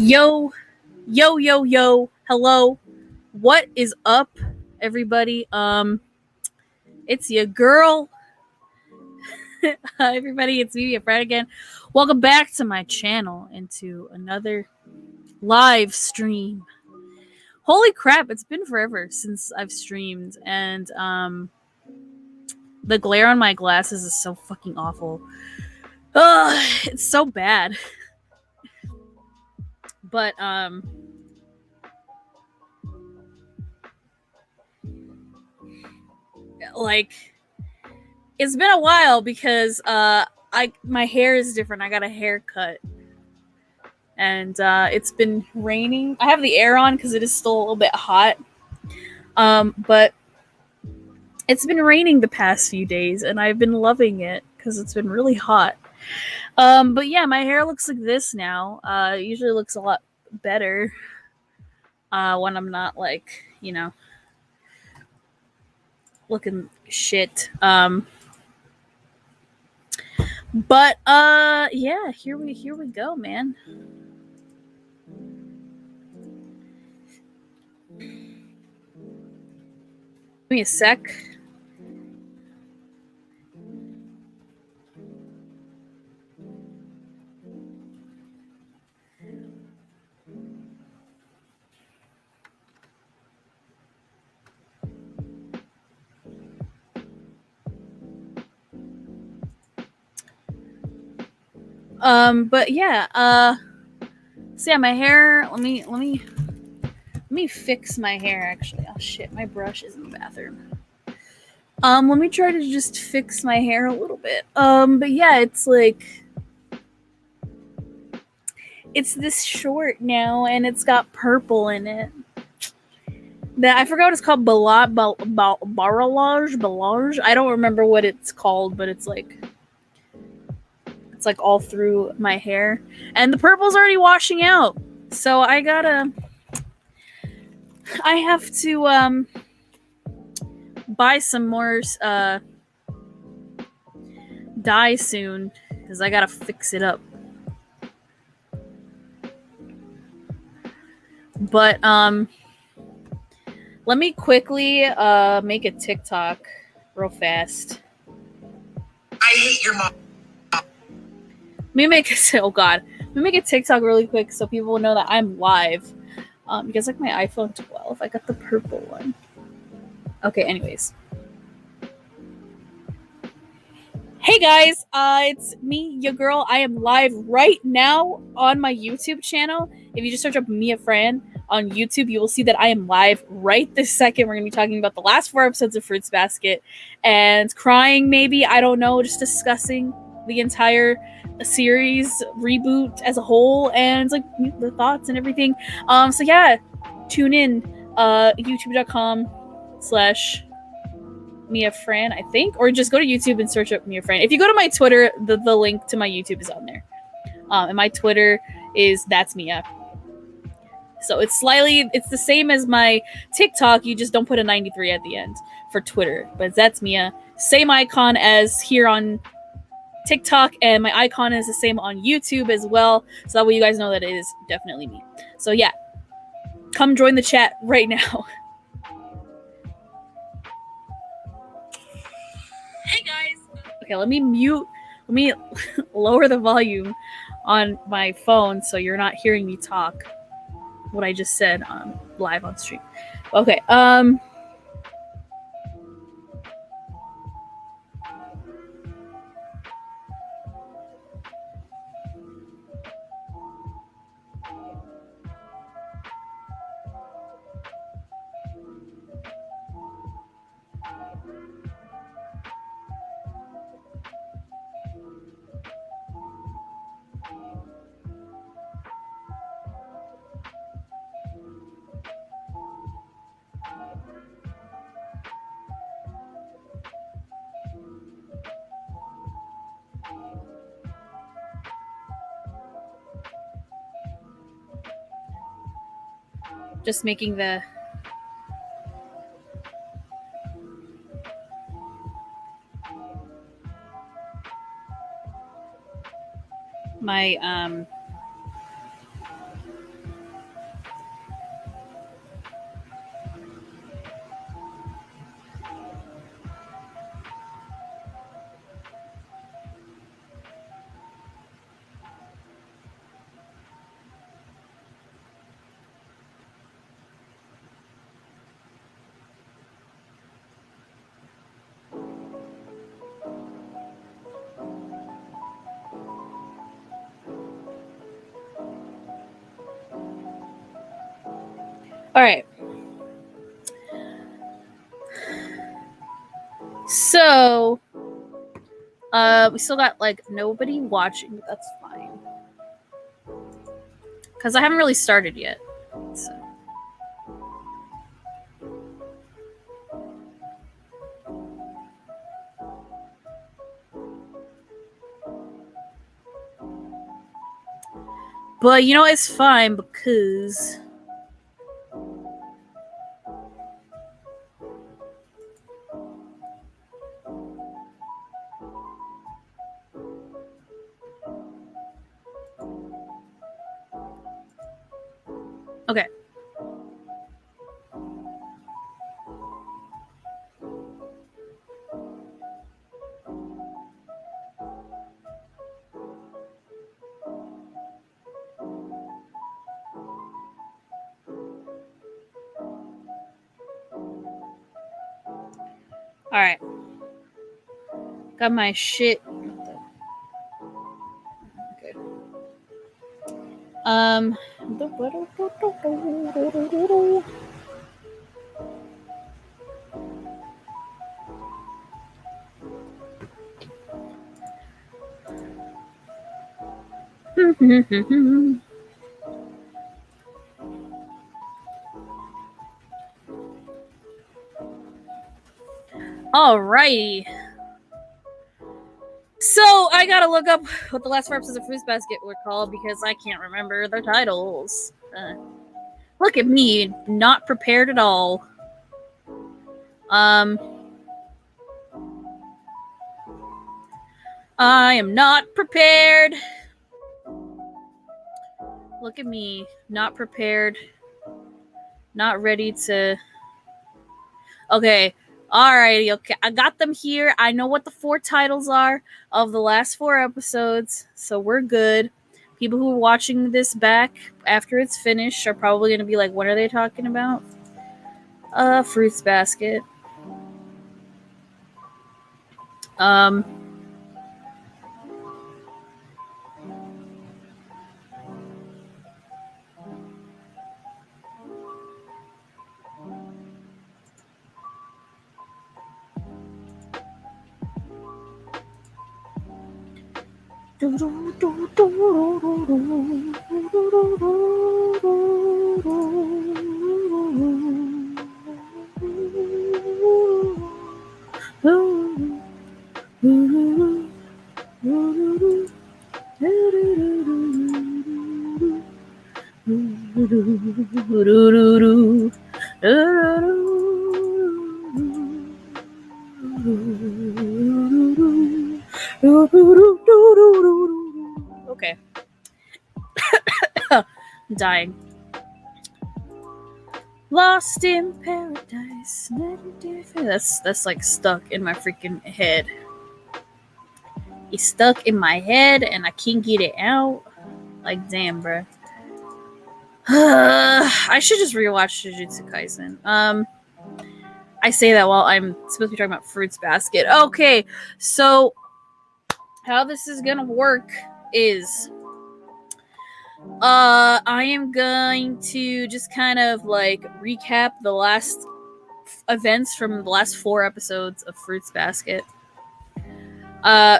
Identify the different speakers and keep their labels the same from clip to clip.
Speaker 1: Yo, yo, hello. What is up, everybody? It's your girl. Everybody, it's me, Fred again. Welcome back to my channel and to another live stream. Holy crap, it's been forever since I've streamed, and the glare on my glasses is so fucking awful. Ugh, it's so bad. But like it's been a while because my hair is different. I got a haircut. And it's been raining. I have the air on because it is still a little bit hot. But it's been raining the past few days, and I've been loving it because it's been really hot. But yeah, my hair looks like this now. It usually looks a lot better when I'm not like, looking shit. But yeah, here we go, man. Give me a sec. But yeah, so yeah, my hair, let me fix my hair actually. Oh shit, my brush is in the bathroom. Let me try to just fix my hair a little bit. But yeah, it's like it's this short now and it's got purple in it. That I forgot what it's called, barrelage. I don't remember what it's called, but it's like all through my hair. And the purple's already washing out. So I have to buy some more dye soon because I gotta fix it up. But let me quickly make a TikTok real fast.
Speaker 2: I hate your mom.
Speaker 1: Let me make a TikTok really quick so people will know that I'm live. Because like my iPhone 12, I got the purple one. Okay, anyways. Hey guys, it's me, your girl. I am live right now on my YouTube channel. If you just search up Mia Fran on YouTube, you will see that I am live right this second. We're going to be talking about the last 4 episodes of Fruits Basket and crying, maybe. I don't know, just discussing the entire series reboot as a whole and like the thoughts and everything. So yeah, tune in, youtube.com/Mia Fran, I think, or just go to YouTube and search up Mia Fran. If you go to my Twitter, the link to my YouTube is on there. And my Twitter is That's Mia. So it's the same as my TikTok. You just don't put a 93 at the end for Twitter, but That's Mia. Same icon as here on TikTok, and my icon is the same on YouTube as well. So that way you guys know that it is definitely me. So yeah, come join the chat right now. Hey guys. Okay, let me lower the volume on my phone so you're not hearing me talk what I just said live on stream. Okay, just making my All right. So, we still got like nobody watching, but that's fine. Because I haven't really started yet. So. But you know, it's fine because okay. All right. Got my shit. Okay. Alrighty. So I gotta look up what the last 4 episodes of Fruits Basket were called because I can't remember their titles. Look at me, not prepared at all. I am not prepared. Look at me, not prepared. Not ready to. Okay. Alrighty, okay. I got them here. I know what the 4 titles are of the last 4 episodes, so we're good. People who are watching this back after it's finished are probably going to be like, what are they talking about? Fruits Basket. Okay. I'm dying. Lost in paradise. That's like stuck in my freaking head. It's stuck in my head and I can't get it out. Like, damn, bro. I should just rewatch Jujutsu Kaisen. I say that while I'm supposed to be talking about Fruits Basket. Okay, so how this is gonna work is I am going to just kind of like recap the last events from the last 4 episodes of Fruits Basket.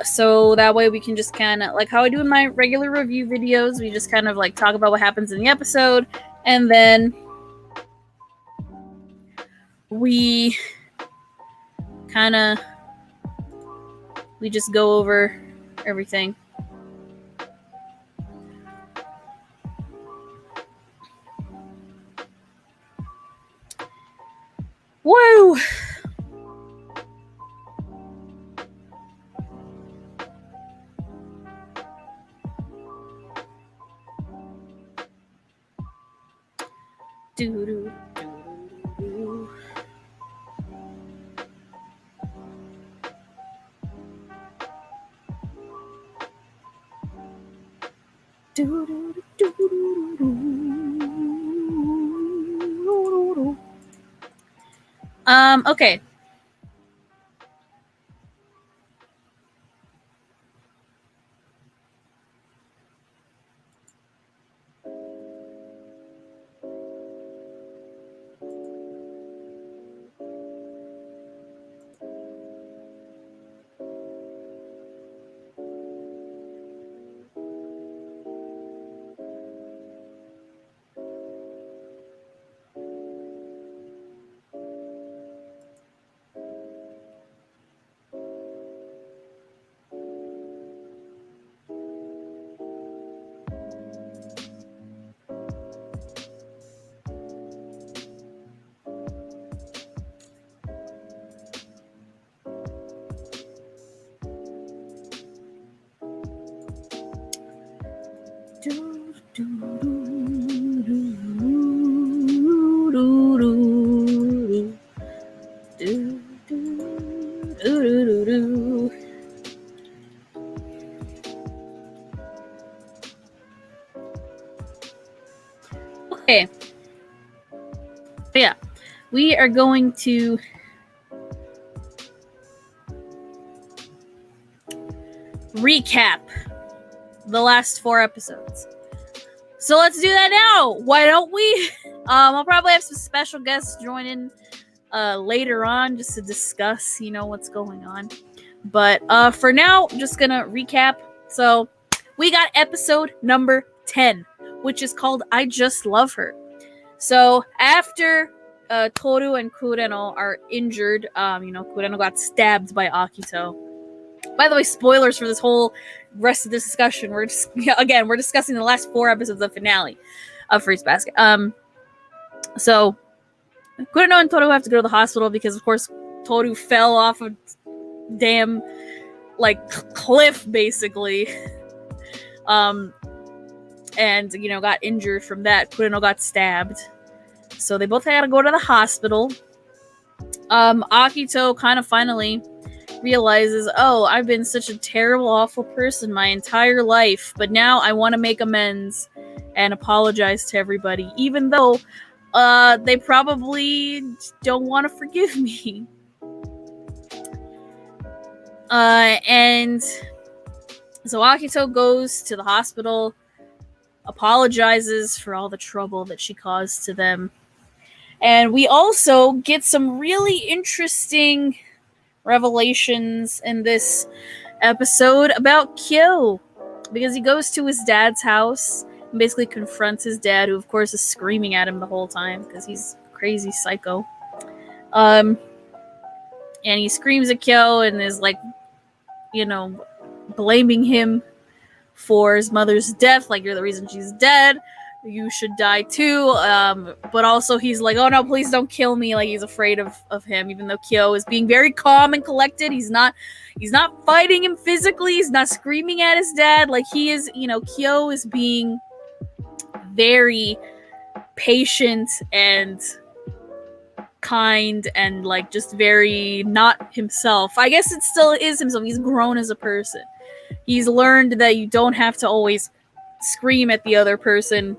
Speaker 1: So that way we can just kind of like how I do in my regular review videos. We just kind of like talk about what happens in the episode, and then we just go over everything. Woo! Doo-doo. Okay. Okay. Yeah, we are going to recap the last 4 episodes. So let's do that now. Why don't we? I'll probably have some special guests join in later on just to discuss, what's going on. But for now, I'm just gonna recap. So we got episode number 10, which is called I Just Love Her. So after Toru and Kureno are injured, Kureno got stabbed by Akito. By the way, spoilers for this whole rest of this discussion. We're discussing the last 4 episodes of the finale of Fruits Basket. So Kureno and Toru have to go to the hospital because, of course, Toru fell off a damn cliff, basically. And got injured from that. Kureno got stabbed, so they both had to go to the hospital. Akito kind of finally realizes, oh, I've been such a terrible, awful person my entire life, but now I want to make amends and apologize to everybody, even though they probably don't want to forgive me. And so Akito goes to the hospital, apologizes for all the trouble that she caused to them. And we also get some really interesting revelations in this episode about Kyo, because he goes to his dad's house and basically confronts his dad, who of course is screaming at him the whole time because he's a crazy psycho. And he screams at Kyo and is blaming him for his mother's death, like, you're the reason she's dead, you should die too. But also he's like, oh no, please don't kill me. Like, he's afraid of him, even though Kyo is being very calm and collected. He's not fighting him physically. He's not screaming at his dad. Like, he is, Kyo is being very patient and kind and just very not himself. I guess it still is himself. He's grown as a person. He's learned that you don't have to always scream at the other person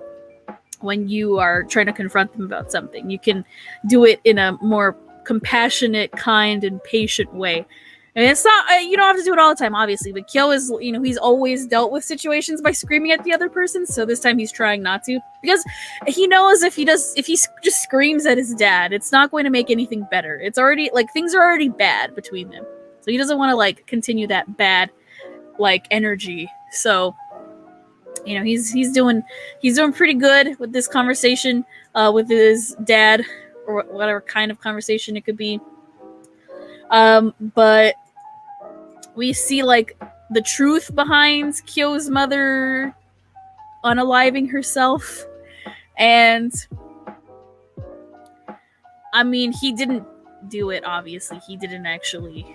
Speaker 1: when you are trying to confront them about something. You can do it in a more compassionate, kind, and patient way. And it's not, you don't have to do it all the time, obviously, but Kyo is, he's always dealt with situations by screaming at the other person, so this time he's trying not to. Because he knows if he just screams at his dad, it's not going to make anything better. It's already, things are already bad between them. So he doesn't want to, continue that bad, energy. So, he's doing pretty good with this conversation with his dad, or whatever kind of conversation it could be. But we see the truth behind Kyo's mother unaliving herself, and I mean, he didn't do it. Obviously, he didn't actually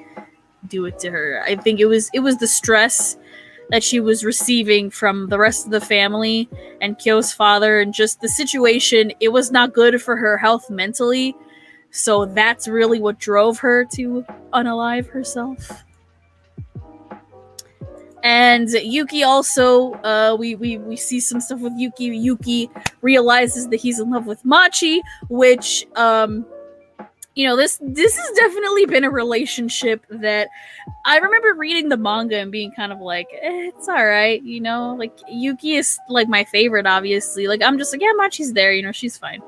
Speaker 1: do it to her. I think it was the stress that she was receiving from the rest of the family and Kyo's father, and just the situation. It was not good for her health mentally. So that's really what drove her to unalive herself. And Yuki also, we see some stuff with Yuki. Yuki realizes that he's in love with Machi, which, this has definitely been a relationship that I remember reading the manga and being kind of it's alright, Yuki is my favorite, obviously. I'm just yeah, Machi's there, she's fine.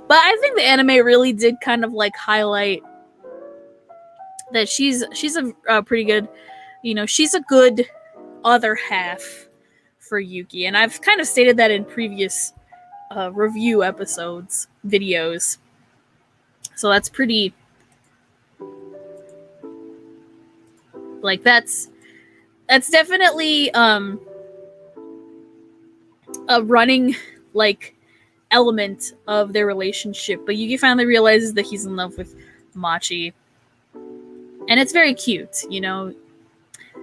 Speaker 1: But I think the anime really did kind of highlight that she's a pretty good, she's a good other half for Yuki. And I've kind of stated that in previous review episodes, videos. So that's pretty, that's definitely a running element of their relationship. But Yuki finally realizes that he's in love with Machi, and it's very cute.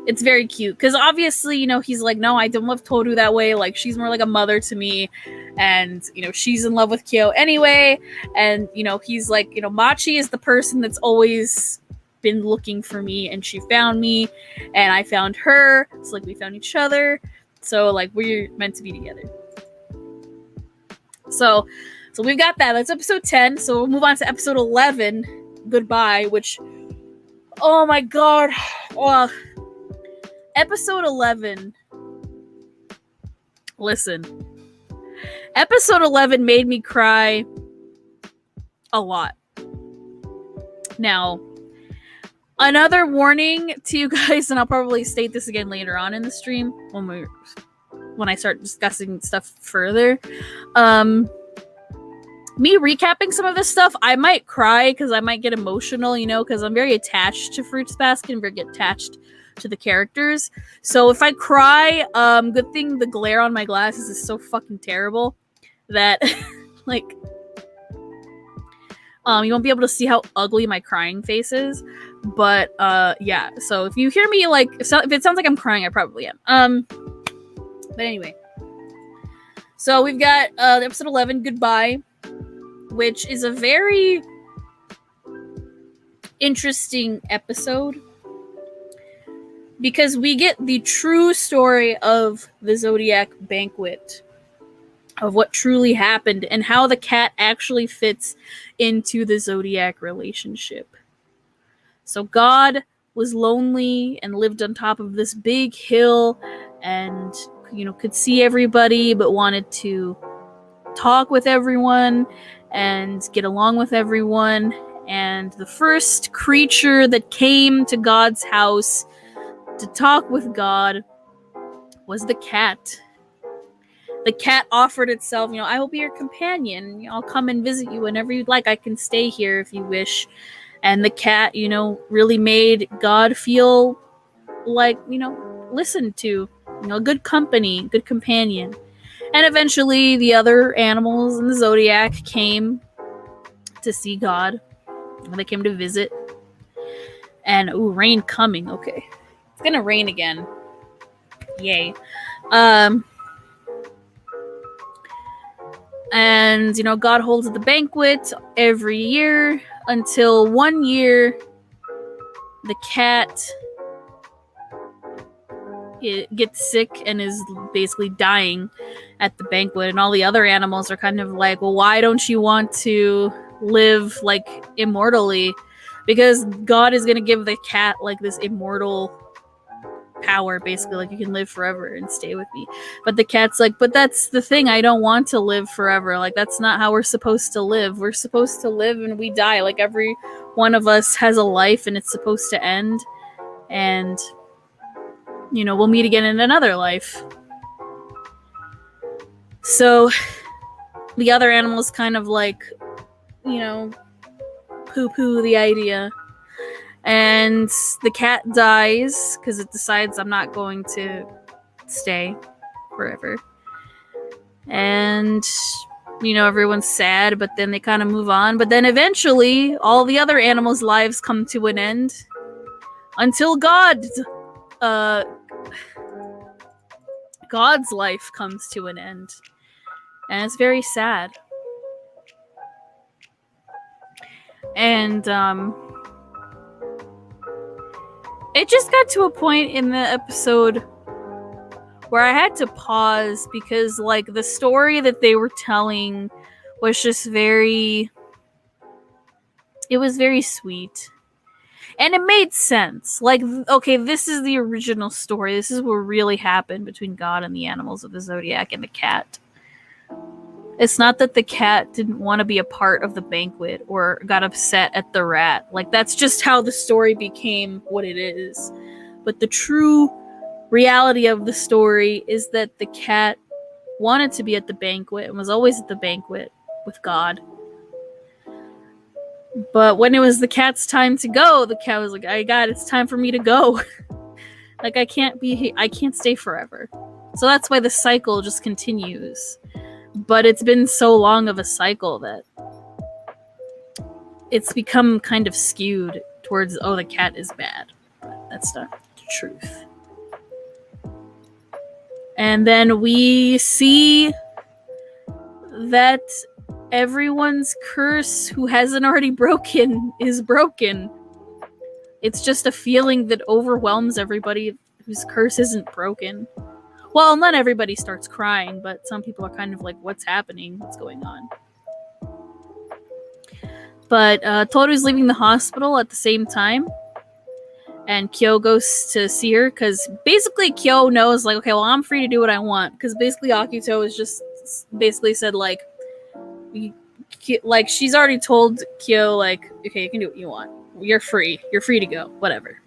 Speaker 1: it's very cute because obviously, he's like, no, I don't love Toru that way. Like, she's more like a mother to me, and she's in love with Kyo anyway. And he's like, Machi is the person that's always been looking for me, and she found me, and I found her. It's like we found each other, so like we're meant to be together. So we've got that. That's episode 10. So we'll move on to episode 11, Goodbye, which, oh my god, episode 11. Listen, episode 11 made me cry a lot. Now, another warning to you guys, and I'll probably state this again later on in the stream when I start discussing stuff further. Me recapping some of this stuff, I might cry because I might get emotional, because I'm very attached to Fruits Basket and very attached to the characters. So if I cry, good thing the glare on my glasses is so fucking terrible that like you won't be able to see how ugly my crying face is. But yeah, so if you hear me like if it sounds like I'm crying, I probably am. But anyway, so we've got episode 11, Goodbye, which is a very interesting episode because we get the true story of the Zodiac Banquet, of what truly happened and how the cat actually fits into the Zodiac relationship. So God was lonely and lived on top of this big hill and, could see everybody but wanted to talk with everyone and get along with everyone. And the first creature that came to God's house to talk with God was the cat. The cat offered itself, I will be your companion. I'll come and visit you whenever you'd like. I can stay here if you wish. And the cat, really made God feel like, listened to, good company, good companion. And eventually the other animals in the Zodiac came to see God. They came to visit. And, rain coming. Okay. It's gonna rain again. Yay. And, God holds the banquet every year until one year the cat gets sick and is basically dying at the banquet, and all the other animals are kind of like, well, why don't you want to live like immortally? Because God is gonna give the cat like this immortal power, basically, like you can live forever and stay with me. But the cat's like, but that's the thing, I don't want to live forever. Like, that's not how we're supposed to live. We're supposed to live and we die. Like, every one of us has a life and it's supposed to end, and we'll meet again in another life. So the other animals kind of like, poo-poo the idea. And the cat dies because it decides, I'm not going to stay forever. And, everyone's sad, but then they kind of move on. But then eventually, all the other animals' lives come to an end. Until God's life comes to an end. And it's very sad. And, it just got to a point in the episode where I had to pause because, like, the story that they were telling was just it was very sweet. And it made sense. Like, okay, this is the original story. This is what really happened between God and the animals of the Zodiac and the cat. It's not that the cat didn't want to be a part of the banquet or got upset at the rat. Like, that's just how the story became what it is. But the true reality of the story is that the cat wanted to be at the banquet and was always at the banquet with God. But when it was the cat's time to go, the cat was like, it's time for me to go. Like, I can't stay forever. So that's why the cycle just continues. But it's been so long of a cycle that it's become kind of skewed towards, the cat is bad. But that's not the truth. And then we see that everyone's curse who hasn't already broken is broken. It's just a feeling that overwhelms everybody whose curse isn't broken. Well, not everybody starts crying, but some people are kind of like, what's happening? What's going on? But Toru's leaving the hospital at the same time. And Kyo goes to see her because basically Kyo knows, like, okay, well, I'm free to do what I want. Because basically Akito is just basically said, like, she's already told Kyo, like, okay, you can do what you want. You're free. You're free to go. Whatever.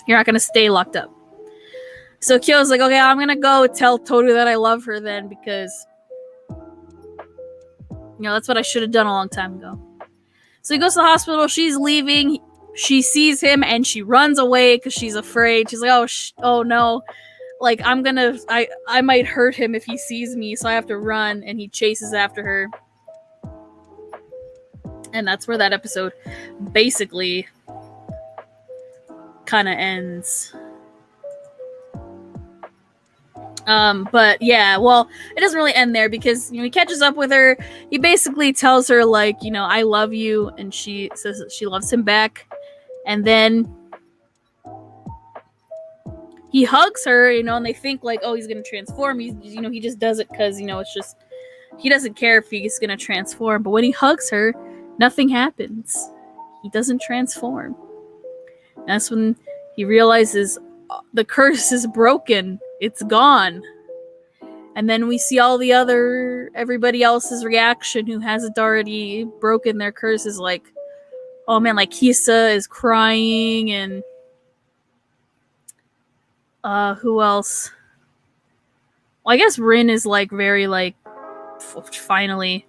Speaker 1: You're not going to stay locked up. So Kyo's like, okay, I'm going to go tell Toru that I love her then because, that's what I should have done a long time ago. So he goes to the hospital. She's leaving. She sees him and she runs away because she's afraid. She's like, oh no. Like, I might hurt him if he sees me, so I have to run. And he chases after her. And that's where that episode basically kind of ends. But yeah, well, it doesn't really end there because, he catches up with her. He basically tells her, like, I love you. And she says that she loves him back. And then he hugs her, and they think, like, oh, he's going to transform. He just does it because, it's just, he doesn't care if he's going to transform. But when he hugs her, nothing happens. He doesn't transform. And that's when he realizes the curse is broken. It's gone. And then we see everybody else's reaction who hasn't already broken their curses, like, oh man, like Kisa is crying, and who else? Well, I guess Rin is like very like finally.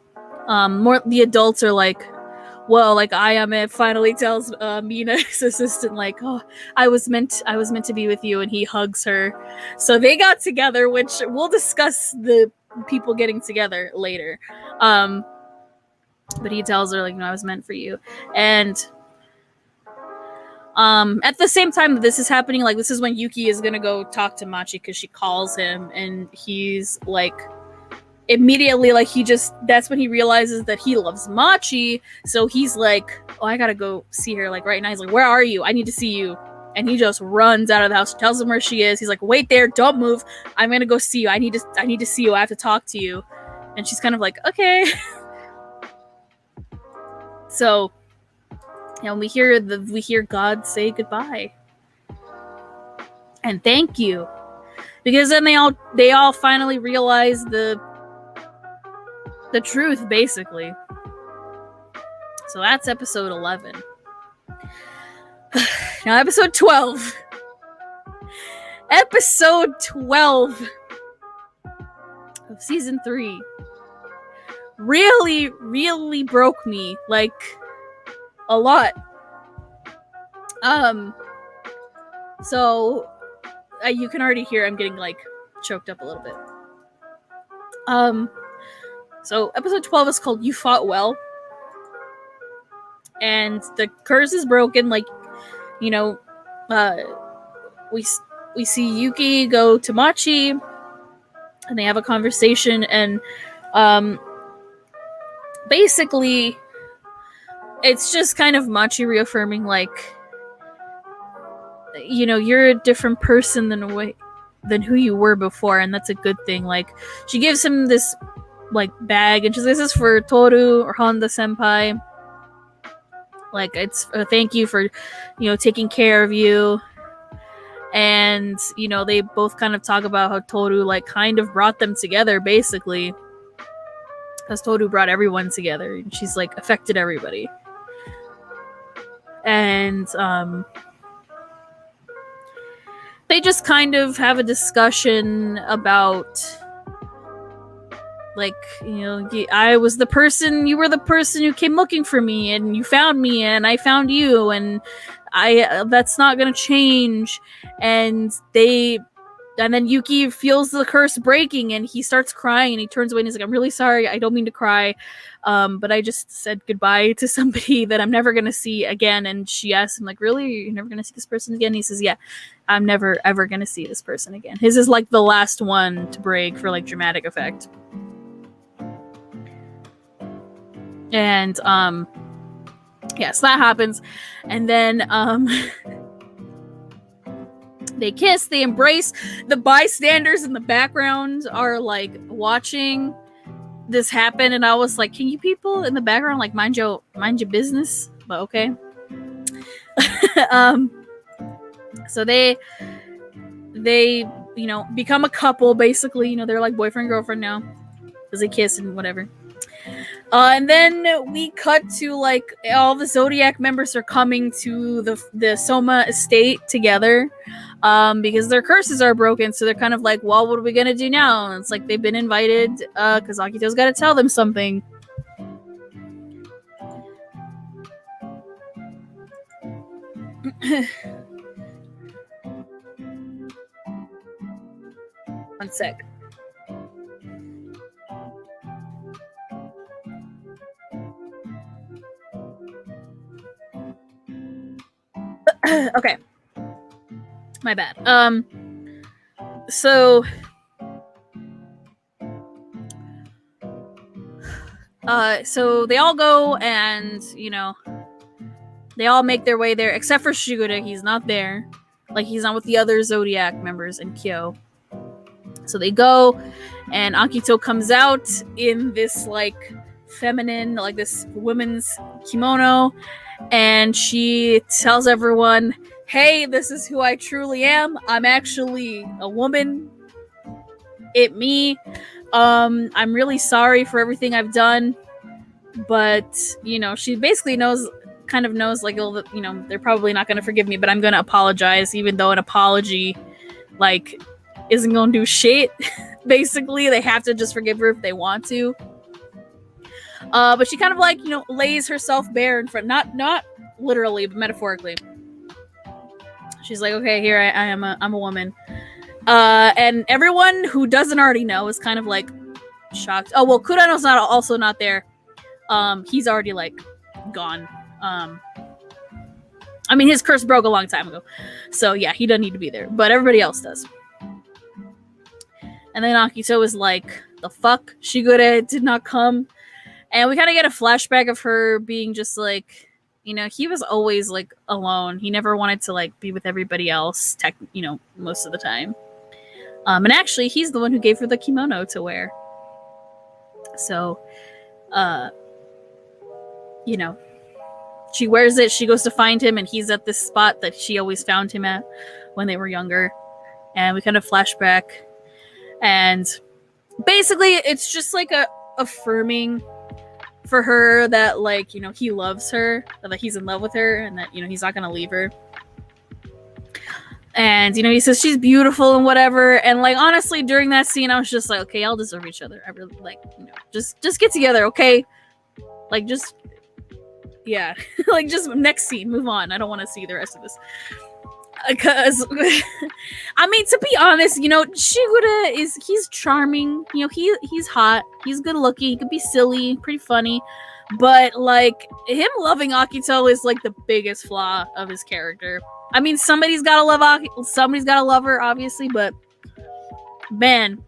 Speaker 1: More the adults are like, well, like Ayame finally tells Mina's assistant, like, oh, I was meant to be with you, and he hugs her. So they got together, which we'll discuss the people getting together later. But he tells her, like, I was meant for you. And at the same time that this is happening, like, this is when Yuki is gonna go talk to Machi because she calls him, and he's like, immediately, like, that's when he realizes that he loves Machi. So he's like, oh, I gotta go see her, like, right now. He's like, where are you? I need to see you. And he just runs out of the house, tells him where she is. He's like, wait there, don't move. I'm gonna go see you. I need to see you. I have to talk to you. And she's kind of like, okay. So, we hear God say goodbye and thank you, because then they all finally realize the truth, basically. So that's episode 11. Now episode 12. Episode 12 of season 3 really, really broke me, like, a lot. So you can already hear I'm getting, like, choked up a little bit. So episode 12 is called You Fought Well. And the curse is broken, like, we see Yuki go to Machi, and they have a conversation, and basically it's just kind of Machi reaffirming, like, you're a different person than who you were before, and that's a good thing. Like, she gives him this, like, bag, and she's like, this is for Toru or Honda senpai. Like, it's a thank you for, taking care of you. And, they both kind of talk about how Toru, like, kind of brought them together, basically. Because Toru brought everyone together, and she's, like, affected everybody. And, they just kind of have a discussion about, like, I was the person, you were the person who came looking for me, and you found me, and I found you, and that's not gonna change. And they And then Yuki feels the curse breaking and he starts crying and he turns away and he's like, I'm really sorry. I don't mean to cry. But I just said goodbye to somebody that I'm never going to see again. And she asks him, like, really? You're never going to see this person again? And he says, yeah, I'm never, ever going to see this person again. His is like the last one to break for like dramatic effect. And, yeah, so that happens. And then, they kiss, they embrace. The bystanders in the background are like watching this happen, and I was like, can you people in the background like mind your business? But okay. So they become a couple basically. They're like boyfriend girlfriend now because they kiss and whatever. And then we cut to like all the Zodiac members are coming to the Soma estate together, because their curses are broken. So they're kind of like, well, what are we gonna do now? And it's like they've been invited, because Akito's got to tell them something. One sec. Okay. My bad. So they all go and, they all make their way there, except for Shigure. He's not there. Like, he's not with the other Zodiac members and Kyo. So they go, and Akito comes out in this, like, feminine, like, this women's kimono, and she tells everyone, hey, this is who I truly am. I'm actually a woman. It me. I'm really sorry for everything I've done. But, she basically kind of knows, like, they're probably not going to forgive me, but I'm going to apologize, even though an apology, like, isn't going to do shit. Basically, they have to just forgive her if they want to. But she kind of, like, lays herself bare in front, not literally, but metaphorically. She's like, okay, here I am, I'm a woman. And everyone who doesn't already know is kind of, like, shocked. Oh, well, Kurano's also not there. He's already, like, gone. I mean, his curse broke a long time ago. So, yeah, he doesn't need to be there. But everybody else does. And then Akito is like, the fuck? Shigure did not come. And we kind of get a flashback of her being just like, he was always, like, alone. He never wanted to, like, be with everybody else, most of the time. And actually, he's the one who gave her the kimono to wear. So, she wears it, she goes to find him, and he's at this spot that she always found him at when they were younger. And we kind of flash back. And basically, it's just like a affirming for her that, like, he loves her, that he's in love with her, and that, he's not going to leave her. And, he says she's beautiful and whatever. And, like, honestly, during that scene, I was just like, okay, y'all deserve each other. I really, like, just get together, okay? Like, just, yeah. Like, just next scene, move on. I don't want to see the rest of this. Because, I mean, to be honest, Shigure he's charming. He's hot. He's good looking. He could be silly, pretty funny. But, like, him loving Akito is, like, the biggest flaw of his character. I mean, somebody's gotta love her, obviously, but, man.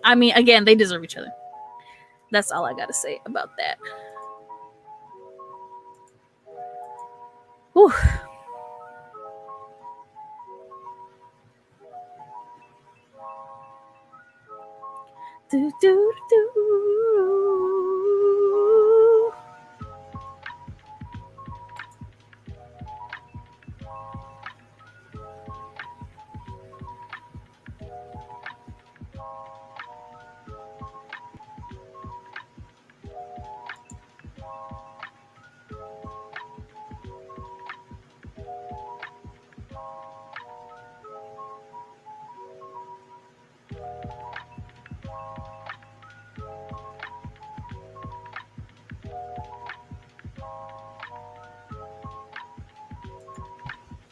Speaker 1: I mean, again, they deserve each other. That's all I gotta say about that. Whew. Do, do, do.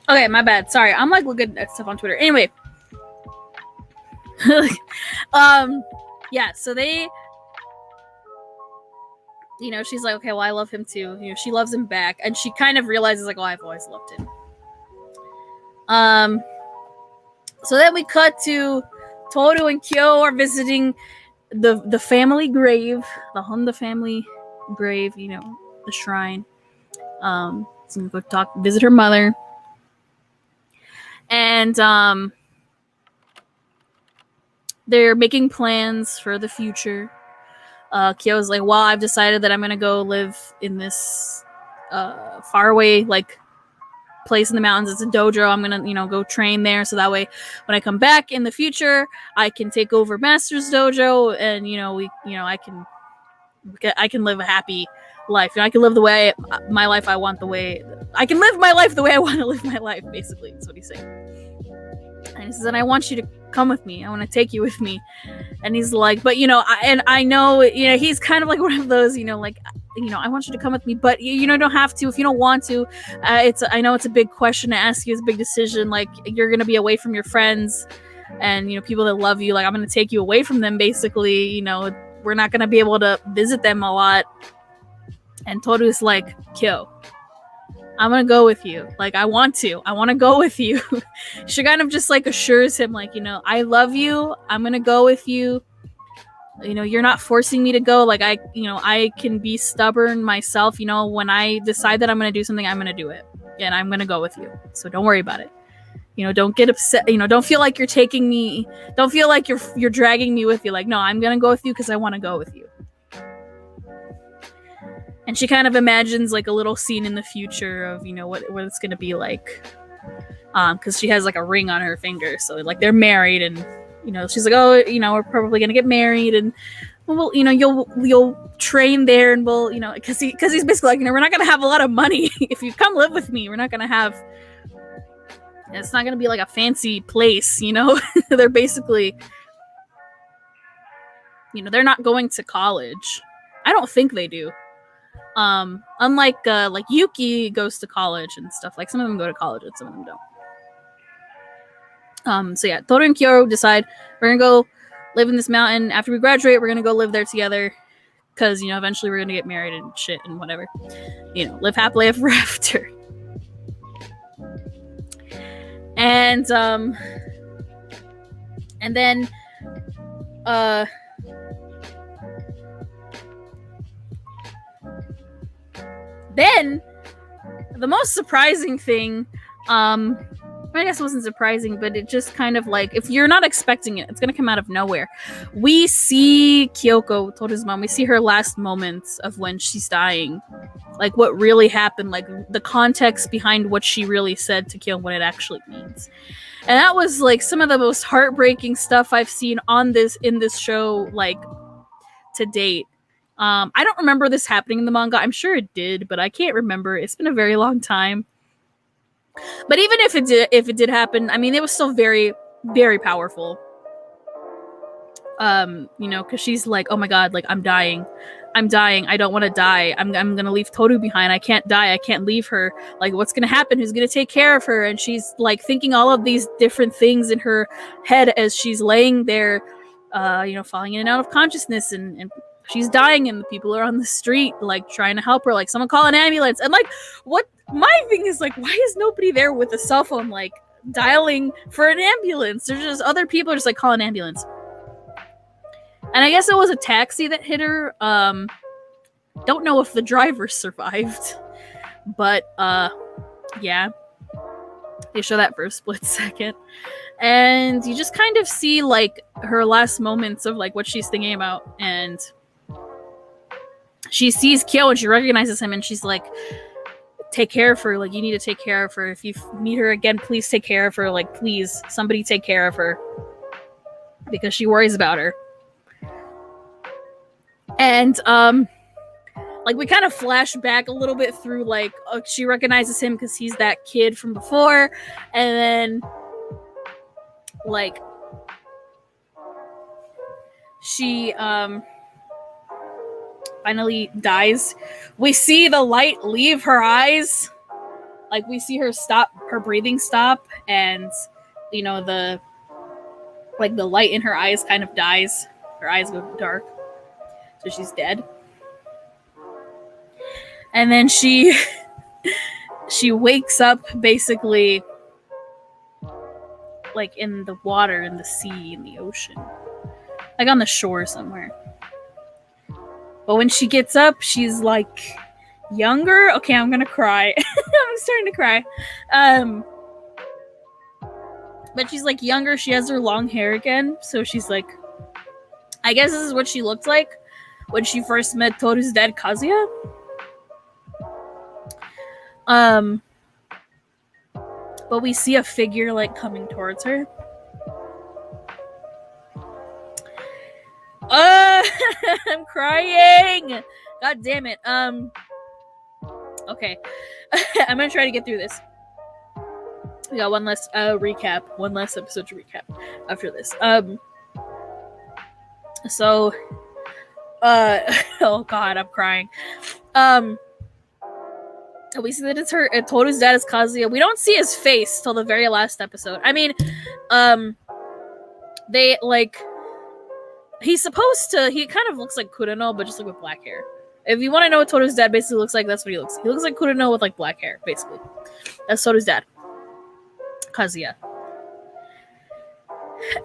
Speaker 1: Okay, my bad. Sorry, I'm like looking at stuff on Twitter. Anyway, yeah. So they, she's like, okay, well, I love him too. She loves him back, and she kind of realizes like, oh, I've always loved him. So then we cut to Toru and Kyo are visiting the family grave, the Honda family grave, the shrine. So I'm gonna go visit her mother. And they're making plans for the future. Kyo's like, well, I've decided that I'm gonna go live in this faraway place in the mountains. It's a dojo. I'm gonna go train there, so that way when I come back in the future I can take over Master's dojo, and I can live a happy life. I can live my life I want, I can live my life the way I want to live my life, basically. That's what he's saying. And he says, and I want you to come with me. I want to take you with me. And he's like, but I know, he's kind of like one of those, I want you to come with me, but you don't have to if you don't want to. I know it's a big question to ask you. It's a big decision. Like, you're going to be away from your friends and, people that love you. Like, I'm going to take you away from them, basically. We're not going to be able to visit them a lot. And Toru's like, Kyo, I'm going to go with you. Like, I want to go with you. She kind of just assures him, I love you. I'm going to go with you. You're not forcing me to go. Like, I can be stubborn myself. When I decide that I'm going to do something, I'm going to do it. And I'm going to go with you. So don't worry about it. Don't get upset. Don't feel like you're taking me. Don't feel like you're dragging me with you. Like, no, I'm going to go with you because I want to go with you. And she kind of imagines a little scene in the future of, what it's going to be like. Because she has a ring on her finger. So they're married, and, she's like, oh, we're probably going to get married, and well, you'll train there, and we'll, because he's basically like, we're not going to have a lot of money. If you come live with me, we're not going to have, it's not going to be a fancy place, They're basically, they're not going to college. I don't think they do. Unlike Yuki goes to college and stuff. Some of them go to college and some of them don't. So yeah, Toru and Kyo decide we're gonna go live in this mountain. After we graduate, we're gonna go live there together. Cause eventually we're gonna get married and shit and whatever. Live happily ever after. And then then the most surprising thing, I guess it wasn't surprising, but it just kind of if you're not expecting it, it's gonna come out of nowhere. We see Kyoko, Toru's mom, we see her last moments of when she's dying. What really happened, the context behind what she really said to Kyo and what it actually means. And that was some of the most heartbreaking stuff I've seen in this show to date. I don't remember this happening in the manga. I'm sure it did, but I can't remember. It's been a very long time. But even if it did happen, I mean, it was still very, very powerful. Because she's like, oh my god, I'm dying. I don't want to die. I'm gonna leave Toru behind. I can't die. I can't leave her. What's gonna happen? Who's gonna take care of her? And she's thinking all of these different things in her head as she's laying there, falling in and out of consciousness, and she's dying, and the people are on the street trying to help her. Someone call an ambulance. And what my thing is, why is nobody there with a cell phone dialing for an ambulance? There's just other people just call an ambulance. And I guess it was a taxi that hit her. Don't know if the driver survived, but yeah, they show that for a split second, and you just kind of see her last moments of what she's thinking about. And she sees Kyo and she recognizes him, and she's like, take care of her. You need to take care of her. If you meet her again, please take care of her. Please, somebody take care of her, because she worries about her. And we kind of flash back a little bit through she recognizes him because he's that kid from before, and then she finally dies. We see the light leave her eyes. like we see her breathing stop, and the light in her eyes kind of dies. Her eyes go dark, so she's dead. And then she wakes up basically like in the water, in the sea, in the ocean, like on the shore somewhere. But when she gets up, she's like younger. Okay, I'm gonna cry. I'm starting to cry. But she's like younger. She has her long hair again, so she's like, I guess this is what she looked like when she first met Toru's dad, Kazuya. But we see a figure like coming towards her. I'm crying. God damn it. Okay. I'm gonna try to get through this. We got one last one last episode to recap after this. So oh god, I'm crying. We see that it's Toru's dad is Kazuya. We don't see his face till the very last episode. I mean, they like he kind of looks like Kureno, but just like with black hair. If you want to know what Toru's dad basically looks like, that's what he looks like. He looks like Kureno with like black hair, basically. That's Toru's dad, Kazuya.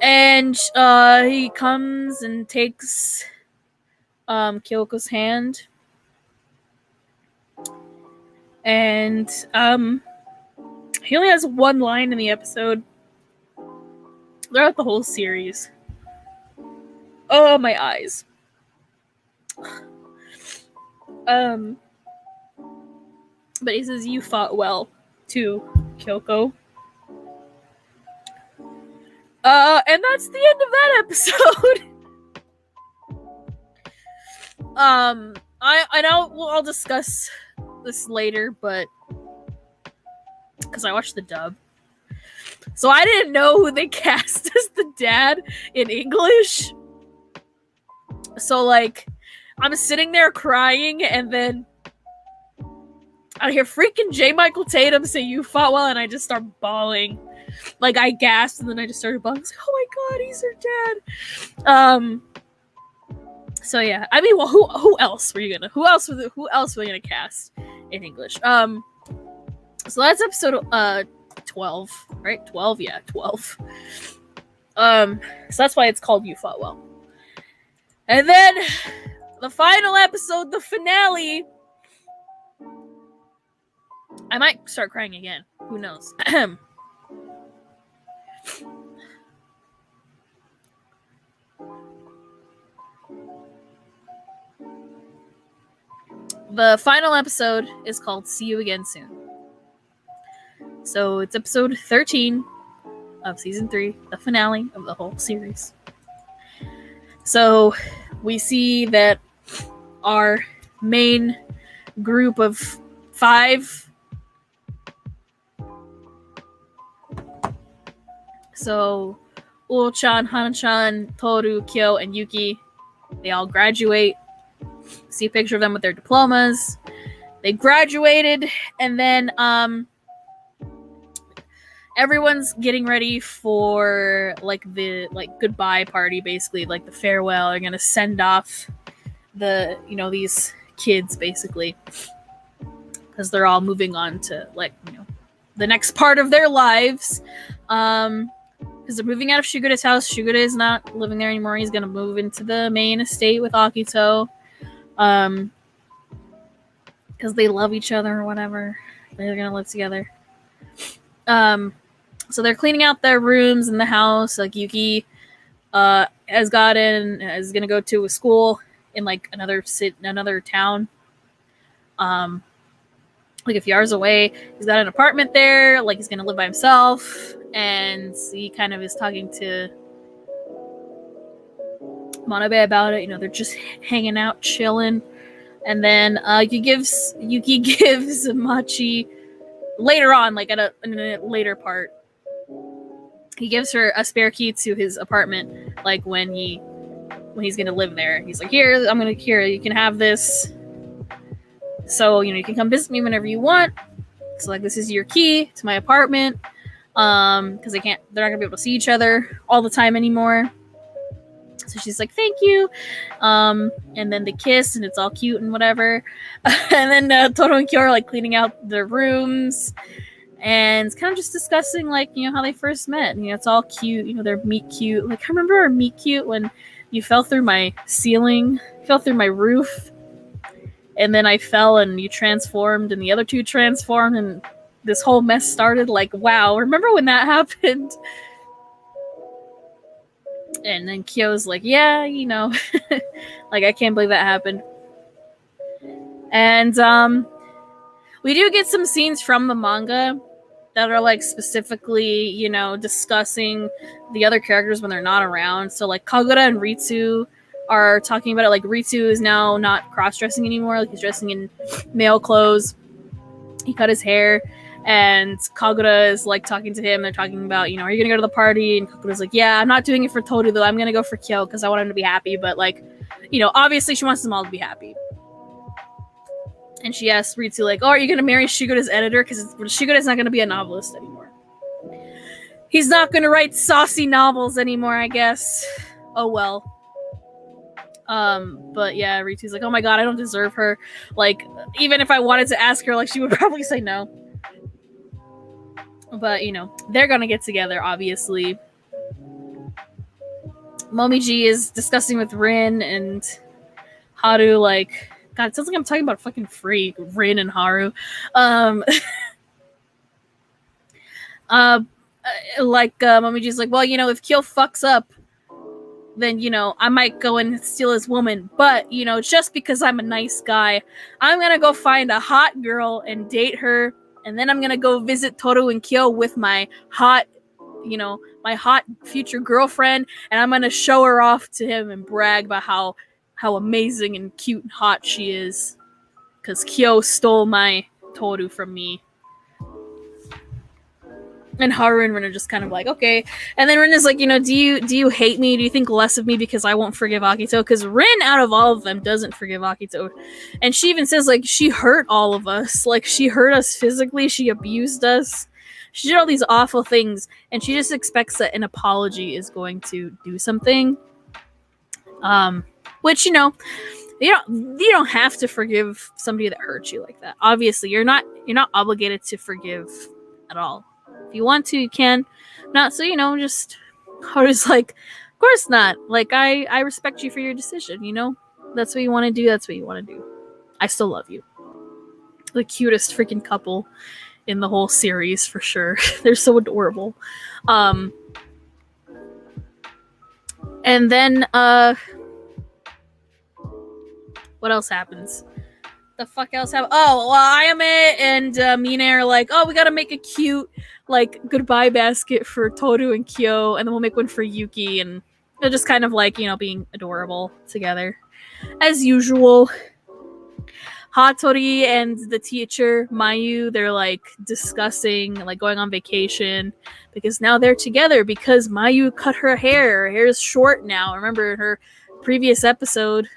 Speaker 1: And he comes and takes Kyoko's hand. And he only has one line in the episode throughout the whole series. Oh, my eyes. But he says, "You fought well," to Kyoko. And that's the end of that episode. I know I'll discuss this later, but because I watched the dub, so I didn't know who they cast as the dad in English. So like, I'm sitting there crying, and then I hear freaking J. Michael Tatum say, "You fought well," and I just start bawling. Like, I gasped, and then I just started bawling. I was like, oh my god, he's her dad. So yeah, I mean, well, who else were you gonna cast in English? So that's episode 12, right? 12, yeah, 12. So that's why it's called You Fought Well. And then the final episode, the finale. I might start crying again. Who knows? The final episode is called See You Again Soon. So it's episode 13 of season 3, the finale of the whole series. So we see that our main group of 5, so Uo-chan, Hana-chan, Toru, Kyo, and Yuki, they all graduate. See a picture of them with their diplomas. They graduated, and then everyone's getting ready for the goodbye party, basically, like the farewell. They're gonna send off these kids, basically, because they're all moving on to the next part of their lives. Because they're moving out of Shigure's house. Shigure is not living there anymore. He's gonna move into the main estate with Akito. Because they love each other or whatever. They're gonna live together. So they're cleaning out their rooms in the house. Like, Yuki is gonna go to a school in like another town. Like a few hours away. He's got an apartment there. Like, he's gonna live by himself, and he kind of is talking to Manabe about it. They're just hanging out, chilling. And then Yuki gives Machi later on, like in a later part, he gives her a spare key to his apartment, like when he's gonna live there. He's like, here, you can have this. So, you can come visit me whenever you want. So like, this is your key to my apartment. Because they're not gonna be able to see each other all the time anymore. So she's like, thank you. And then they kiss and it's all cute and whatever. And then Toto and Kyo are like cleaning out their rooms and kind of just discussing like, how they first met. It's all cute. They're meet cute. Like, I remember our meet cute when you fell through my ceiling, fell through my roof, and then I fell and you transformed and the other two transformed and this whole mess started. Like, wow, remember when that happened? And then Kyo's like, yeah, like, I can't believe that happened. And we do get some scenes from the manga that are like specifically, discussing the other characters when they're not around. So like Kagura and Ritsu are talking about it. Like, Ritsu is now not cross-dressing anymore. Like, he's dressing in male clothes. He cut his hair. And Kagura is like talking to him. They're talking about, are you gonna go to the party? And Kagura's like, yeah, I'm not doing it for Toru though. I'm gonna go for Kyo because I want him to be happy. But like, obviously she wants them all to be happy. And she asks Ritsu like, oh, are you gonna marry Shigoda's editor? Because Shigoda's not gonna be a novelist anymore. He's not gonna write saucy novels anymore, I guess. Oh well. But yeah, Ritsu's like, oh my god, I don't deserve her. Like, even if I wanted to ask her, like, she would probably say no. But, they're gonna get together, obviously. Momiji is discussing with Rin and Haru, like... God, it sounds like I'm talking about fucking Freak, Rin and Haru. Momiji's like, well, if Kyo fucks up, then, I might go and steal his woman. But, just because I'm a nice guy, I'm gonna go find a hot girl and date her. And then I'm gonna go visit Toru and Kyo with my hot future girlfriend, and I'm gonna show her off to him and brag about how amazing and cute and hot she is. Because Kyo stole my Toru from me. And Haru and Rin are just kind of like, okay. And then Rin is like, do you hate me? Do you think less of me because I won't forgive Akito? Because Rin, out of all of them, doesn't forgive Akito. And she even says, like, she hurt all of us. Like, she hurt us physically. She abused us. She did all these awful things. And she just expects that an apology is going to do something. Which, you don't have to forgive somebody that hurts you like that. Obviously, you're not obligated to forgive at all. If you want to, you can. Not so, just... Haru's like, of course not. Like, I respect you for your decision, That's what you want to do, that's what you want to do. I still love you. The cutest freaking couple in the whole series, for sure. They're so adorable. And then, what else happens? The fuck else happened? Oh, well, Ayame and Mina are like, oh, we gotta make a cute, like, goodbye basket for Toru and Kyo, and then we'll make one for Yuki, and they're just kind of like, being adorable together. As usual. Hattori and the teacher, Mayu, they're, like, discussing, like, going on vacation, because now they're together, because Mayu cut her hair. Her hair is short now. Remember in her previous episode,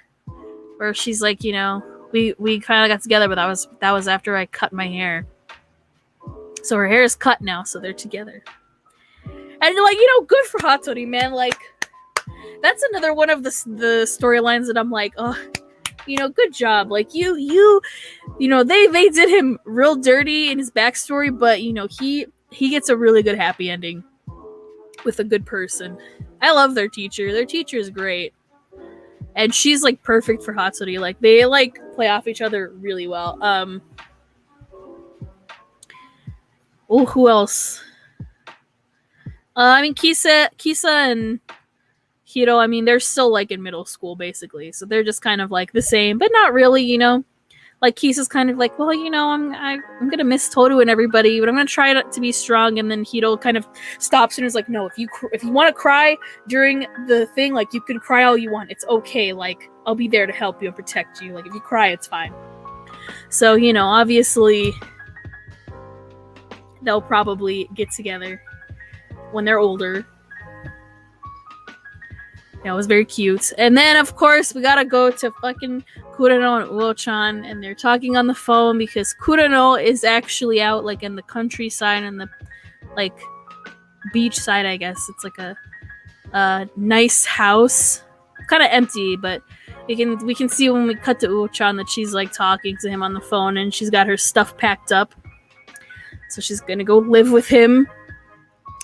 Speaker 1: where she's like, we kind of got together, but that was after I cut my hair. So her hair is cut now, so they're together. And like, good for Hattori, man. Like, that's another one of the storylines that I'm like, oh, good job. Like, they did him real dirty in his backstory, but he gets a really good happy ending with a good person. I love their teacher. Their teacher is great. And she's, like, perfect for Hattori. Like, they, like, play off each other really well. Oh, who else? Kisa and Hiro, they're still, like, in middle school, basically. So they're just kind of, like, the same. But not really, Like, Kisa's kind of like, well, I'm gonna miss Toru and everybody, but I'm gonna try to be strong. And then Hiro kind of stops and is like, no, if you want to cry during the thing, like, you can cry all you want. It's okay. Like, I'll be there to help you and protect you. Like, if you cry, it's fine. So, obviously, they'll probably get together when they're older. Yeah, it was very cute. And then, of course, we gotta go to fucking Kurano and Uo-chan, and they're talking on the phone because Kurano is actually out, like, in the countryside and the, like, beach side, I guess. It's like a nice house. Kind of empty, but we can see when we cut to Uo-chan that she's, like, talking to him on the phone, and she's got her stuff packed up. So she's gonna go live with him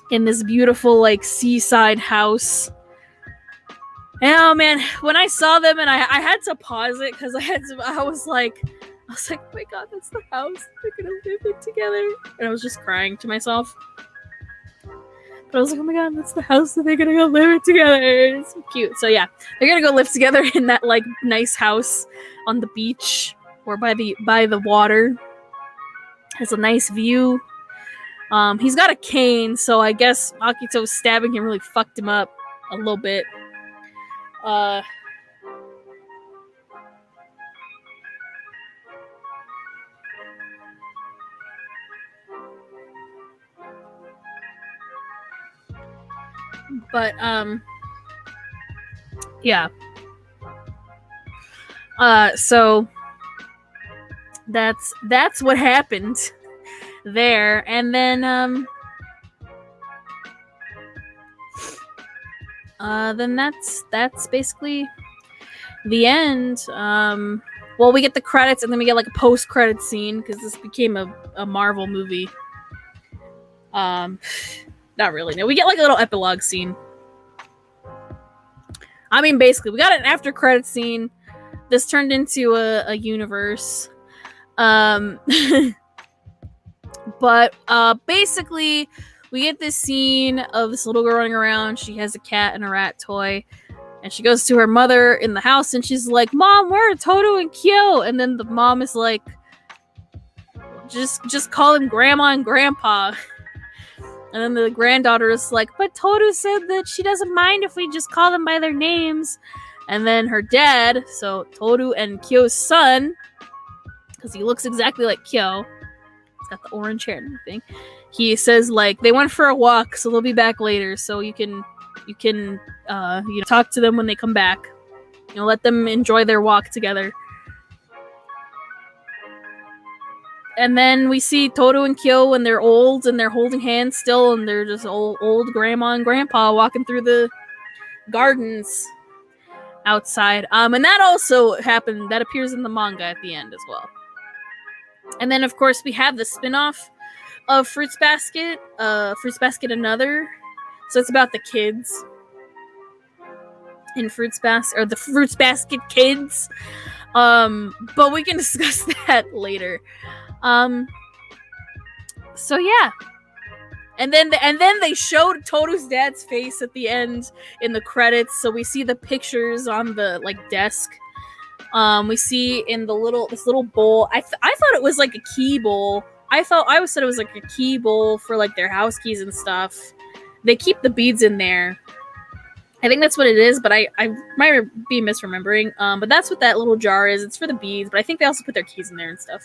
Speaker 1: in this beautiful, like, seaside house. And oh man, when I saw them and I had to pause it because I was like, oh my god, that's the house. They're gonna live in together. And I was just crying to myself. But I was like, oh my god, that's the house that they're gonna go live in together. It's so cute. So yeah, they're gonna go live together in that, like, nice house on the beach or by the water. Has a nice view. He's got a cane, so I guess Akito stabbing him really fucked him up a little bit. But yeah. So that's what happened there, and then that's basically the end. Well, we get the credits, and then we get, like, a post-credit scene because this became a Marvel movie. Not really. No, we get, like, a little epilogue scene. I mean, basically, we got an after-credit scene. This turned into a universe. But basically, we get this scene of this little girl running around. She has a cat and a rat toy. And she goes to her mother in the house, and she's like, Mom, where are Todo and Kyo? And then the mom is like, just call him Grandma and Grandpa. And then the granddaughter is like, but Todo said that she doesn't mind if we just call them by their names. And then her dad, so Todo and Kyo's son, because he looks exactly like Kyo, he's got the orange hair and everything, he says, like, they went for a walk, so they'll be back later, so you can talk to them when they come back. Let them enjoy their walk together. And then we see Todo and Kyo when they're old and they're holding hands still, and they're just old grandma and grandpa walking through the gardens outside. And that also happened. That appears in the manga at the end as well. And then, of course, we have the spin-off of Fruits Basket. Fruits Basket Another. So it's about the kids in Fruits Basket, or the Fruits Basket kids. But we can discuss that later. So yeah. And then they showed Todo's dad's face at the end in the credits, so we see the pictures on the, like, desk. We see in this little bowl. I thought it was like a key bowl. I always said it was like a key bowl for, like, their house keys and stuff. They keep the beads in there. I think that's what it is, but I might be misremembering. But that's what that little jar is. It's for the beads, but I think they also put their keys in there and stuff.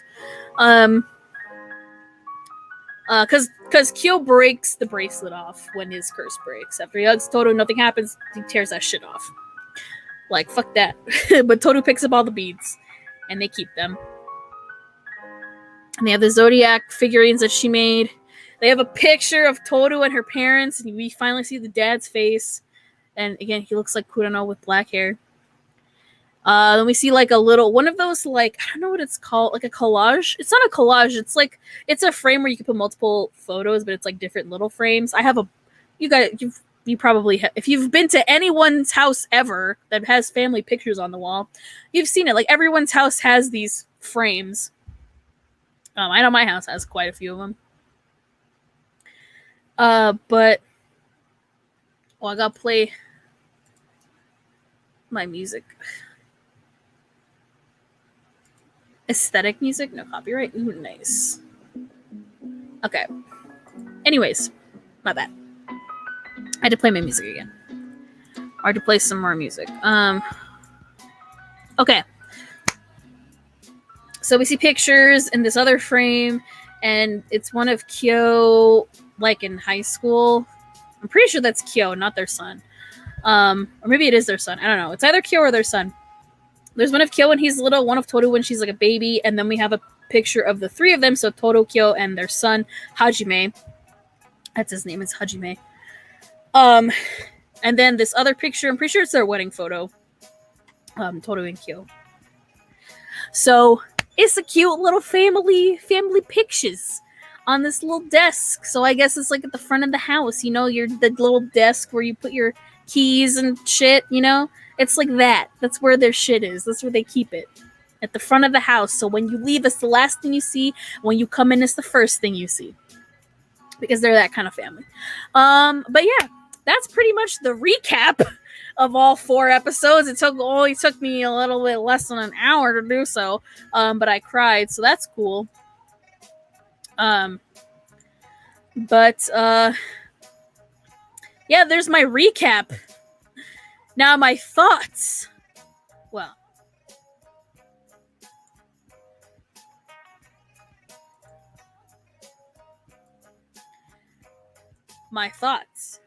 Speaker 1: Because Kyo breaks the bracelet off when his curse breaks. After he hugs Todo, nothing happens. He tears that shit off. Like, fuck that. But Todo picks up all the beads, and they keep them. And they have the Zodiac figurines that she made. They have a picture of Todo and her parents, and we finally see the dad's face. And again, he looks like Kurano with black hair. Then we see, like, a little one of those, like, I don't know what it's called, like a collage. It's not a collage. It's like, it's a frame where you can put multiple photos, but it's like different little frames. I have you probably if you've been to anyone's house ever that has family pictures on the wall, you've seen it. Like, everyone's house has these frames. I know my house has quite a few of them. But I gotta play my music. Aesthetic music? No copyright? Ooh, nice. Okay. Anyways, my bad. I had to play my music again. I had to play some more music. Okay. So we see pictures in this other frame, and it's one of Kyo, like, in high school. I'm pretty sure that's Kyo, not their son. Or maybe it is their son. I don't know. It's either Kyo or their son. There's one of Kyo when he's little, one of Toru when she's like a baby, and then we have a picture of the three of them. So Toru, Kyo, and their son Hajime. That's his name. It's Hajime. And then this other picture. I'm pretty sure it's their wedding photo. Toru and Kyo. So it's a cute little family pictures on this little desk. So I guess it's like at the front of the house, the little desk where you put your keys and shit, It's like that. That's where their shit is. That's where they keep it. At the front of the house. So when you leave, it's the last thing you see. When you come in, it's the first thing you see. Because they're that kind of family. But yeah, that's pretty much the recap of all 4 episodes. It only took me a little bit less than an hour to do so. But I cried, so that's cool. Yeah, there's my recap. Now my thoughts. Well, my thoughts.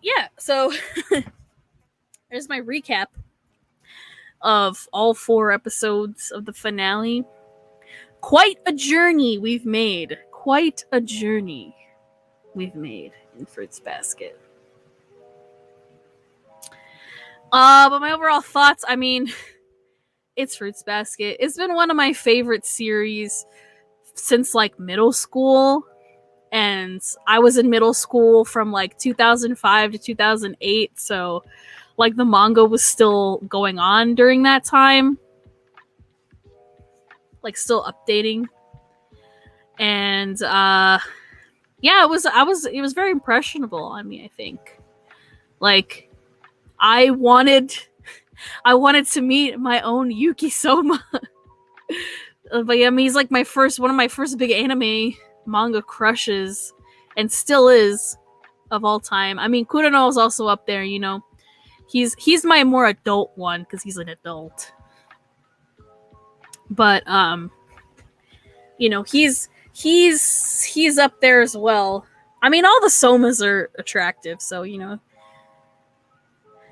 Speaker 1: Yeah, so there's my recap of all 4 episodes of the finale. Quite a journey we've made. Quite a journey we've made in Fruits Basket. But my overall thoughts, I mean, it's Fruits Basket. It's been one of my favorite series since like middle school. And I was in middle school from like 2005 to 2008, so like the manga was still going on during that time, like still updating. And yeah, it was very impressionable on me, I think. Like I wanted to meet my own Yuki Soma. But yeah, I mean, he's like one of my first big anime manga crushes, and still is, of all time. I mean, Kurano is also up there, He's my more adult one because he's an adult. But he's up there as well. I mean, all the Somas are attractive, so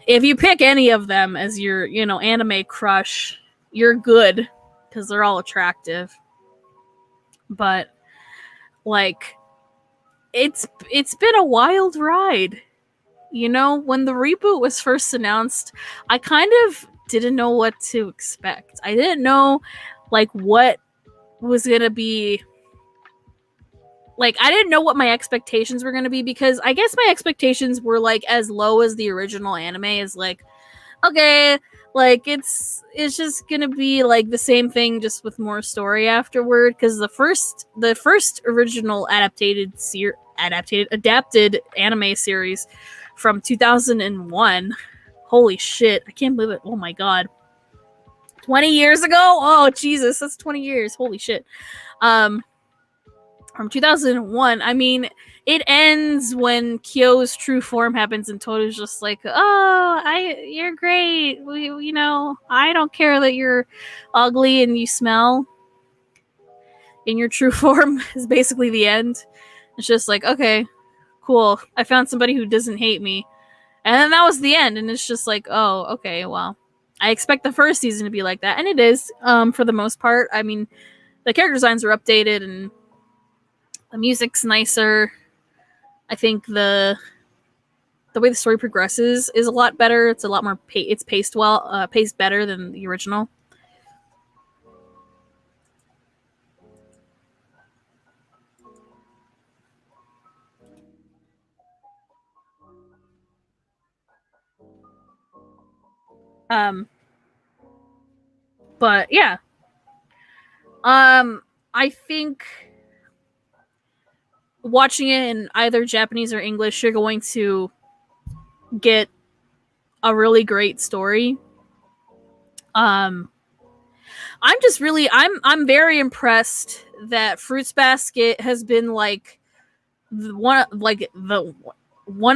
Speaker 1: if you pick any of them as your anime crush, you're good because they're all attractive. But like, it's been a wild ride. When the reboot was first announced, I kind of didn't know what to expect. I didn't know like what was gonna be. Like, I didn't know what my expectations were gonna be, because I guess my expectations were like as low as the original anime. Is like, okay, like it's just gonna be like the same thing, just with more story afterward. Because the first original adapted anime series from 2001. Holy shit, I can't believe it. Oh my god, 20 years ago. Oh Jesus, that's 20 years. Holy shit. From 2001. I mean, it ends when Kyo's true form happens, and Toru's just like, "Oh, you're great. I don't care that you're ugly and you smell." In your true form is basically the end. It's just like, okay, cool. I found somebody who doesn't hate me, and then that was the end. And it's just like, oh, okay, well, I expect the first season to be like that, and it is. For the most part, I mean, the character designs are updated and the music's nicer. I think the way the story progresses is a lot better. It's a lot more it's paced better than the original. But yeah. I think watching it in either Japanese or English, you're going to get a really great story. I'm very impressed that Fruits Basket has been like one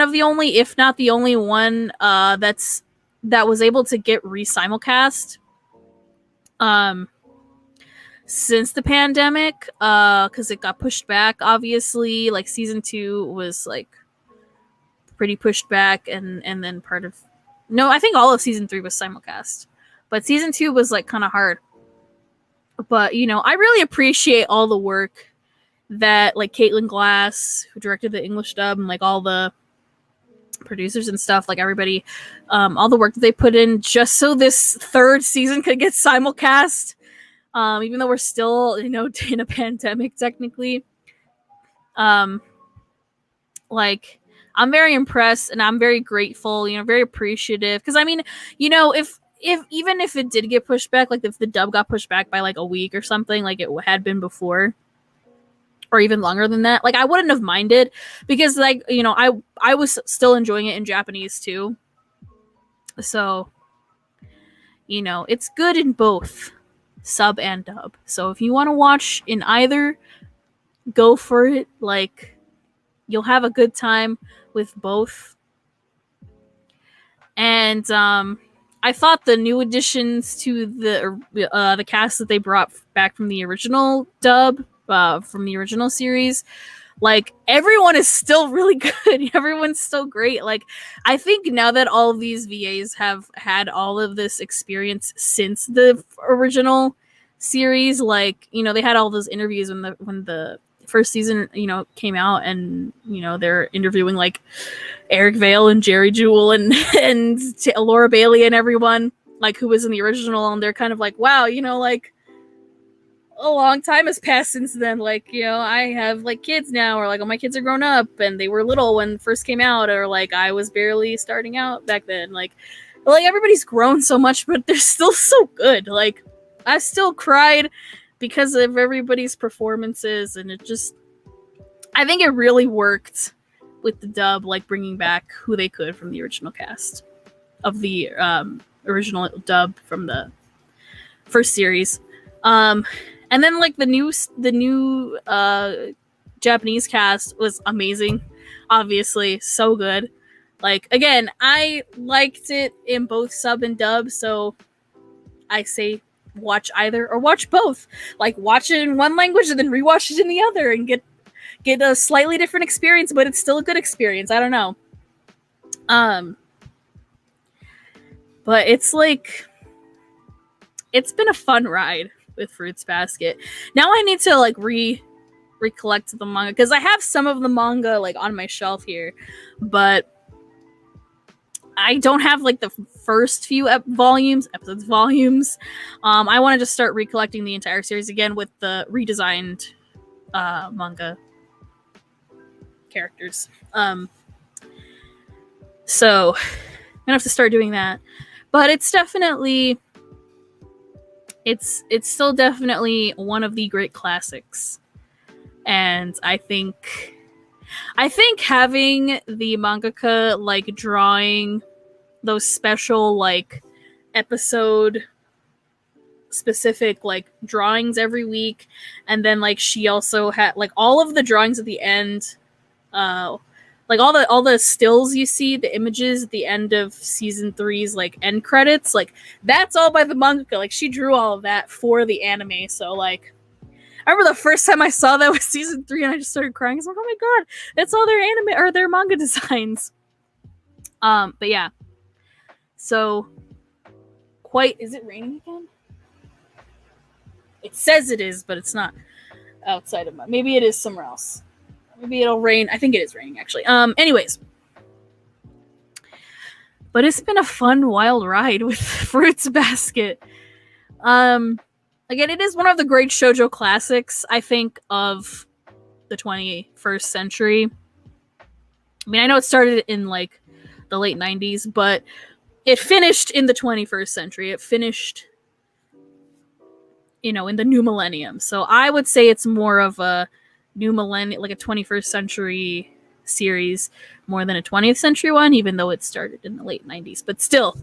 Speaker 1: of the only, if not the only one, that was able to get re-simulcast since the pandemic, because it got pushed back. Obviously, like season 2 was like pretty pushed back, and then part of no, I think all of season 3 was simulcast, but season 2 was like kind of hard. But I really appreciate all the work that like Caitlin Glass, who directed the English dub, and like all the producers and stuff, like everybody, all the work that they put in just so this third season could get simulcast, even though we're still in a pandemic technically. Like, I'm very impressed and I'm very grateful, very appreciative, because I mean, if even if it did get pushed back, like if the dub got pushed back by like a week or something, like it had been before, or even longer than that, like I wouldn't have minded, because like I was still enjoying it in Japanese too. So it's good in both sub and dub. So if you want to watch in either, go for it. Like, you'll have a good time with both. And I thought the new additions to the cast that they brought back from the original dub, from the original series, like everyone is still really good. Everyone's still great. Like, I think now that all of these VAs have had all of this experience since the original series, like they had all those interviews when the first season came out, and they're interviewing like Eric Vale and Jerry Jewell and Laura Bailey and everyone like who was in the original, and they're kind of like, wow, like a long time has passed since then. Like, I have like kids now, or like all my kids are grown up and they were little when first came out, or like I was barely starting out back then. Like everybody's grown so much, but they're still so good. Like, I still cried because of everybody's performances, and I think it really worked with the dub, like bringing back who they could from the original cast of the original dub from the first series. And then like the new Japanese cast was amazing. Obviously, so good. Like, again, I liked it in both sub and dub, so I say watch either or watch both. Like, watch it in one language and then rewatch it in the other, and get a slightly different experience, but it's still a good experience. I don't know. But it's like, it's been a fun ride with Fruits Basket. Now I need to like recollect the manga, because I have some of the manga like on my shelf here, but I don't have like the first few volumes. I want to just start recollecting the entire series again with the redesigned manga characters. So I'm gonna have to start doing that. But it's definitely, it's still definitely one of the great classics. And I think having the mangaka like drawing those special like episode specific like drawings every week, and then like she also had like all of the drawings at the end, like all the stills you see, the images at the end of season 3's like end credits, like that's all by the mangaka. Like, she drew all of that for the anime. So like, I remember the first time I saw that was season 3, and I just started crying. I was like, oh my god, that's all their anime or their manga designs. But yeah. So, is it raining again? It says it is, but it's not outside of maybe it is somewhere else. Maybe it'll rain. I think it is raining, actually. Anyways. But it's been a fun, wild ride with Fruits Basket. Again, it is one of the great shoujo classics, I think, of the 21st century. I mean, I know it started in like the late 90s, but it finished in the 21st century. It finished, in the new millennium. So I would say it's more of a new millennium, like a 21st century series, more than a 20th century one, even though it started in the late 90s. But still,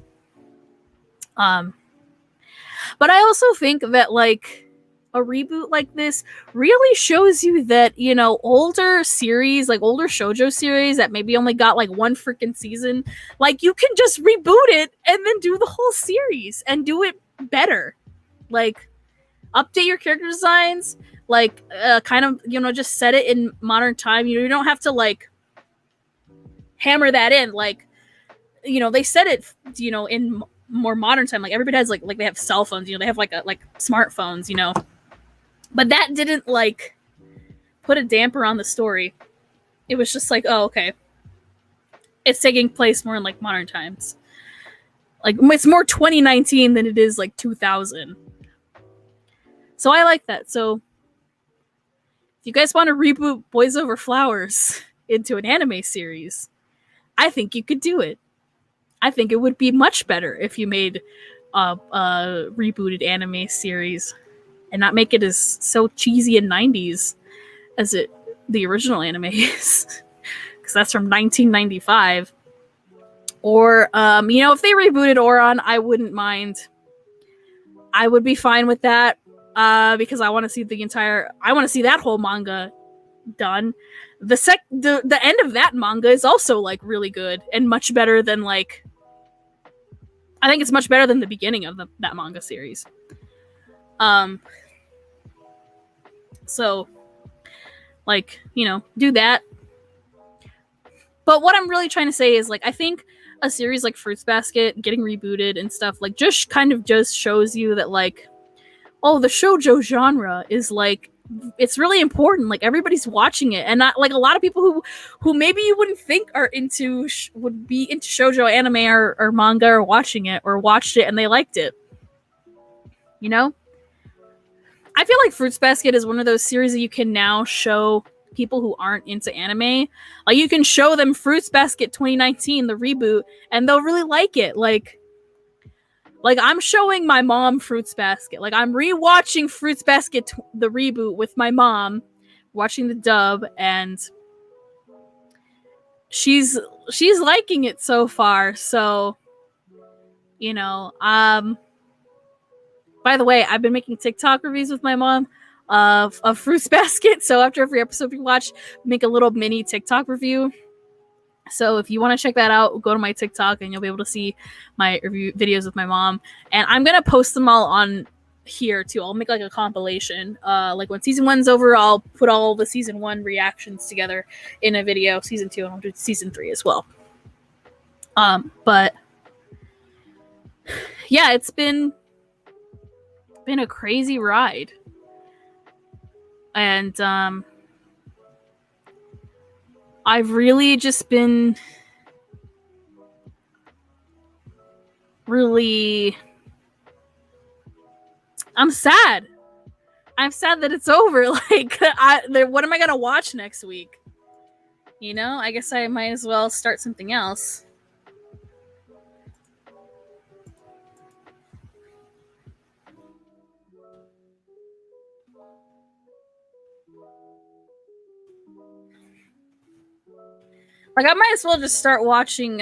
Speaker 1: But I also think that like a reboot like this really shows you that, you know, older series, like older shoujo series that maybe only got like one freaking season, like you can just reboot it and then do the whole series and do it better. Like update your character designs, like kind of, you know, just set it in modern time. You don't have to like hammer that in, like, you know, they set it, you know, in more modern time. Like everybody has like they have cell phones, you know, they have like smartphones, you know. But that didn't like put a damper on the story. It was just like, oh, okay. It's taking place more in like modern times. Like it's more 2019 than it is like 2000. So I like that. So if you guys want to reboot Boys Over Flowers into an anime series, I think you could do it. I think it would be much better if you made a rebooted anime series and not make it as so cheesy and 90s as the original anime is, because that's from 1995. Or you know, if they rebooted Ouran, I wouldn't mind. I would be fine with that, because I want to see that whole manga done. The end of that manga is also like really good and much better than like, I think it's much better than the beginning of that manga series. So, like, you know, do that. But what I'm really trying to say is, like, I think a series like Fruits Basket getting rebooted and stuff, like, just kind of just shows you that, like, oh, the shoujo genre is, like, it's really important. Like, everybody's watching it. And not, like, a lot of people who maybe you wouldn't think are would be into shoujo anime or manga or watching it or watched it and they liked it. You know? I feel like Fruits Basket is one of those series that you can now show people who aren't into anime. Like, you can show them Fruits Basket 2019, the reboot, and they'll really like it. Like I'm showing my mom Fruits Basket. Like, I'm rewatching Fruits Basket, the reboot, with my mom, watching the dub, and she's liking it so far. So, you know, by the way, I've been making TikTok reviews with my mom of Fruits Basket. So after every episode we watch, make a little mini TikTok review. So if you want to check that out, go to my TikTok and you'll be able to see my review videos with my mom. And I'm going to post them all on here too. I'll make like a compilation. Like when season 1's over, I'll put all the season 1 reactions together in a video. Season 2, and I'll do season 3 as well. But yeah, it's been a crazy ride. And I've really just been I'm sad. I'm sad that it's over. Like, what am I gonna watch next week? You know, I guess I might as well start something else. Like, I might as well just start watching,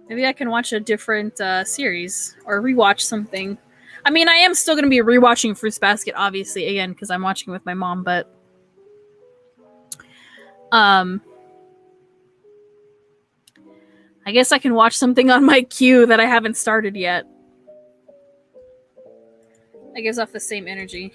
Speaker 1: maybe I can watch a different series or rewatch something. I mean, I am still going to be rewatching Fruits Basket, obviously, again, because I'm watching it with my mom, but I guess I can watch something on my queue that I haven't started yet. That gives off the same energy.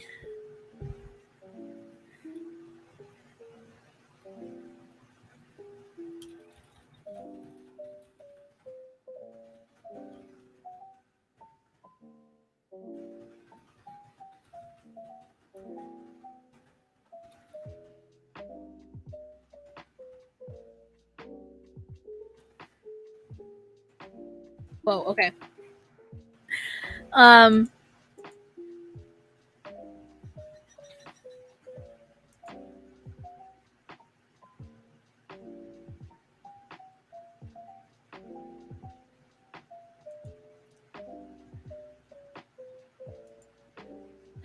Speaker 1: Whoa, okay.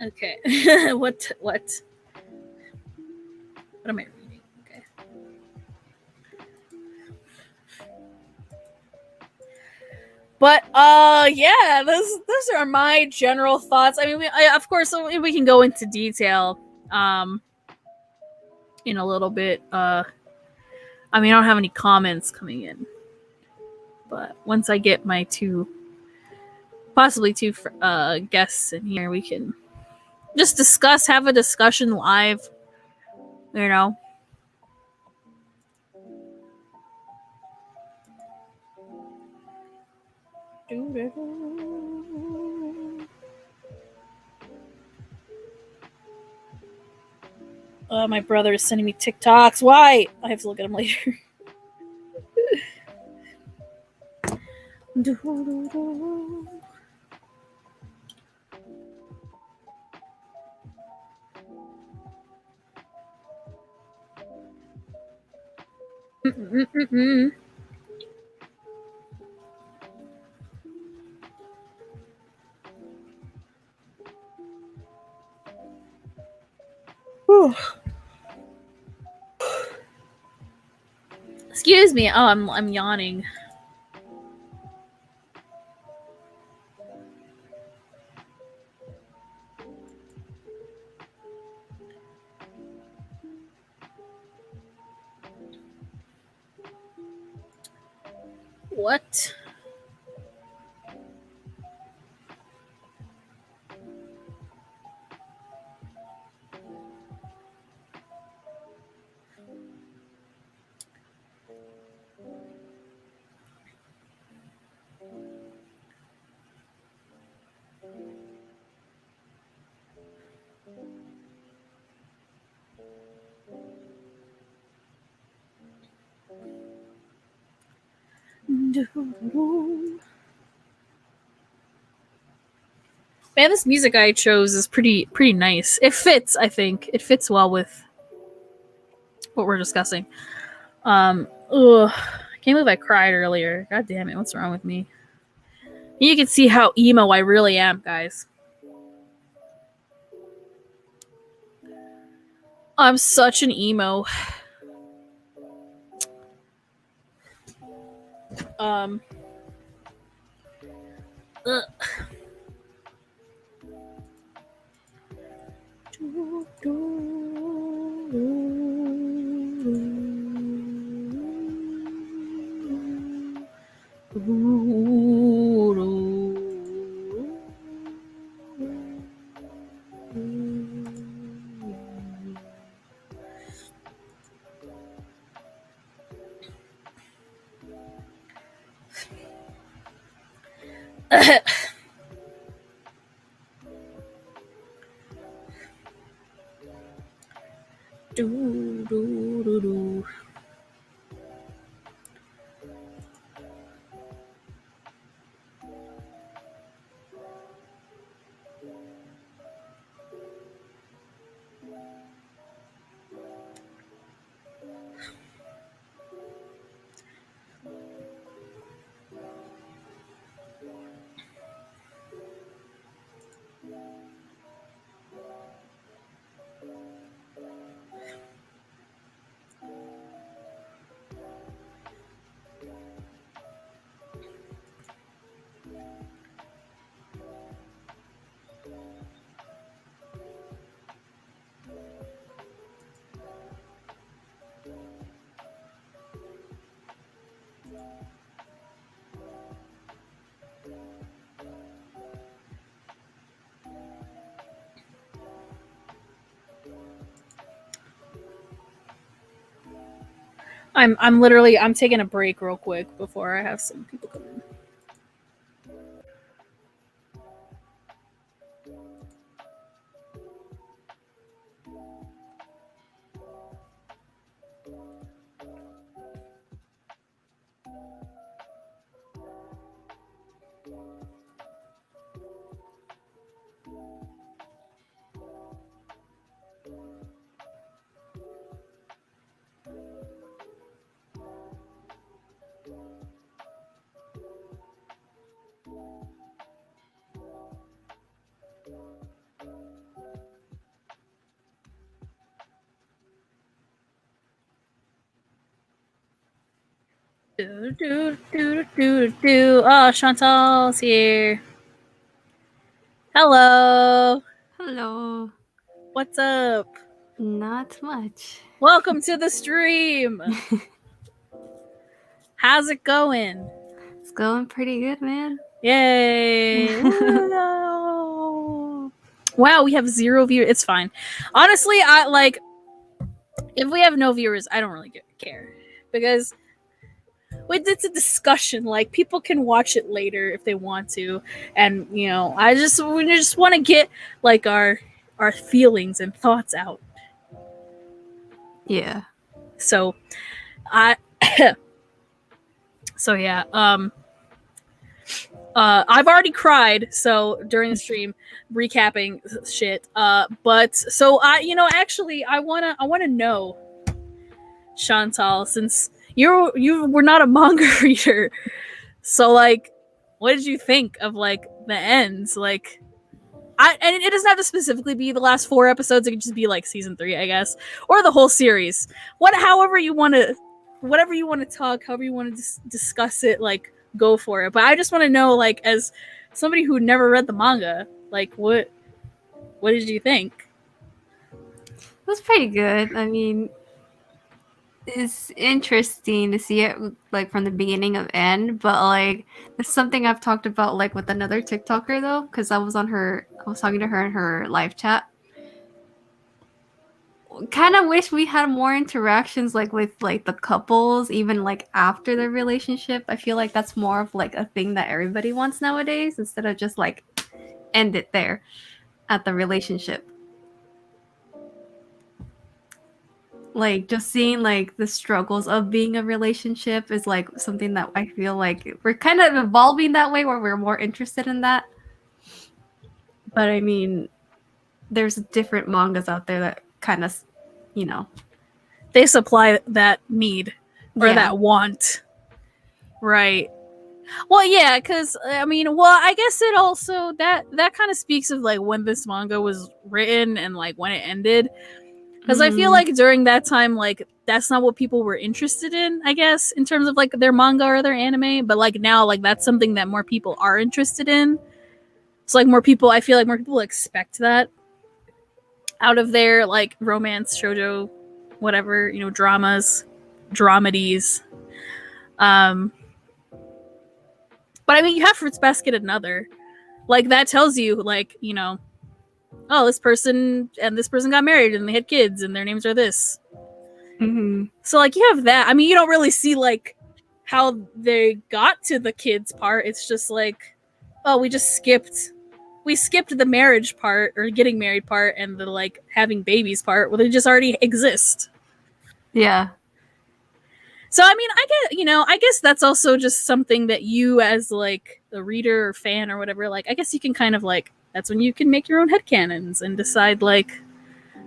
Speaker 1: Okay. What am I reading? Okay. But yeah, this those are my general thoughts. I mean, of course, we can go into detail in a little bit. I mean, I don't have any comments coming in, but once I get my possibly two guests in here, we can just have a discussion live. You know. My brother is sending me TikToks. Why? I have to look at them later. Excuse me. Oh, I'm yawning. What? Man, this music I chose is pretty nice. It fits, I think. It fits well with what we're discussing. Ugh. I can't believe I cried earlier. God damn it, what's wrong with me? You can see how emo I really am, guys. I'm such an emo. Ugh. I'm taking a break real quick before I have some people come in. Oh, Chantal's here. Hello.
Speaker 3: Hello.
Speaker 1: What's up?
Speaker 3: Not much.
Speaker 1: Welcome to the stream. How's it going?
Speaker 3: It's going pretty good, man.
Speaker 1: Yay. Wow, we have 0 viewers. It's fine. Honestly, I like if we have no viewers, I don't really care because it's a discussion. Like people can watch it later if they want to, and we just want to get like our feelings and thoughts out.
Speaker 3: Yeah.
Speaker 1: So, so yeah. I've already cried. So during the stream, recapping shit. But so actually, I wanna know, Chantal, since you were not a manga reader, so like, what did you think of like the ends? Like, and it doesn't have to specifically be the last 4 episodes. It could just be like season 3, I guess, or the whole series. However you want to, whatever you want to talk, however you want to discuss it, like go for it. But I just want to know, like, as somebody who never read the manga, like, what did you think?
Speaker 3: It was pretty good. I mean, it's interesting to see it like from the beginning of end, but like it's something I've talked about like with another TikToker though, because I was talking to her in her live chat. Kind of wish we had more interactions like with like the couples even like after their relationship. I feel like that's more of like a thing that everybody wants nowadays instead of just like end it there at the relationship. Like just seeing like the struggles of being a relationship is like something that I feel like we're kind of evolving that way where we're more interested in that. But I mean, there's different mangas out there that kind of,
Speaker 1: they supply that need or that want, right? Well, yeah, because I mean, I guess it also that kind of speaks of like when this manga was written and like when it ended. Because I feel like during that time, like, that's not what people were interested in, I guess, in terms of, like, their manga or their anime. But, like, now, like, that's something that more people are interested in. So, like, I feel like more people expect that out of their, like, romance, shoujo, whatever, dramas, dramedies. But, I mean, you have Fruits Basket Another. Like, that tells you, like, oh, this person and this person got married and they had kids and their names are this.
Speaker 3: Mm-hmm.
Speaker 1: So like you have that. I mean, you don't really see like how they got to the kids part. It's just like, oh, we skipped the marriage part or getting married part and the like having babies part. Well, they just already exist.
Speaker 3: Yeah.
Speaker 1: So I mean, I guess that's also just something that you as like the reader or fan or whatever, like I guess you can kind of like, that's when you can make your own headcanons and decide like,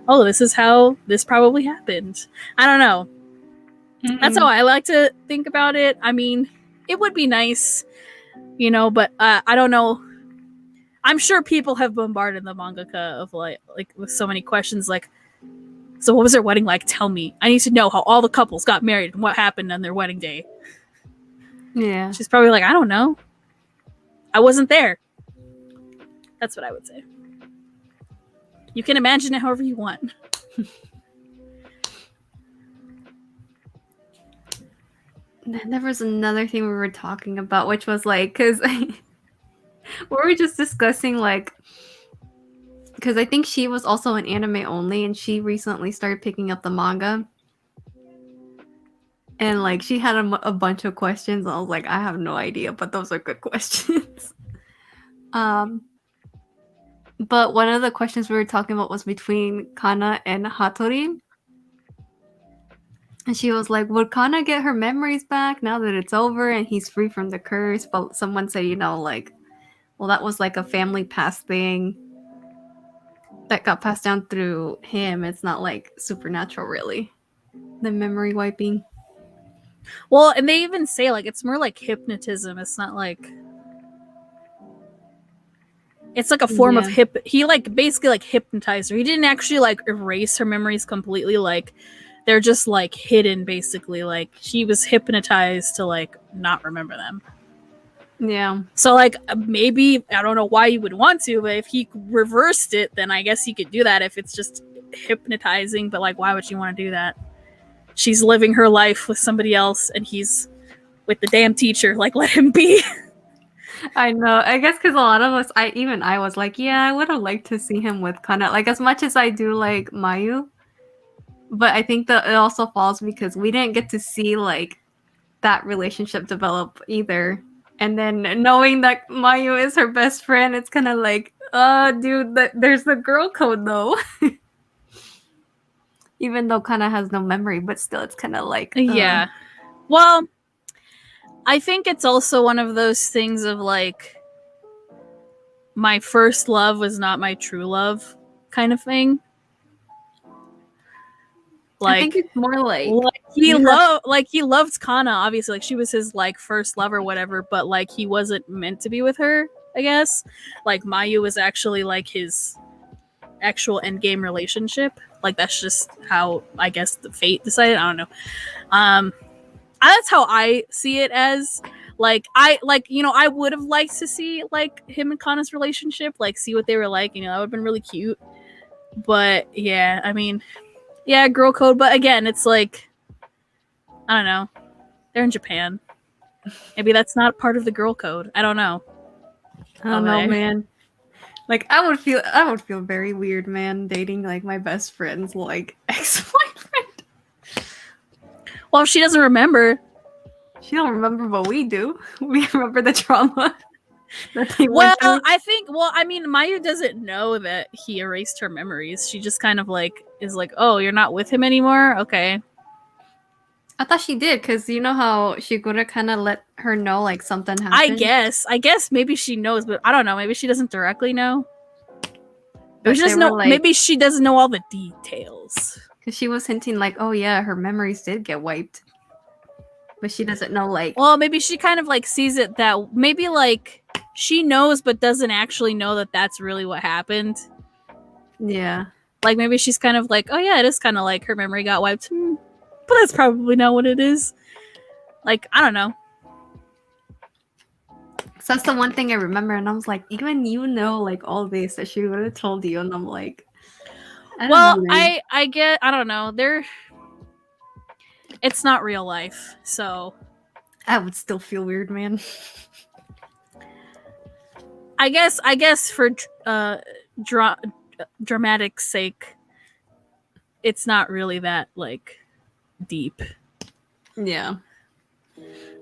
Speaker 1: oh, this is how this probably happened. I don't know. Mm-mm. That's how I like to think about it. I mean, it would be nice, but I don't know. I'm sure people have bombarded the mangaka of like with so many questions like, so what was their wedding like? Tell me. I need to know how all the couples got married and what happened on their wedding day.
Speaker 3: Yeah.
Speaker 1: She's probably like, I don't know. I wasn't there. That's what I would say. You can imagine it however you want.
Speaker 3: Then there was another thing we were talking about, which was like, because we were just discussing like, because I think she was also an anime only, and she recently started picking up the manga. And like, she had a bunch of questions. I was like, I have no idea, but those are good questions. But one of the questions we were talking about was between Kana and Hattori. And she was like, would Kana get her memories back now that it's over and he's free from the curse? But someone said, like, well, that was like a family past thing that got passed down through him. It's not like supernatural, really. The memory wiping.
Speaker 1: Well, and they even say like it's more like hypnotism. It's not like it's like a form of he like basically like hypnotized her. He didn't actually like erase her memories completely. Like they're just like hidden basically. Like she was hypnotized to like not remember them.
Speaker 3: Yeah.
Speaker 1: So like maybe I don't know why you would want to, but if he reversed it, then I guess he could do that if it's just hypnotizing. But like, why would you want to do that? She's living her life with somebody else, and he's with the damn teacher. Like, let him be.
Speaker 3: I know. I guess because a lot of us, I was like, yeah, I would have liked to see him with Kana. Like as much as I do like Mayu, but I think that it also falls because we didn't get to see like that relationship develop either. And then knowing that Mayu is her best friend, it's kind of like, dude, there's the girl code though. Even though Kana has no memory, but still, it's kind of like,
Speaker 1: Yeah. Well, I think it's also one of those things of like, my first love was not my true love kind of thing. Like,
Speaker 3: I think it's more like
Speaker 1: he loved Kana, obviously, like she was his like first love or whatever, but like he wasn't meant to be with her, I guess. Like Mayu was actually like his actual endgame relationship. Like that's just how I guess the fate decided. I don't know. That's how I see it as. Like I would have liked to see like him and Kana's relationship, like see what they were like, that would have been really cute. But yeah, I mean, yeah, girl code, but again, it's like, I don't know. They're in Japan. Maybe that's not part of the girl code. I don't know.
Speaker 3: I don't know, man. Like I would feel very weird, man, dating like my best friend's like ex-boyfriend.
Speaker 1: Well, if she doesn't remember.
Speaker 3: She don't remember, but we do. We remember the trauma.
Speaker 1: Well, I mean, Mayu doesn't know that he erased her memories. She just kind of like is like, oh, you're not with him anymore? Okay.
Speaker 3: I thought she did, because you know how Shigura kind of let her know like something happened?
Speaker 1: I guess maybe she knows, but I don't know. Maybe she doesn't directly know. Maybe she doesn't know, like, maybe she doesn't know all the details.
Speaker 3: Because she was hinting like, oh yeah, her memories did get wiped. But she doesn't know like...
Speaker 1: Well, maybe she kind of like sees it that... Maybe like she knows but doesn't actually know that that's really what happened.
Speaker 3: Yeah.
Speaker 1: Like maybe she's kind of like, oh yeah, it is kind of like her memory got wiped. But that's probably not what it is. Like, I don't know.
Speaker 3: So that's the one thing I remember, and I was like, even like all this that she would have told you, and I'm like, I don't know,
Speaker 1: I don't know. It's not real life, so
Speaker 3: I would still feel weird, man.
Speaker 1: I guess for dramatic sake, it's not really that like deep.
Speaker 3: Yeah.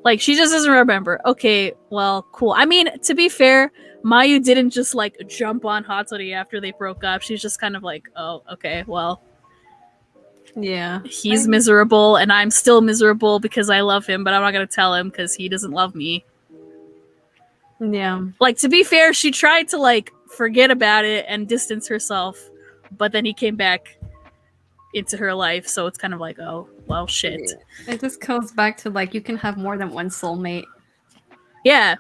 Speaker 1: Like she just doesn't remember. Okay, well, cool. I mean, to be fair, Mayu didn't just like jump on Hatori after they broke up. She's just kind of like, oh, okay, well,
Speaker 3: yeah,
Speaker 1: he's miserable and I'm still miserable because I love him, but I'm not gonna tell him because he doesn't love me.
Speaker 3: Yeah.
Speaker 1: Like, to be fair, she tried to like forget about it and distance herself, but then he came back into her life, so it's kind of like, oh, well, shit.
Speaker 3: It just goes back to like, you can have more than one soulmate.
Speaker 1: Yeah.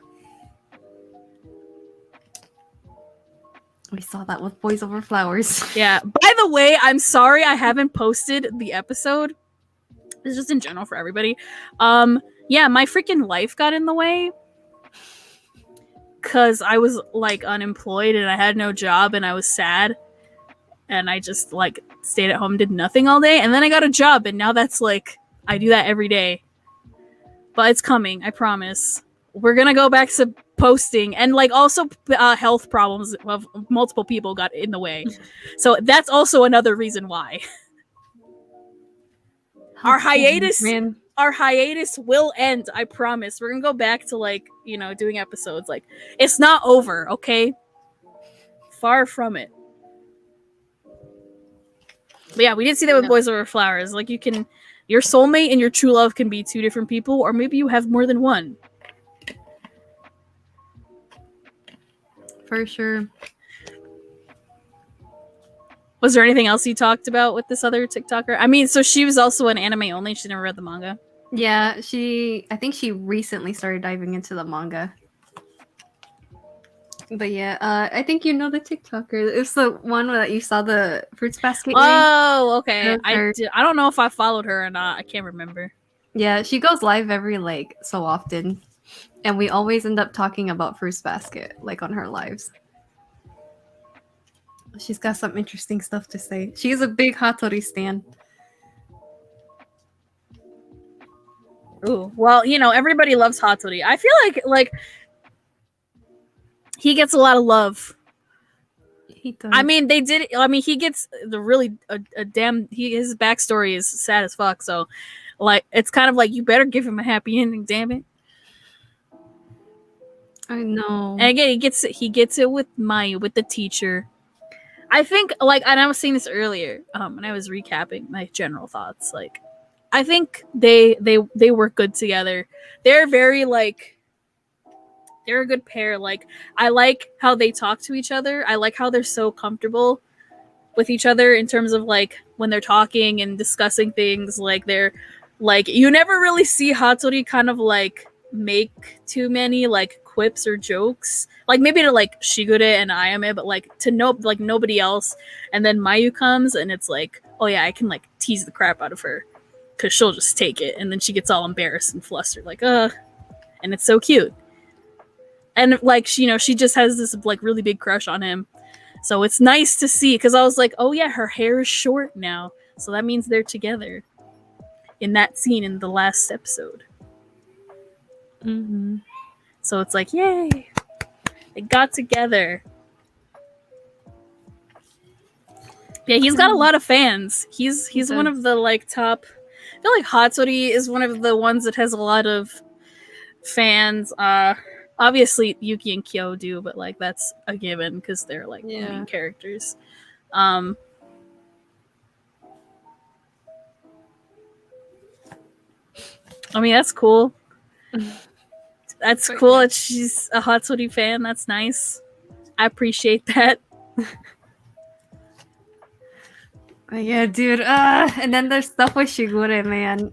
Speaker 3: We saw that with Boys Over Flowers.
Speaker 1: Yeah. By the way, I'm sorry I haven't posted the episode. It's just in general for everybody. Yeah, my freaking life got in the way. Because I was, like, unemployed and I had no job and I was sad. And I just, like, stayed at home, did nothing all day. And then I got a job and now that's, like, I do that every day. But it's coming, I promise. We're gonna go back to posting. And, like, also health problems of multiple people got in the way. So that's also another reason why. Our hiatus will end, I promise. We're gonna go back to, like, you know, doing episodes. Like, it's not over, okay? Far from it. But yeah, we did see that with Boys Over Flowers. Like, you can... Your soulmate and your true love can be two different people, or maybe you have more than one.
Speaker 3: For sure.
Speaker 1: Was there anything else you talked about with this other TikToker? I mean, so she was also an anime only. She never read the manga.
Speaker 3: Yeah, I think she recently started diving into the manga. But yeah, I think you know the TikToker. It's the one that you saw the fruits basket.
Speaker 1: Oh, okay. I don't know if I followed her or not. I can't remember.
Speaker 3: Yeah, she goes live every like so often. And we always end up talking about Fruits Basket, like on her lives. She's got some interesting stuff to say. She's a big Hattori stan.
Speaker 1: Ooh, well, you know, everybody loves Hattori. I feel like he gets a lot of love.
Speaker 3: He does.
Speaker 1: I mean, they did. I mean, he gets the really a damn. His backstory is sad as fuck. So, like, it's kind of like you better give him a happy ending. Damn it.
Speaker 3: I know.
Speaker 1: And again, he gets it with Mayu, with the teacher. I think, like, and I was saying this earlier, when I was recapping my general thoughts. Like, I think they work good together. They're very like. They're a good pair. Like, I like how they talk to each other. I like how they're so comfortable with each other in terms of like when they're talking and discussing things. Like, they're like, you never really see Hattori kind of like make too many like quips or jokes. Like, maybe to like Shigure and Ayame, but like to like nobody else. And then Mayu comes and it's like, oh yeah, I can like tease the crap out of her because she'll just take it. And then she gets all embarrassed and flustered, like, and it's so cute. And like she just has this like really big crush on him, so it's nice to see. Because I was like, oh yeah, her hair is short now, so that means they're together. In that scene in the last episode, so it's like, yay, they got together. Yeah, he's got a lot of fans. He's one of the like top. I feel like Hattori is one of the ones that has a lot of fans. Obviously Yuki and Kyo do, but like that's a given because they're like the main characters. I mean, that's cool. That's cool that she's a Hattori fan. That's nice. I appreciate that.
Speaker 3: Yeah, dude. And then there's stuff with Shigure, man.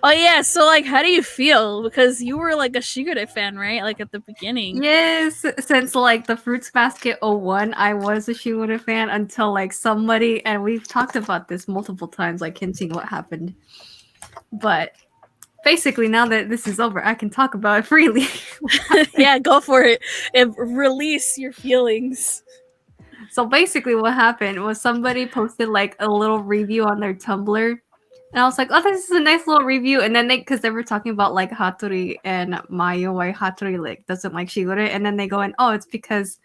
Speaker 1: Oh yeah, so like how do you feel? Because you were like a Shigure fan, right? Like at the beginning.
Speaker 3: Yes, since like the Fruits Basket 01, I was a Shigure fan until like somebody, and we've talked about this multiple times, like hinting what happened. But basically, now that this is over, I can talk about it freely.
Speaker 1: Yeah, go for it and release your feelings.
Speaker 3: So basically what happened was somebody posted like a little review on their Tumblr. And I was like, oh, this is a nice little review. And then because they were talking about like Hattori and Mayu, why Hattori like doesn't like Shigure. And then they go in, oh, it's because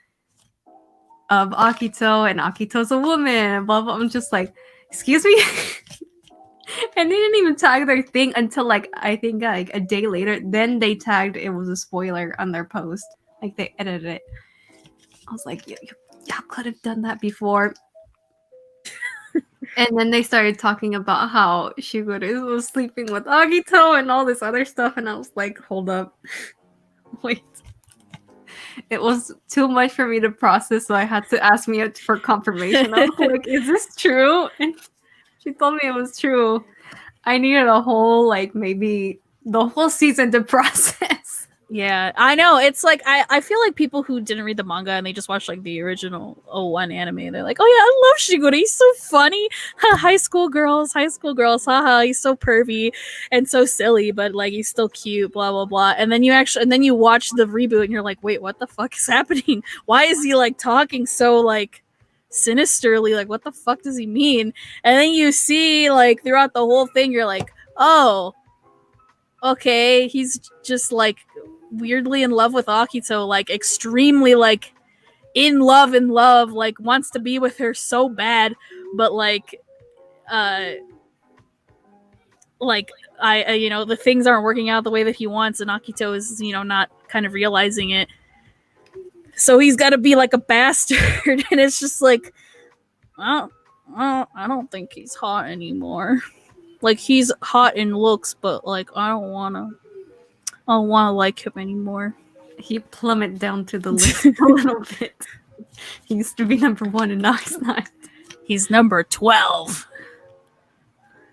Speaker 3: of Akito, and Akito's a woman, and blah, blah. I'm just like, excuse me? And they didn't even tag their thing until like, I think like a day later. Then they tagged it was a spoiler on their post. Like they edited it. I was like, y'all could have done that before. And then they started talking about how Shigure was sleeping with Agito and all this other stuff, and I was like, hold up. Wait. It was too much for me to process, so I had to ask me for confirmation. I was like, is this true? And she told me it was true. I needed a whole, like, maybe the whole season to process.
Speaker 1: Yeah, I know. It's like I feel like people who didn't read the manga and they just watched like the original 01 anime, they're like, oh yeah, I love Shigure. He's so funny. High school girls, haha, he's so pervy and so silly, but like he's still cute, blah blah blah. And then you watch the reboot and you're like, wait, what the fuck is happening? Why is he like talking so like sinisterly? Like what the fuck does he mean? And then you see like throughout the whole thing, you're like, oh, okay, he's just like weirdly in love with Akito, like extremely like in love, like wants to be with her so bad, but like the things aren't working out the way that he wants, and Akito is not kind of realizing it, so he's got to be like a bastard. And it's just like, I don't think he's hot anymore. Like he's hot in looks, but like I don't want to like him anymore.
Speaker 3: He plummeted down to the list a little bit. He used to be number 1 and now he's not.
Speaker 1: He's number 12.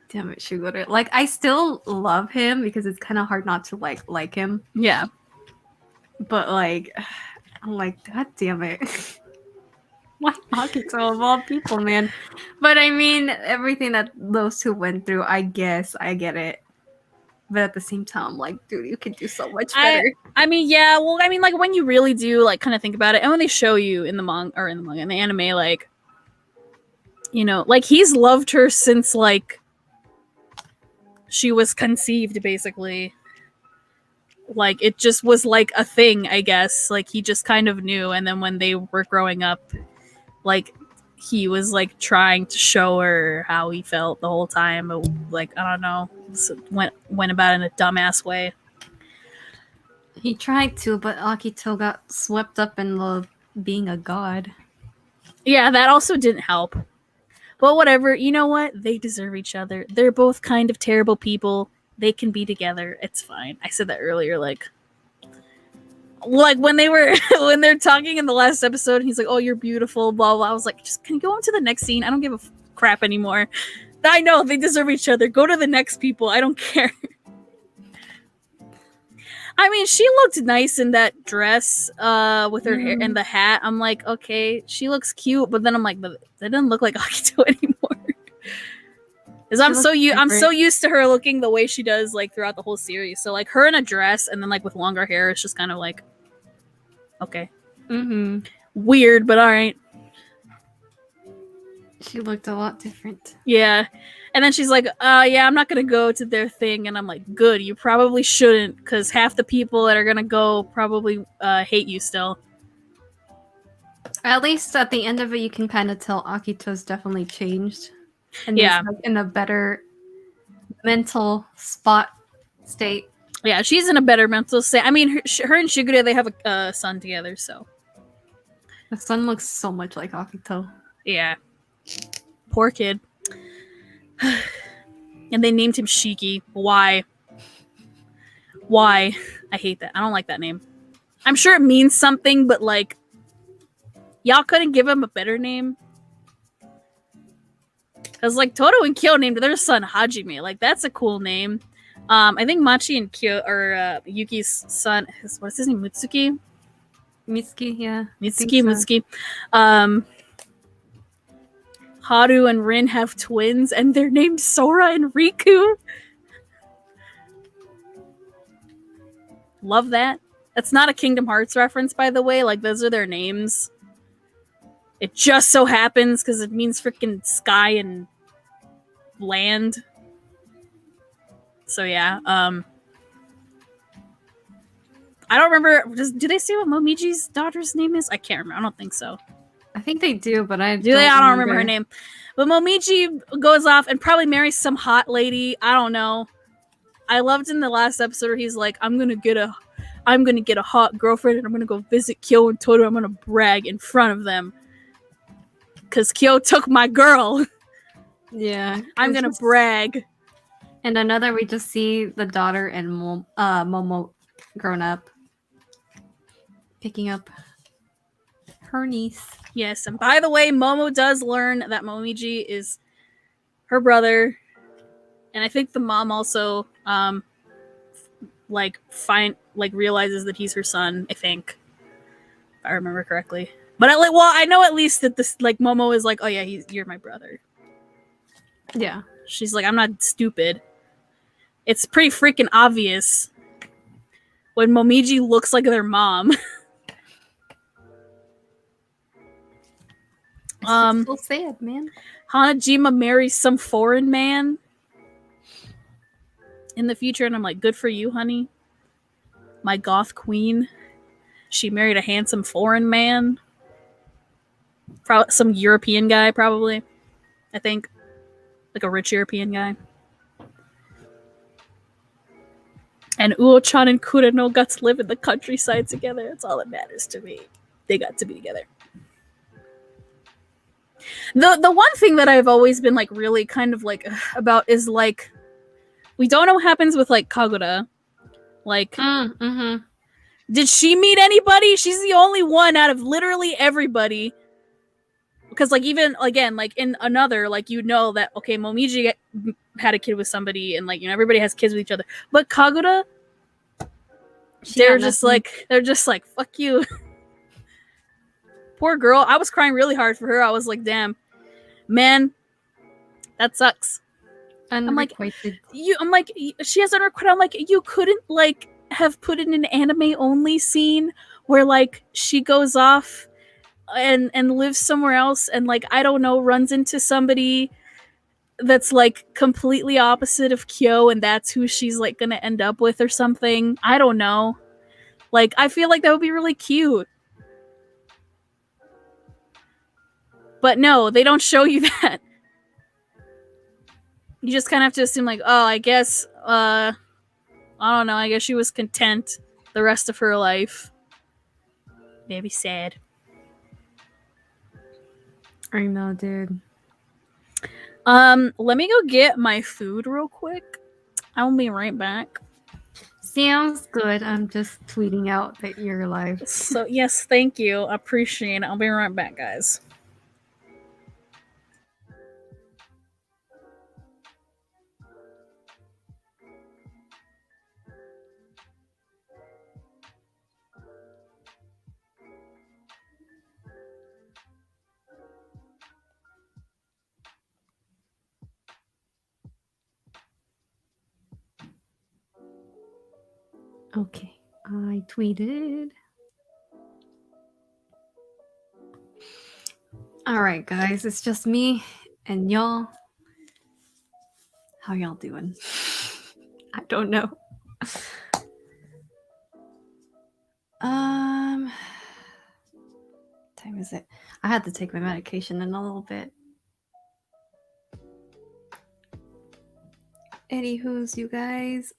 Speaker 3: Damn it, Shigure. Like, I still love him because it's kind of hard not to like him.
Speaker 1: Yeah.
Speaker 3: But like, I'm like, god damn it. Why Akito of all people, man? But I mean, everything that those two went through, I guess I get it. but at the same time, I'm like, dude, you can do so much
Speaker 1: I-
Speaker 3: better.
Speaker 1: I mean, yeah. Well, I mean, like when you really do like kind of think about it, and when they show you in the in the anime, like, you know, like he's loved her since like she was conceived, basically. Like it just was like a thing, I guess. Like he just kind of knew, and then when they were growing up, like he was like trying to show her how he felt the whole time, but like I don't know, went about it in a dumbass way.
Speaker 3: He tried to, but Akito got swept up in the being a god.
Speaker 1: Yeah, that also didn't help. But whatever, you know what? They deserve each other. They're both kind of terrible people. They can be together. It's fine. I said that earlier, like when they were when they're talking in the last episode, and he's like, "Oh, you're beautiful." Blah blah. I was like, "Just can you go on to the next scene? I don't give a crap anymore." I know they deserve each other. Go to the next people. I don't care. I mean, she looked nice in that dress, with her hair and the hat. I'm like, okay, she looks cute, but then I'm like, but that doesn't look like Akito anymore. Because I'm so used to her looking the way she does like throughout the whole series. So like her in a dress and then like with longer hair, it's just kind of like, okay, weird, but all right.
Speaker 3: She looked a lot different.
Speaker 1: Yeah. And then she's like, yeah, I'm not going to go to their thing. And I'm like, good, you probably shouldn't, because half the people that are going to go probably hate you still.
Speaker 3: At least at the end of it, you can kind of tell Akito's definitely changed. And
Speaker 1: Yeah.
Speaker 3: is, like, in a better mental state.
Speaker 1: Yeah, she's in a better mental state. I mean, her and Shigure, they have a son together, so.
Speaker 3: The son looks so much like Akito.
Speaker 1: Yeah. Poor kid. And they named him Shiki. Why? Why? I hate that. I don't like that name. I'm sure it means something, but like, y'all couldn't give him a better name? Because like Todo and Kyo named their son Hajime. Like that's a cool name. I think Machi and Kyo or Yuki's son what's his name? Mitsuki?
Speaker 3: Mitsuki, yeah.
Speaker 1: Mitsuki. Haru and Rin have twins, and they're named Sora and Riku. Love that. That's not a Kingdom Hearts reference, by the way. Like, those are their names. It just so happens because it means freaking sky and land. So, yeah. I don't remember. Do they say what Momiji's daughter's name is? I can't remember. I don't think so.
Speaker 3: I think they do, but I
Speaker 1: don't remember her name. But Momiji goes off and probably marries some hot lady. I don't know. I loved in the last episode where he's like, I'm gonna get a hot girlfriend and I'm gonna go visit Kyo and Todo. I'm gonna brag in front of them. Cause Kyo took my girl.
Speaker 3: Yeah.
Speaker 1: I'm gonna brag.
Speaker 3: And another, we just see the daughter and Momo grown up. Picking up her niece.
Speaker 1: Yes, and by the way, Momo does learn that Momiji is her brother, and I think the mom also realizes that he's her son. I think, if I remember correctly. But I know at least that this like Momo is like, oh yeah, you're my brother.
Speaker 3: Yeah,
Speaker 1: she's like, I'm not stupid. It's pretty freaking obvious when Momiji looks like their mom.
Speaker 3: It's so sad, man.
Speaker 1: Hanajima marries some foreign man in the future, and I'm like, good for you, honey. My goth queen. She married a handsome foreign man. Some European guy, probably. I think. Like a rich European guy. And Uo-chan and Kureno got to live in the countryside together. That's all that matters to me. They got to be together. The one thing that I've always been like really kind of like about is like we don't know what happens with like Kaguya. Like did she meet anybody? She's the only one out of literally everybody. Because like even again like in another like you know that okay Momiji had a kid with somebody and like you know everybody has kids with each other. But Kaguya they're just like fuck you. Poor girl. I was crying really hard for her. I was like, damn, man, that sucks. like,
Speaker 3: Unrequited.
Speaker 1: I'm like, she has unrequited. I'm like, you couldn't like have put in an anime only scene where like she goes off and lives somewhere else and like I don't know runs into somebody that's like completely opposite of Kyo and that's who she's like gonna end up with or something. I don't know. Like I feel like that would be really cute. But no, they don't show you that. You just kind of have to assume like, oh, I guess I don't know, I guess she was content the rest of her life. Maybe sad.
Speaker 3: I know, dude.
Speaker 1: Let me go get my food real quick. I'll be right back.
Speaker 3: Sounds good. I'm just tweeting out that you're live.
Speaker 1: So yes, thank you. I appreciate it. I'll be right back, guys.
Speaker 3: Okay, I tweeted. All right, guys, it's just me and y'all. How y'all doing? I don't know. Time is it? I had to take my medication in a little bit. Anywho's, you guys.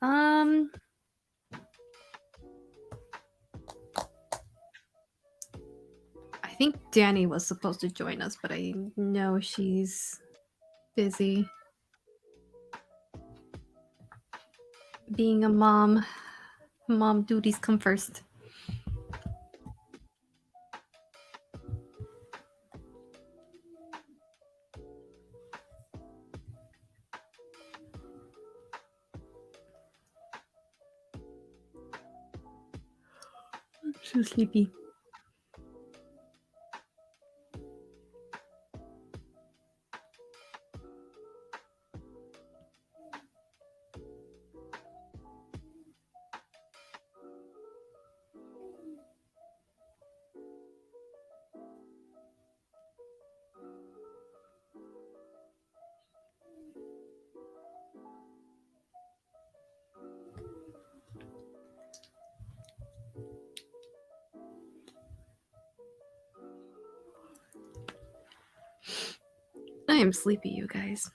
Speaker 3: I think Danny was supposed to join us, but I know she's busy. Being a mom duties come first. I'm so sleepy. I am sleepy, you guys.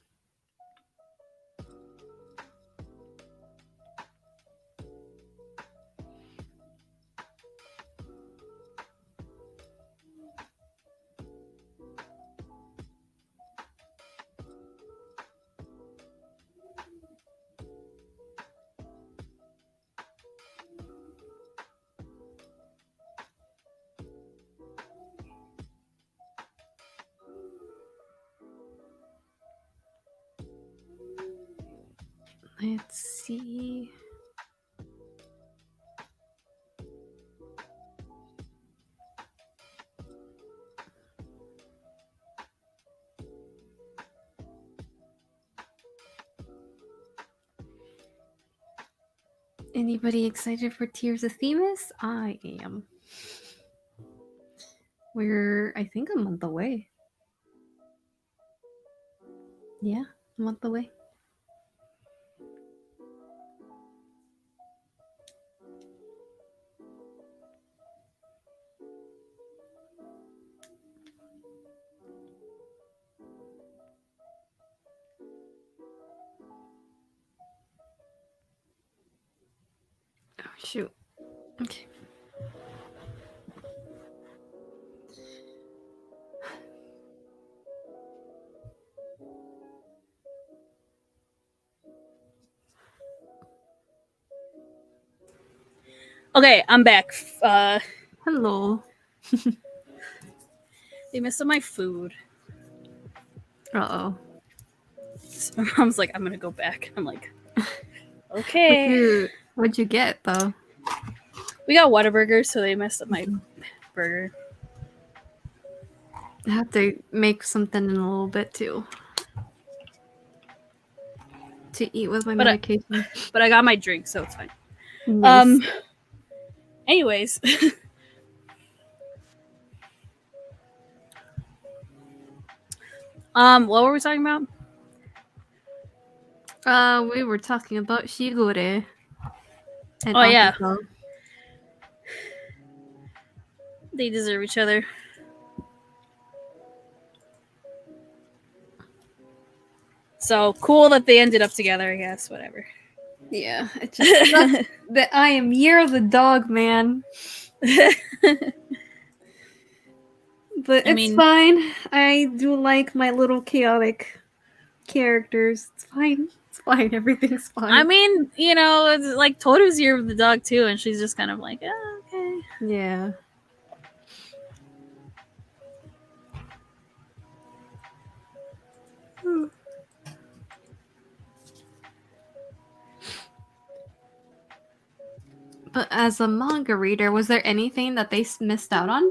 Speaker 3: Let's see. Anybody excited for Tears of Themis? I am. We're, I think, a month away. Yeah, a month away. Oh, shoot. Okay.
Speaker 1: Okay, I'm back.
Speaker 3: Hello.
Speaker 1: They missed my food.
Speaker 3: Uh-oh.
Speaker 1: So my mom's like, I'm gonna go back. I'm like, okay.
Speaker 3: What'd you get, though?
Speaker 1: We got Whataburger, so they messed up my burger.
Speaker 3: I have to make something in a little bit, too. to eat with my
Speaker 1: But
Speaker 3: medication.
Speaker 1: but I got my drink, so it's fine.
Speaker 3: Nice.
Speaker 1: Anyways. What were we talking about?
Speaker 3: We were talking about Shigure. And
Speaker 1: Oh, yeah.
Speaker 3: Akiko.
Speaker 1: They deserve each other. So cool that they ended up together, I guess. Whatever.
Speaker 3: Yeah, it just sucks that I am Year of the Dog, man. But
Speaker 1: I
Speaker 3: it's
Speaker 1: mean-
Speaker 3: fine. I do like my little chaotic characters. It's fine. It's fine. Everything's fine.
Speaker 1: I mean, you know, it's like Toru's Year of the Dog too, and she's just kind of like, oh, okay.
Speaker 3: yeah. But as a manga reader, was there anything that they missed out on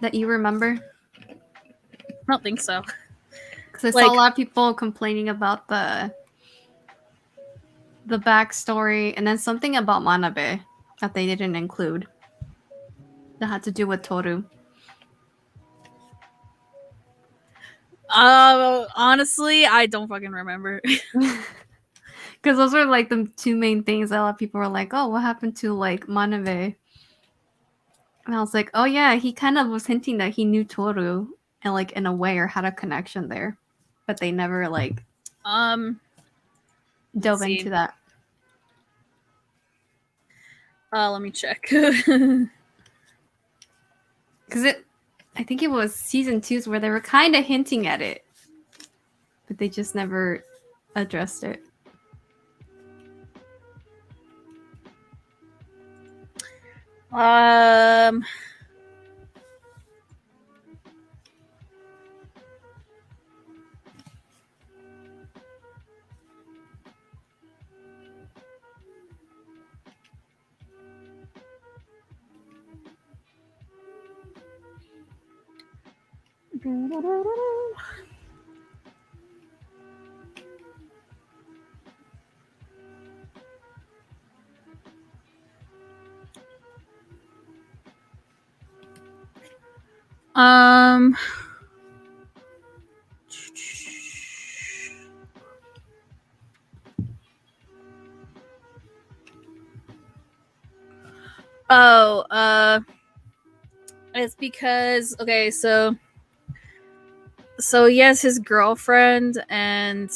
Speaker 3: that you remember?
Speaker 1: I don't think so.
Speaker 3: Because I
Speaker 1: Like-
Speaker 3: saw a lot of people complaining about the backstory and then something about Manabe that they didn't include that had to do with Toru.
Speaker 1: Honestly, I don't fucking remember.
Speaker 3: Because those are like the two main things that a lot of people were like, oh, what happened to like Manabe? And I was like, oh yeah, he kind of was hinting that he knew Toru and like in a way or had a connection there. But they never like dove
Speaker 1: see.
Speaker 3: into that.
Speaker 1: Let me check.
Speaker 3: Because I think it was season 2's where they were kind of hinting at it. But they just never addressed it.
Speaker 1: It's because okay, so yes, his girlfriend and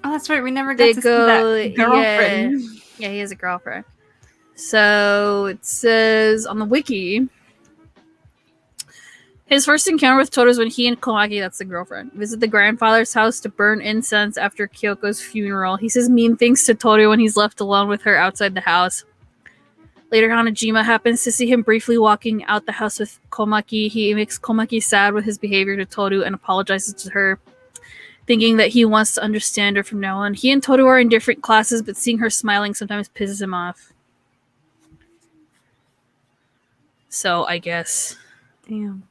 Speaker 3: Oh, that's right. We never got
Speaker 1: they
Speaker 3: to
Speaker 1: go
Speaker 3: see that girlfriend.
Speaker 1: Yeah, he has a girlfriend. So it says on the wiki, his first encounter with Toru is when he and Komaki, that's the girlfriend, visit the grandfather's house to burn incense after Kyoko's funeral. He says mean things to Toru when he's left alone with her outside the house. Later, Hanajima happens to see him briefly walking out the house with Komaki. He makes Komaki sad with his behavior to Toru and apologizes to her, thinking that he wants to understand her from now on. He and Toru are in different classes, but seeing her smiling sometimes pisses him off. So, I guess,
Speaker 3: Damn.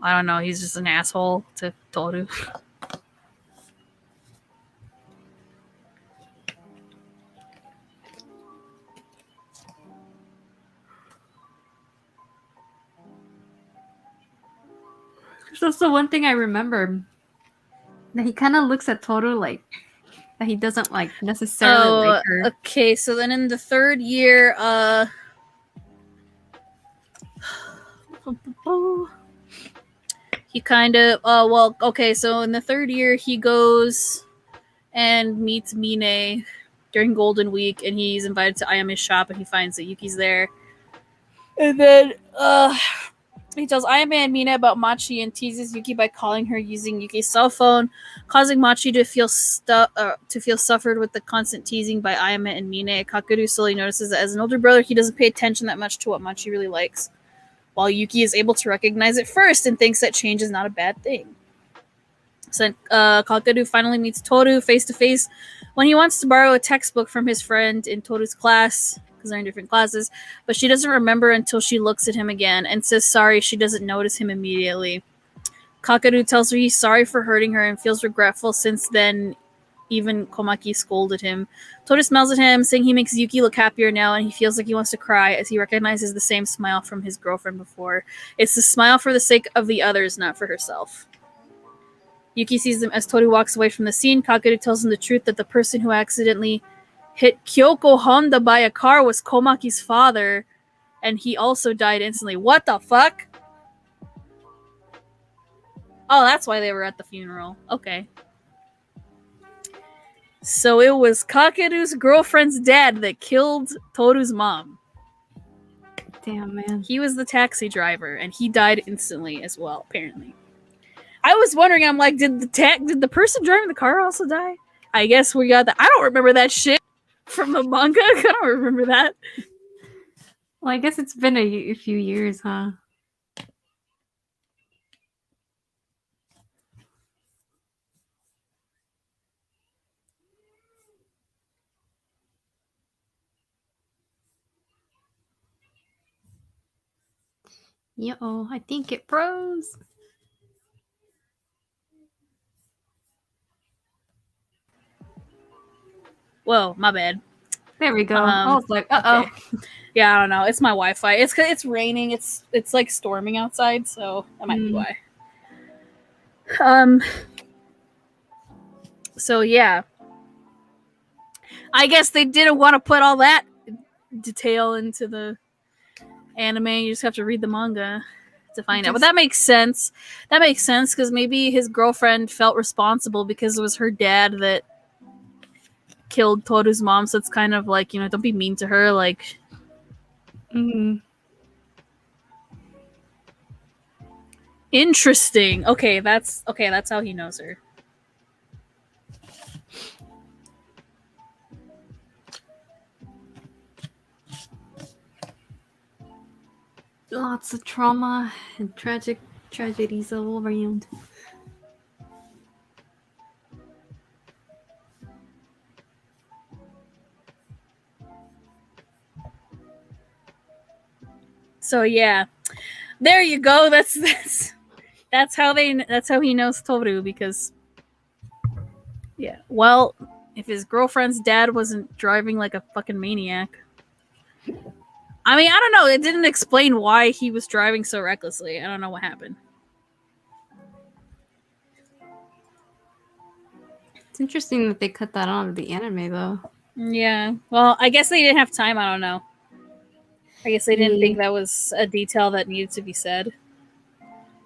Speaker 1: I don't know, he's just an asshole to Toru.
Speaker 3: That's the one thing I remember. That he kind of looks at Toru like that he doesn't like necessarily like her.
Speaker 1: Okay, so then in the third year, he kind of, so in the third year, he goes and meets Mine during Golden Week, and he's invited to Ayame's shop, and he finds that Yuki's there. And then, he tells Ayame and Mina about Machi and teases Yuki by calling her using Yuki's cell phone, causing Machi to feel suffered with the constant teasing by Ayame and Mina. Kakeru slowly notices that as an older brother, he doesn't pay attention that much to what Machi really likes, while Yuki is able to recognize it first and thinks that change is not a bad thing. So Kakeru finally meets Toru face to face when he wants to borrow a textbook from his friend in Toru's class, because they're in different classes, but she doesn't remember until she looks at him again and says sorry she doesn't notice him immediately. Kakaru tells her he's sorry for hurting her and feels regretful since then. Even Komaki scolded him. Toru smiles at him, saying he makes Yuki look happier now, and he feels like he wants to cry as he recognizes the same smile from his girlfriend before. It's the smile for the sake of the others, not for herself. Yuki sees them as Toru walks away from the scene. Kakaru tells him the truth that the person who accidentally hit Kyoko Honda by a car was Komaki's father, and he also died instantly. What the fuck? Oh, that's why they were at the funeral. Okay. So it was Kakeru's girlfriend's dad that killed Toru's mom.
Speaker 3: Damn, man.
Speaker 1: He was the taxi driver, and he died instantly as well, apparently. I was wondering, I'm like, did the person driving the car also die? I guess we got that. I don't remember that shit from the manga. I don't remember that.
Speaker 3: Well, I guess it's been a few years, huh? Yo, I think it froze.
Speaker 1: Whoa, my bad.
Speaker 3: There we go. I was like, uh-oh.
Speaker 1: Okay. Yeah, I don't know. It's my Wi-Fi. It's raining. It's like storming outside, so that might be why. So yeah. I guess they didn't want to put all that detail into the anime. You just have to read the manga to find out. But that makes sense. That makes sense because maybe his girlfriend felt responsible because it was her dad that killed Toru's mom. So it's kind of like, don't be mean to her. Like, interesting. Okay, that's how he knows her.
Speaker 3: Lots of trauma and tragedies all around.
Speaker 1: So yeah, there you go. That's how he knows Toru, because yeah. Well, if his girlfriend's dad wasn't driving like a fucking maniac. I mean, I don't know. It didn't explain why he was driving so recklessly. I don't know what happened.
Speaker 3: It's interesting that they cut that out of the anime, though.
Speaker 1: Yeah. Well, I guess they didn't have time. I don't know. I guess they didn't think that was a detail that needed to be said.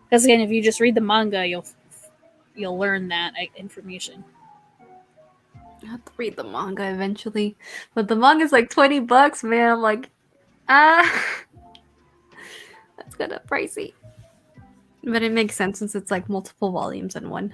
Speaker 1: Because again, if you just read the manga, you'll learn that information.
Speaker 3: I have to read the manga eventually, but the manga's like $20, man. I'm like, that's kind of pricey. But it makes sense since it's like multiple volumes in one.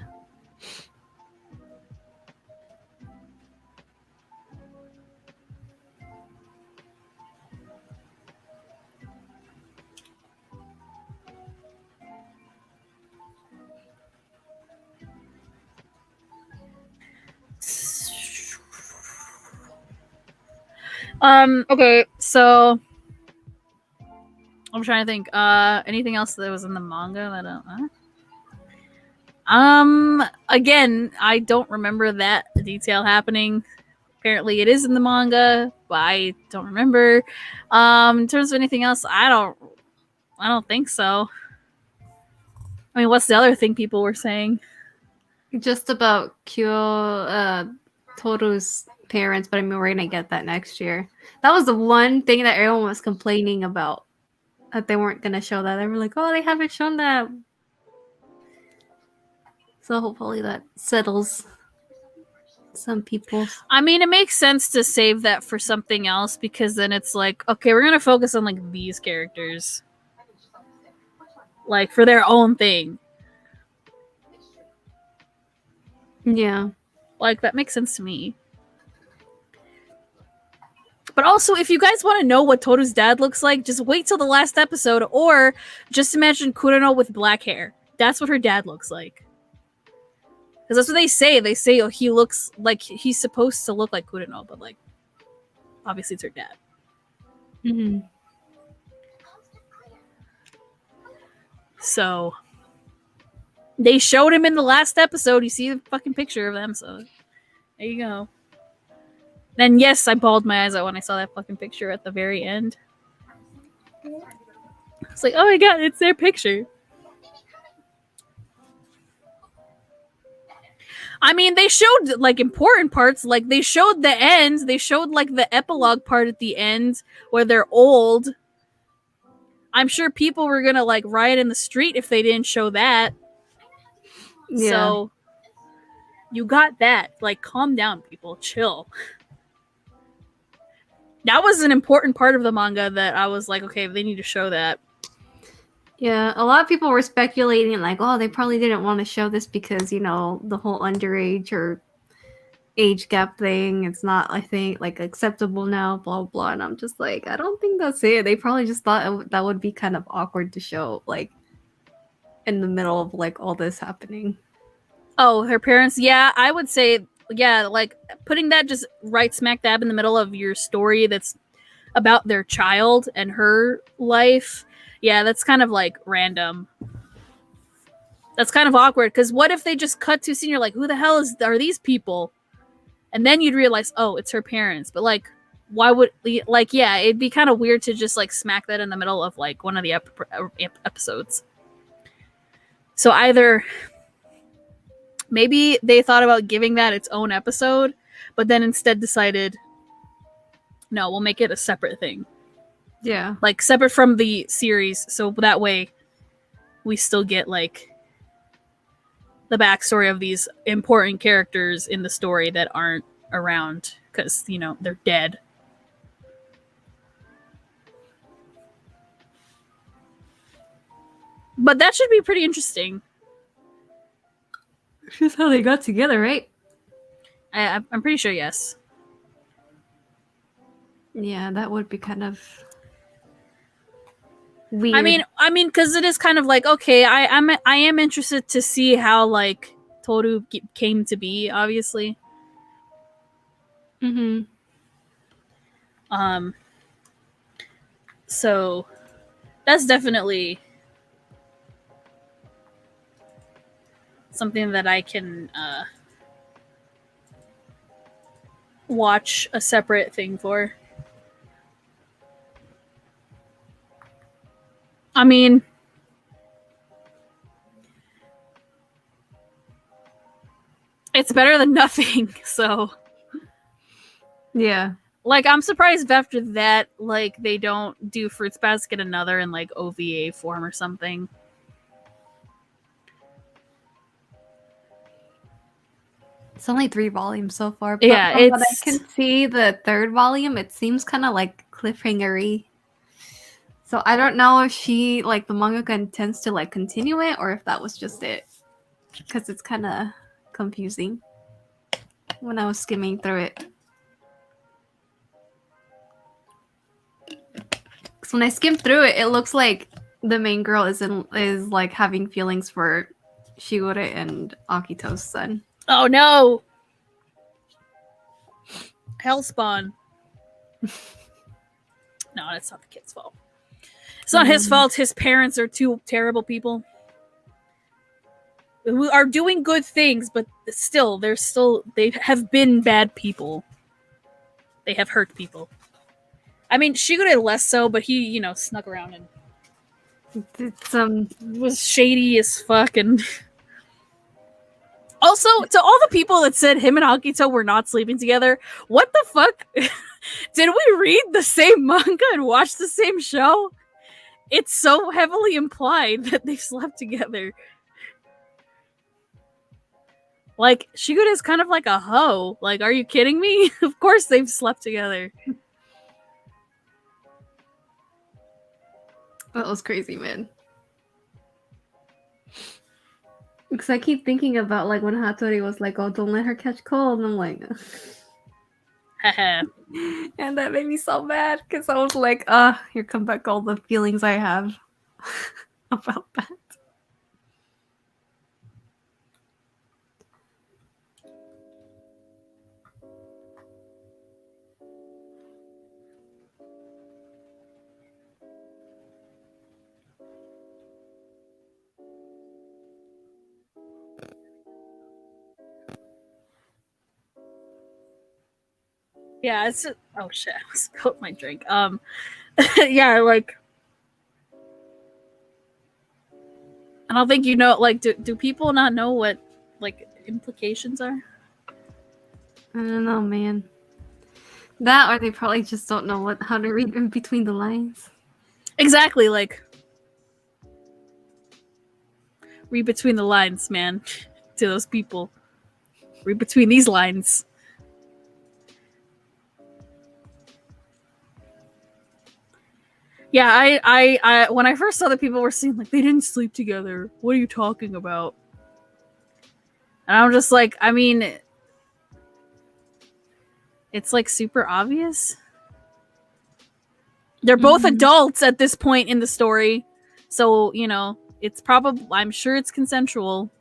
Speaker 1: Okay, so I'm trying to think. Anything else that was in the manga that I don't know? Again, I don't remember that detail happening. Apparently it is in the manga, but I don't remember. In terms of anything else, I don't think so. I mean, what's the other thing people were saying?
Speaker 3: Just about Toru's parents, but I mean, we're gonna get that next year. That was the one thing that everyone was complaining about, that they weren't gonna show that. They were like, oh, they haven't shown that. So hopefully that settles some people.
Speaker 1: I mean, it makes sense to save that for something else, because then it's like, okay, we're gonna focus on like these characters, like for their own thing.
Speaker 3: Yeah.
Speaker 1: Like, that makes sense to me. But also, if you guys want to know what Toru's dad looks like, just wait till the last episode, or just imagine Kureno with black hair. That's what her dad looks like. Because that's what they say. They say, oh, he looks like he's supposed to look like Kureno, but like, obviously it's her dad.
Speaker 3: Mm-hmm.
Speaker 1: So, They showed him in the last episode. You see the fucking picture of them, so there you go. Then yes, I bawled my eyes out when I saw that fucking picture at the very end. It's like, oh my god, it's their picture. I mean, they showed like important parts. Like they showed the end. They showed like the epilogue part at the end where they're old. I'm sure people were gonna like riot in the street if they didn't show that.
Speaker 3: Yeah.
Speaker 1: So you got that. Like, calm down, people. Chill. That was an important part of the manga that I was like, okay, they need to show that.
Speaker 3: Yeah, a lot of people were speculating, like, oh, they probably didn't want to show this because, you know, the whole underage or age gap thing, it's not, I think, like, acceptable now, blah, blah. And I'm just like, I don't think that's it. They probably just thought that would be kind of awkward to show, like, in the middle of, like, all this happening.
Speaker 1: Oh, her parents? Yeah, I would say, yeah, like, putting that just right smack dab in the middle of your story that's about their child and her life. Yeah, that's kind of like random. That's kind of awkward because what if they just cut to a scene? You're like, who the hell are these people? And then you'd realize, oh, it's her parents. But like, why would like? Yeah, it'd be kind of weird to just like smack that in the middle of like one of the episodes. So either maybe they thought about giving that its own episode, but then instead decided, no, we'll make it a separate thing.
Speaker 3: Yeah.
Speaker 1: Like separate from the series, so that way we still get like the backstory of these important characters in the story that aren't around because, you know, they're dead. But that should be pretty interesting.
Speaker 3: Just how they got together, right?
Speaker 1: I'm pretty sure, yes.
Speaker 3: Yeah, that would be kind of weird.
Speaker 1: I mean, because it is kind of like, okay, I am interested to see how like Toru came to be, obviously.
Speaker 3: Mm-hmm.
Speaker 1: So that's definitely something that I can watch a separate thing for. I mean, it's better than nothing, so
Speaker 3: Yeah.
Speaker 1: like I'm surprised after that like they don't do Fruits Basket another in like OVA form or something.
Speaker 3: It's only 3 volumes so far. But
Speaker 1: Yeah,
Speaker 3: from what I
Speaker 1: it's
Speaker 3: can see, the 3rd volume, it seems kind of like cliffhanger-y. So I don't know if she, like, the mangaka intends to, like, continue it or if that was just it. Because it's kind of confusing when I was skimming through it. Because when I skimmed through it, it looks like the main girl is like having feelings for Shigure and Akito's son.
Speaker 1: oh no, Hellspawn. No, it's not the kid's fault. It's not his fault. His parents are two terrible people who are doing good things, but still, they have been bad people. They have hurt people. I mean, Shigure less so, but he, you know, snuck around and
Speaker 3: It's
Speaker 1: was shady as fuck. And also, to all the people that said him and Akito were not sleeping together, what the fuck? Did we read the same manga and watch the same show? It's so heavily implied that they slept together. Like, Shigure is kind of like a hoe. Like, are you kidding me? Of course they've slept together.
Speaker 3: That was crazy, man. Because I keep thinking about, like, when Hattori was like, oh, don't let her catch cold. And I'm like...
Speaker 1: Haha.
Speaker 3: And that made me so mad. Because I was like, here come back all the feelings I have about that.
Speaker 1: Yeah, it's oh shit, I spilled my drink. Yeah, like I don't think you know. Like, do people not know what like implications are?
Speaker 3: I don't know, man. That or they probably just don't know how to read in between the lines.
Speaker 1: Exactly, like read between the lines, man. To those people, read between these lines. Yeah, I when I first saw that people were saying like they didn't sleep together. What are you talking about? And I'm just like, I mean, it's like super obvious. They're both adults at this point in the story, so you know it's probably. I'm sure it's consensual.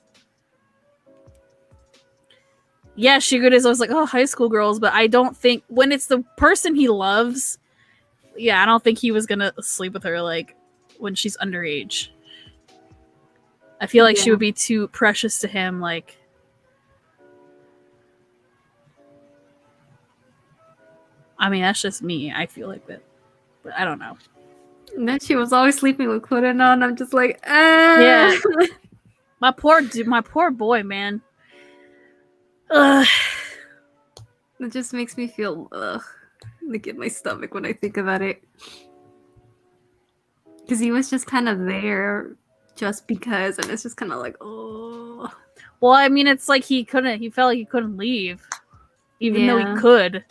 Speaker 1: Yeah, Shigure is always like, oh, high school girls, but I don't think when it's the person he loves. Yeah, I don't think he was gonna sleep with her like when she's underage. I feel like she would be too precious to him. Like, I mean, that's just me. I feel like that, but I don't know.
Speaker 3: And then she was always sleeping with Kureno, and I'm just like,
Speaker 1: Yeah, my poor boy, man. Ugh.
Speaker 3: It just makes me feel like in my stomach when I think about it. Because he was just kind of there just because, and it's just kind of like, oh.
Speaker 1: Well, I mean, it's like he felt like he couldn't leave, even though he could.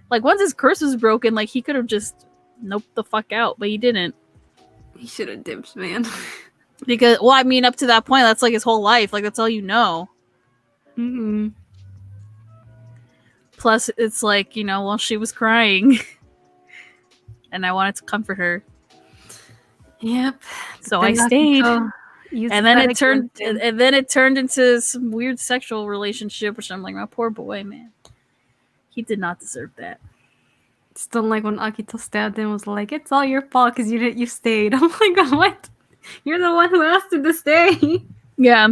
Speaker 1: Like, once his curse was broken, like, he could have just noped the fuck out, but he didn't.
Speaker 3: He should have dipped, man.
Speaker 1: Because, well, I mean, up to that point, that's like his whole life. Like, that's all you know.
Speaker 3: Mm-hmm.
Speaker 1: Plus, it's like, you know, well, she was crying. And I wanted to comfort her.
Speaker 3: Yep.
Speaker 1: So I stayed. And then it turned into some weird sexual relationship, which I'm like, my poor boy, man. He did not deserve that.
Speaker 3: Still like when Akito stabbed him, was like, it's all your fault because you stayed. I'm like, what? You're the one who asked him to stay.
Speaker 1: Yeah.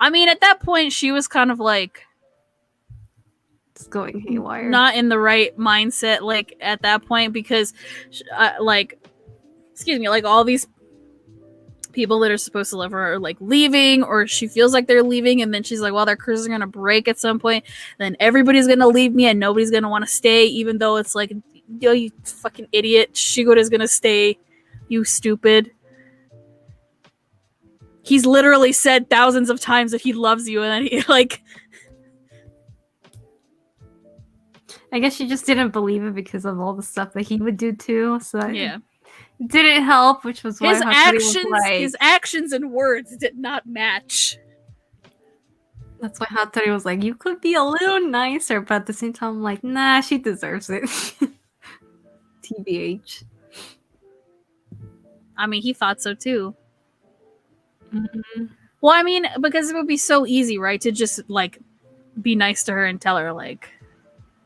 Speaker 1: I mean, at that point, she was kind of like
Speaker 3: just going haywire.
Speaker 1: Not in the right mindset, like, at that point, because, like, excuse me, like, all these people that are supposed to love her are, like, leaving, or she feels like they're leaving, and then she's like, well, their curses are gonna break at some point, then everybody's gonna leave me, and nobody's gonna want to stay, even though it's like, yo, you fucking idiot, Shigura's gonna stay, you stupid. He's literally said thousands of times that he loves you, and then he, like...
Speaker 3: I guess she just didn't believe it because of all the stuff that he would do too, so...
Speaker 1: Yeah.
Speaker 3: It didn't help, which was why
Speaker 1: his actions and words did not match.
Speaker 3: That's why Hattori was like, you could be a little nicer, but at the same time, I'm like, nah, she deserves it. TBH.
Speaker 1: I mean, he thought so too.
Speaker 3: Mm-hmm.
Speaker 1: Well, I mean, because it would be so easy, right, to just, like, be nice to her and tell her, like,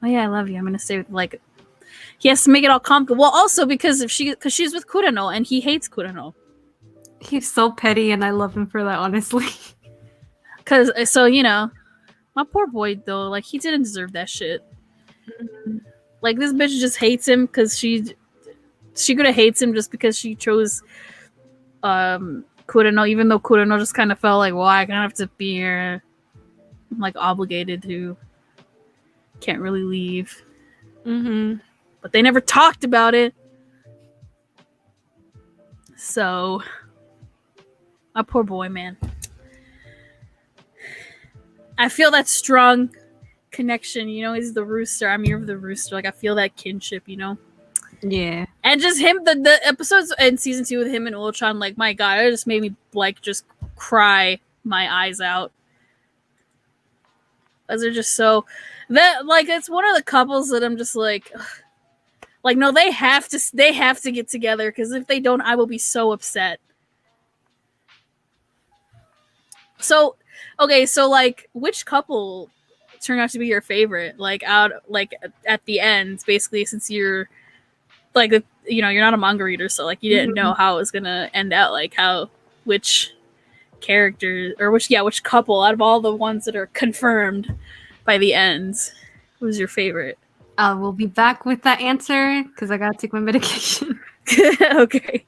Speaker 1: oh yeah, I love you, I'm gonna stay with, like, he has to make it all complicated. Well, also because she's with Kureno and he hates Kureno.
Speaker 3: He's so petty, and I love him for that, honestly.
Speaker 1: So, you know, my poor boy, though, like, he didn't deserve that shit. Mm-hmm. Like, this bitch just hates him because she could have hates him just because she chose Kureno, even though Kureno just kind of felt like, well, I kind of have to be here. I'm, like, obligated to. Can't really leave.
Speaker 3: Mm-hmm.
Speaker 1: But they never talked about it. So, my poor boy, man. I feel that strong connection, you know, he's the rooster. I'm here for the rooster. Like, I feel that kinship, you know?
Speaker 3: Yeah.
Speaker 1: And just him, the episodes in season 2 with him and Ultron, like, my God, it just made me, like, just cry my eyes out. Because they're just so... That, like, it's one of the couples that I'm just like... Like, no, they have to get together, because if they don't, I will be so upset. So... Okay, so, like, which couple turned out to be your favorite? Like, out, like, at the end, basically, since you're, like, you know, you're not a manga reader, so, like, you didn't know how it was gonna end out, like, which character, or which couple, out of all the ones that are confirmed, by the end. Who's your favorite?
Speaker 3: We'll be back with that answer because I gotta take my medication.
Speaker 1: Okay.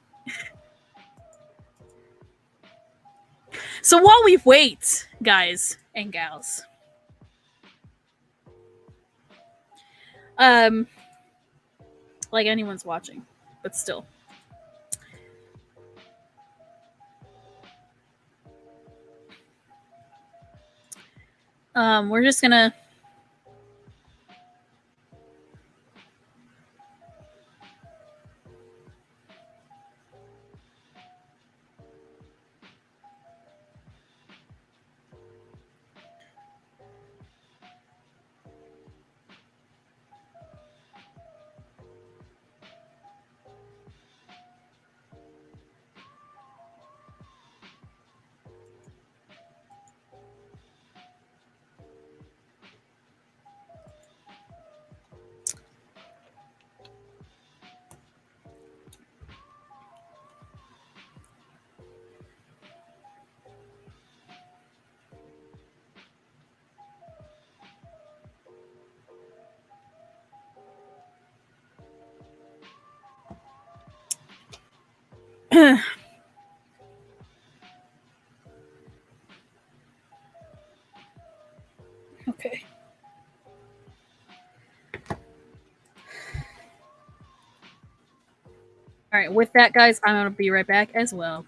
Speaker 1: So while we wait, guys and gals, like anyone's watching, but still. We're just gonna okay. All right, with that, guys, I'm gonna be right back as well.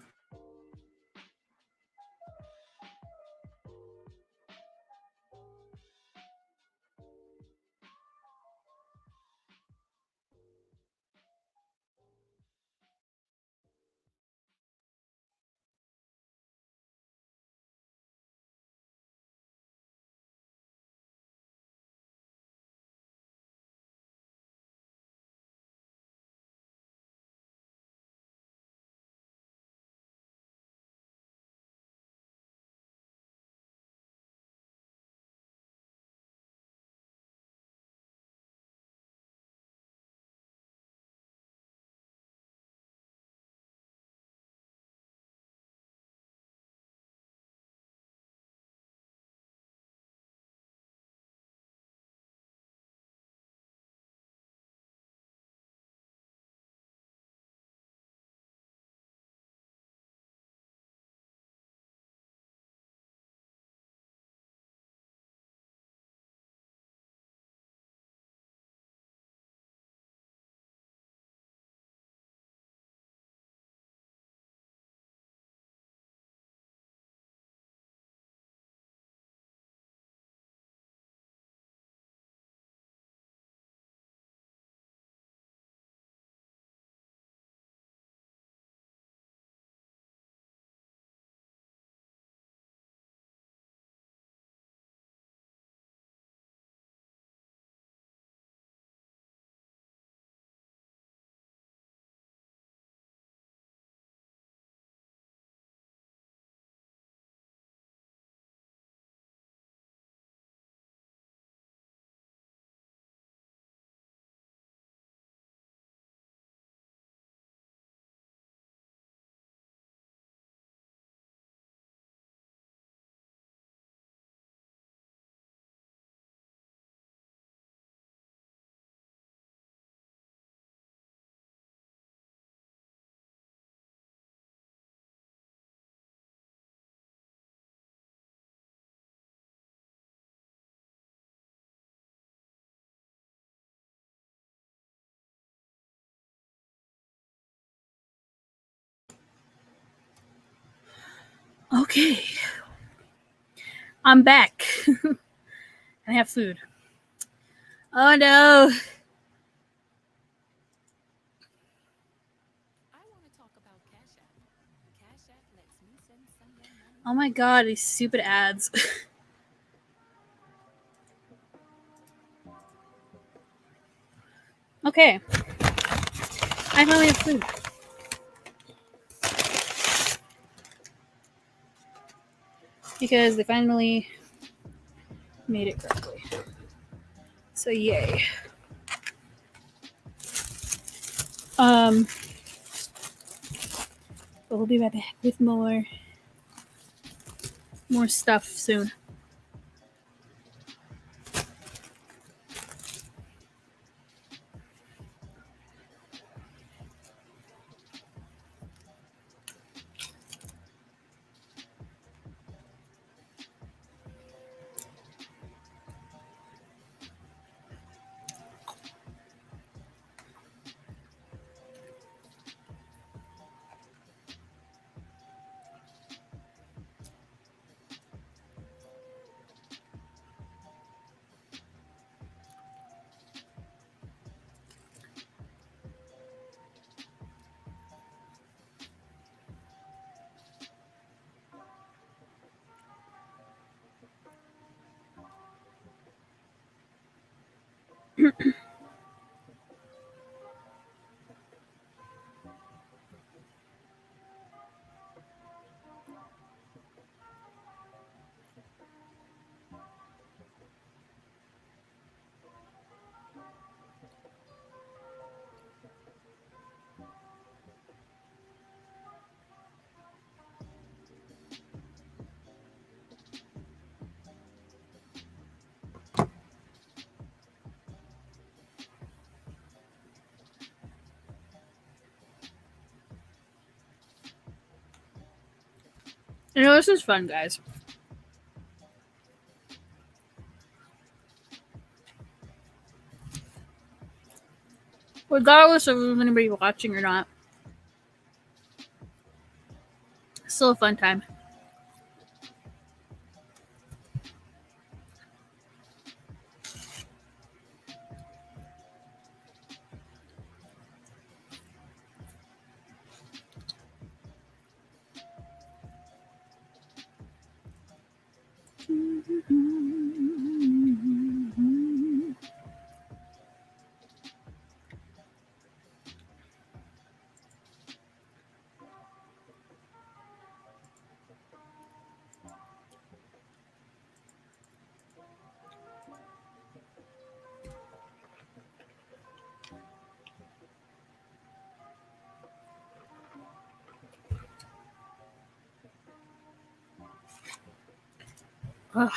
Speaker 1: Okay, I'm back. I have food. Oh no! Oh my god, these stupid ads. Okay, I finally have food. Because they finally made it correctly. So yay. But we'll be right back with more stuff soon. You know, this is fun, guys. Regardless of if anybody watching or not. Still a fun time. Ugh.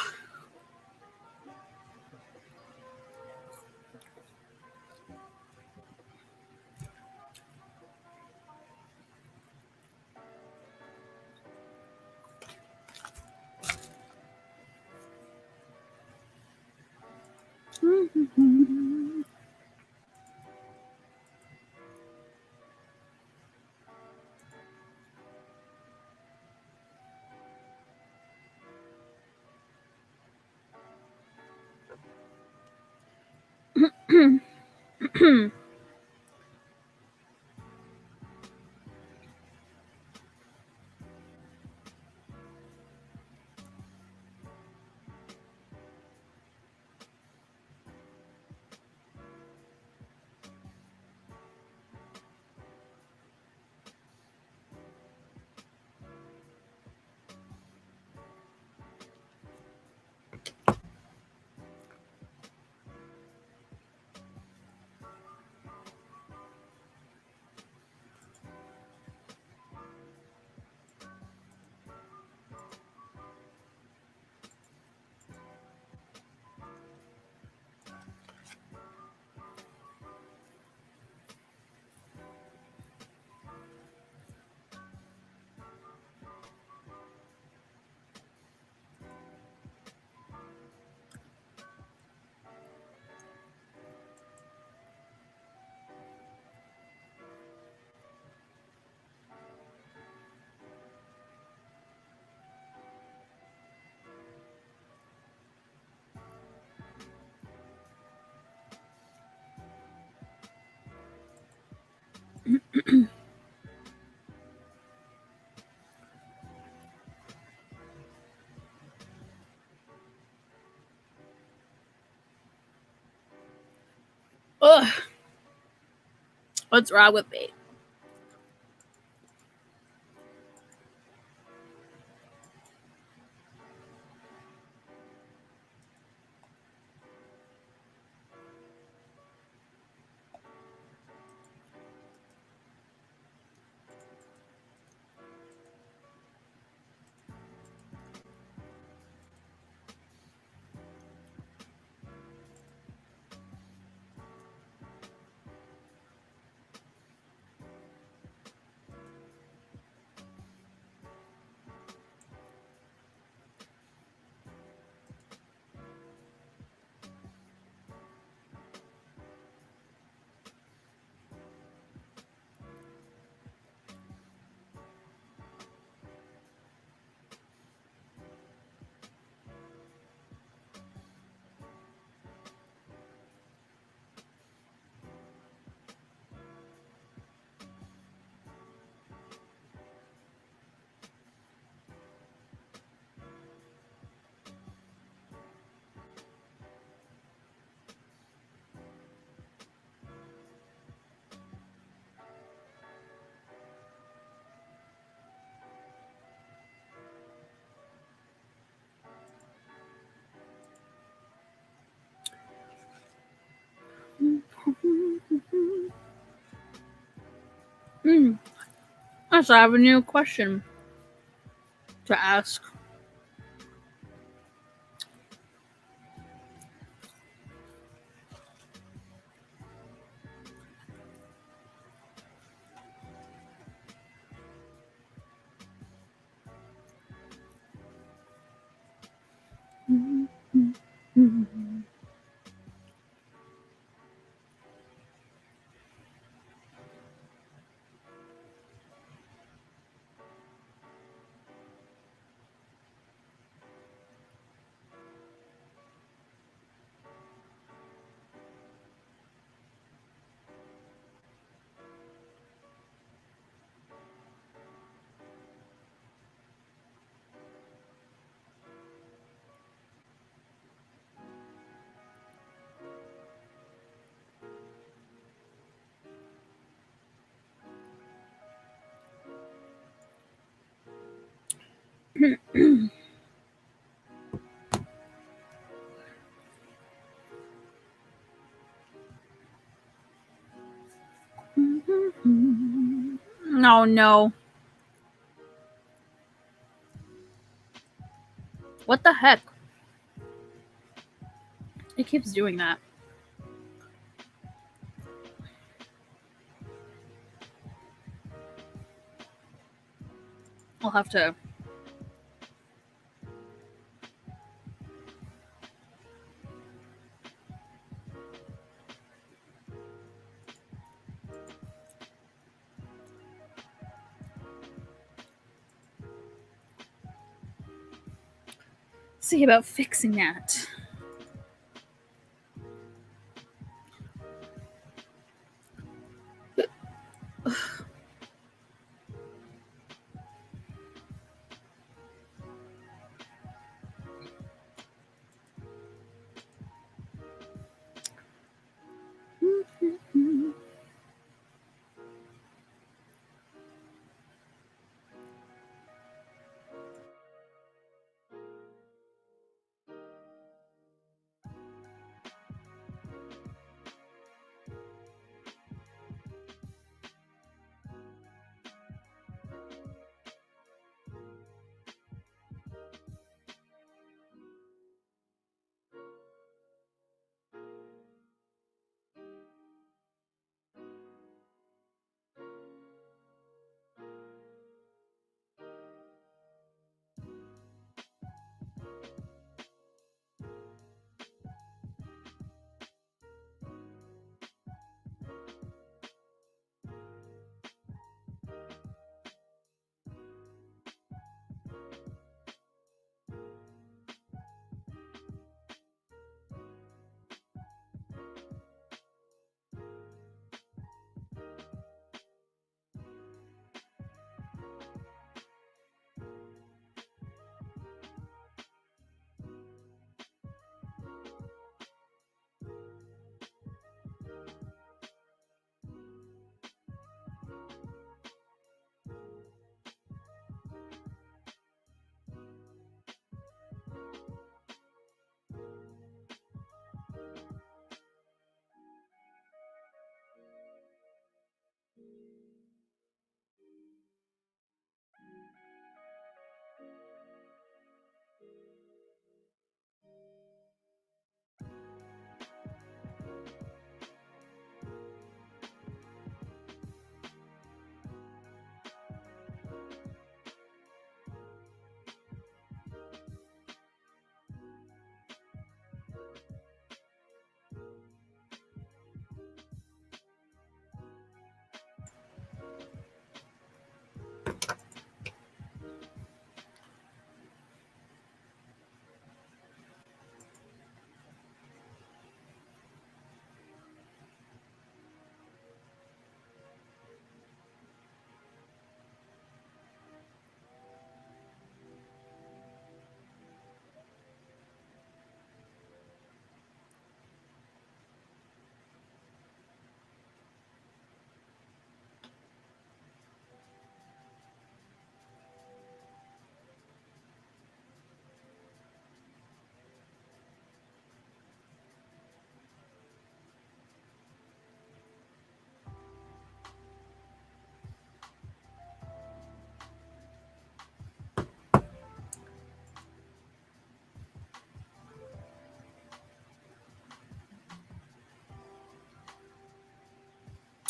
Speaker 1: Ugh. What's wrong with me? Mm. So I have a new question to ask. Oh no. What the heck? It keeps doing that. I'll have to. See about fixing that.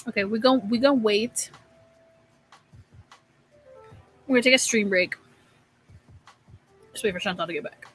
Speaker 1: Okay, we gonna wait. We're gonna take a stream break. Just wait for Chantal to get back.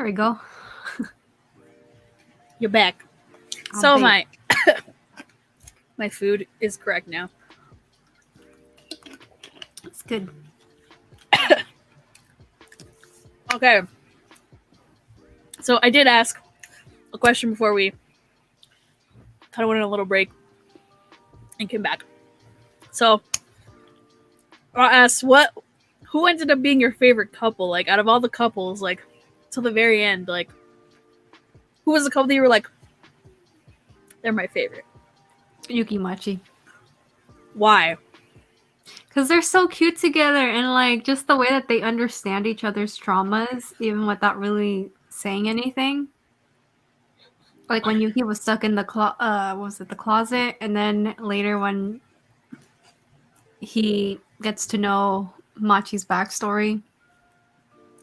Speaker 3: we go.
Speaker 1: You're back.
Speaker 3: I'll
Speaker 1: So
Speaker 3: bake.
Speaker 1: my food is correct now.
Speaker 3: It's good.
Speaker 1: Okay. So I did ask a question before we kind of went on a little break and came back. So I asked who ended up being your favorite couple? Like out of all the couples, like till the very end, like who was the couple that you were like, they're my favorite?
Speaker 3: Yuki Machi.
Speaker 1: Why?
Speaker 3: Because they're so cute together, and like just the way that they understand each other's traumas, even without really saying anything. Like when Yuki was stuck in the the closet, and then later when he gets to know Machi's backstory,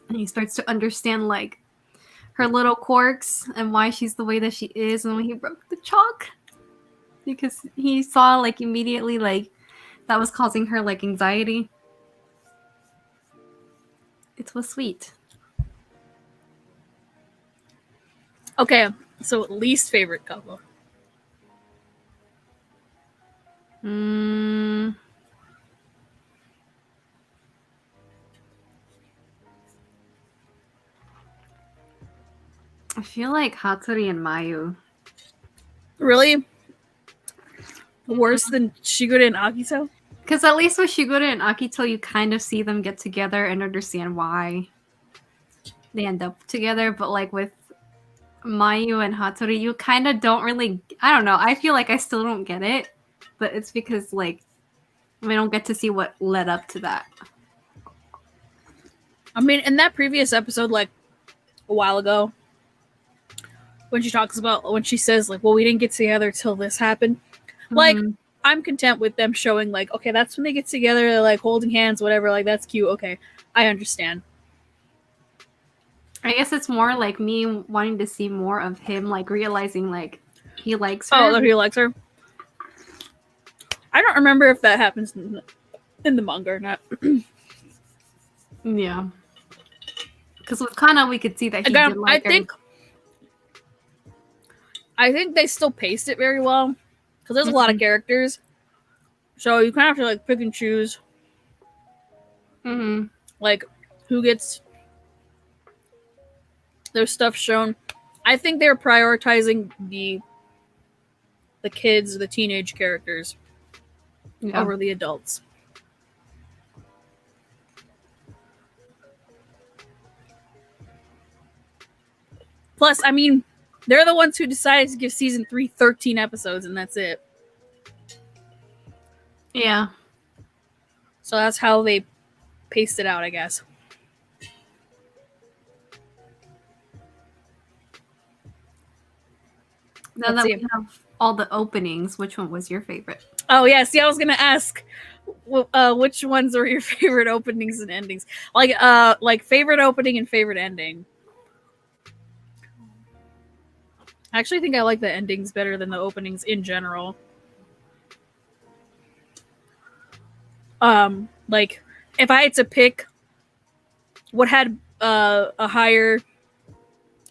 Speaker 3: and he starts to understand like her little quirks and why she's the way that she is, and when he broke the chalk, because he saw like immediately like that was causing her like anxiety. It was sweet.
Speaker 1: Okay, so least favorite couple.
Speaker 3: I feel like Hatori and Mayu.
Speaker 1: Really? Worse than Shigure and Akito?
Speaker 3: Because at least with Shigure and Akito, you kind of see them get together and understand why they end up together. But like with Mayu and Hatori, you kind of don't really. I don't know. I feel like I still don't get it, but it's because like we don't get to see what led up to that.
Speaker 1: I mean, in that previous episode, like a while ago, when she says like, well, we didn't get together till this happened. Like, I'm content with them showing like, okay, that's when they get together, they're like holding hands, whatever, like that's cute. Okay, I understand.
Speaker 3: I guess it's more like me wanting to see more of him, like realizing like he likes her.
Speaker 1: Oh, that he likes her. I don't remember if that happens in the manga or not.
Speaker 3: Yeah. Because with Kana, we could see that he
Speaker 1: Again,
Speaker 3: did like her.
Speaker 1: I think they still paced it very well because there's a lot of characters, so you kind of have to like pick and choose, like who gets their stuff shown. I think they're prioritizing the kids, the teenage characters, over the adults. Plus, I mean, they're the ones who decided to give season 3 13 episodes, and that's it.
Speaker 3: Yeah.
Speaker 1: So that's how they paced it out, I guess.
Speaker 3: Now that we have all the openings, which one was your favorite?
Speaker 1: Oh, yeah. See, I was going to ask which ones were your favorite openings and endings. Like favorite opening and favorite ending. I actually think I like the endings better than the openings in general. Like, if I had to pick what had a higher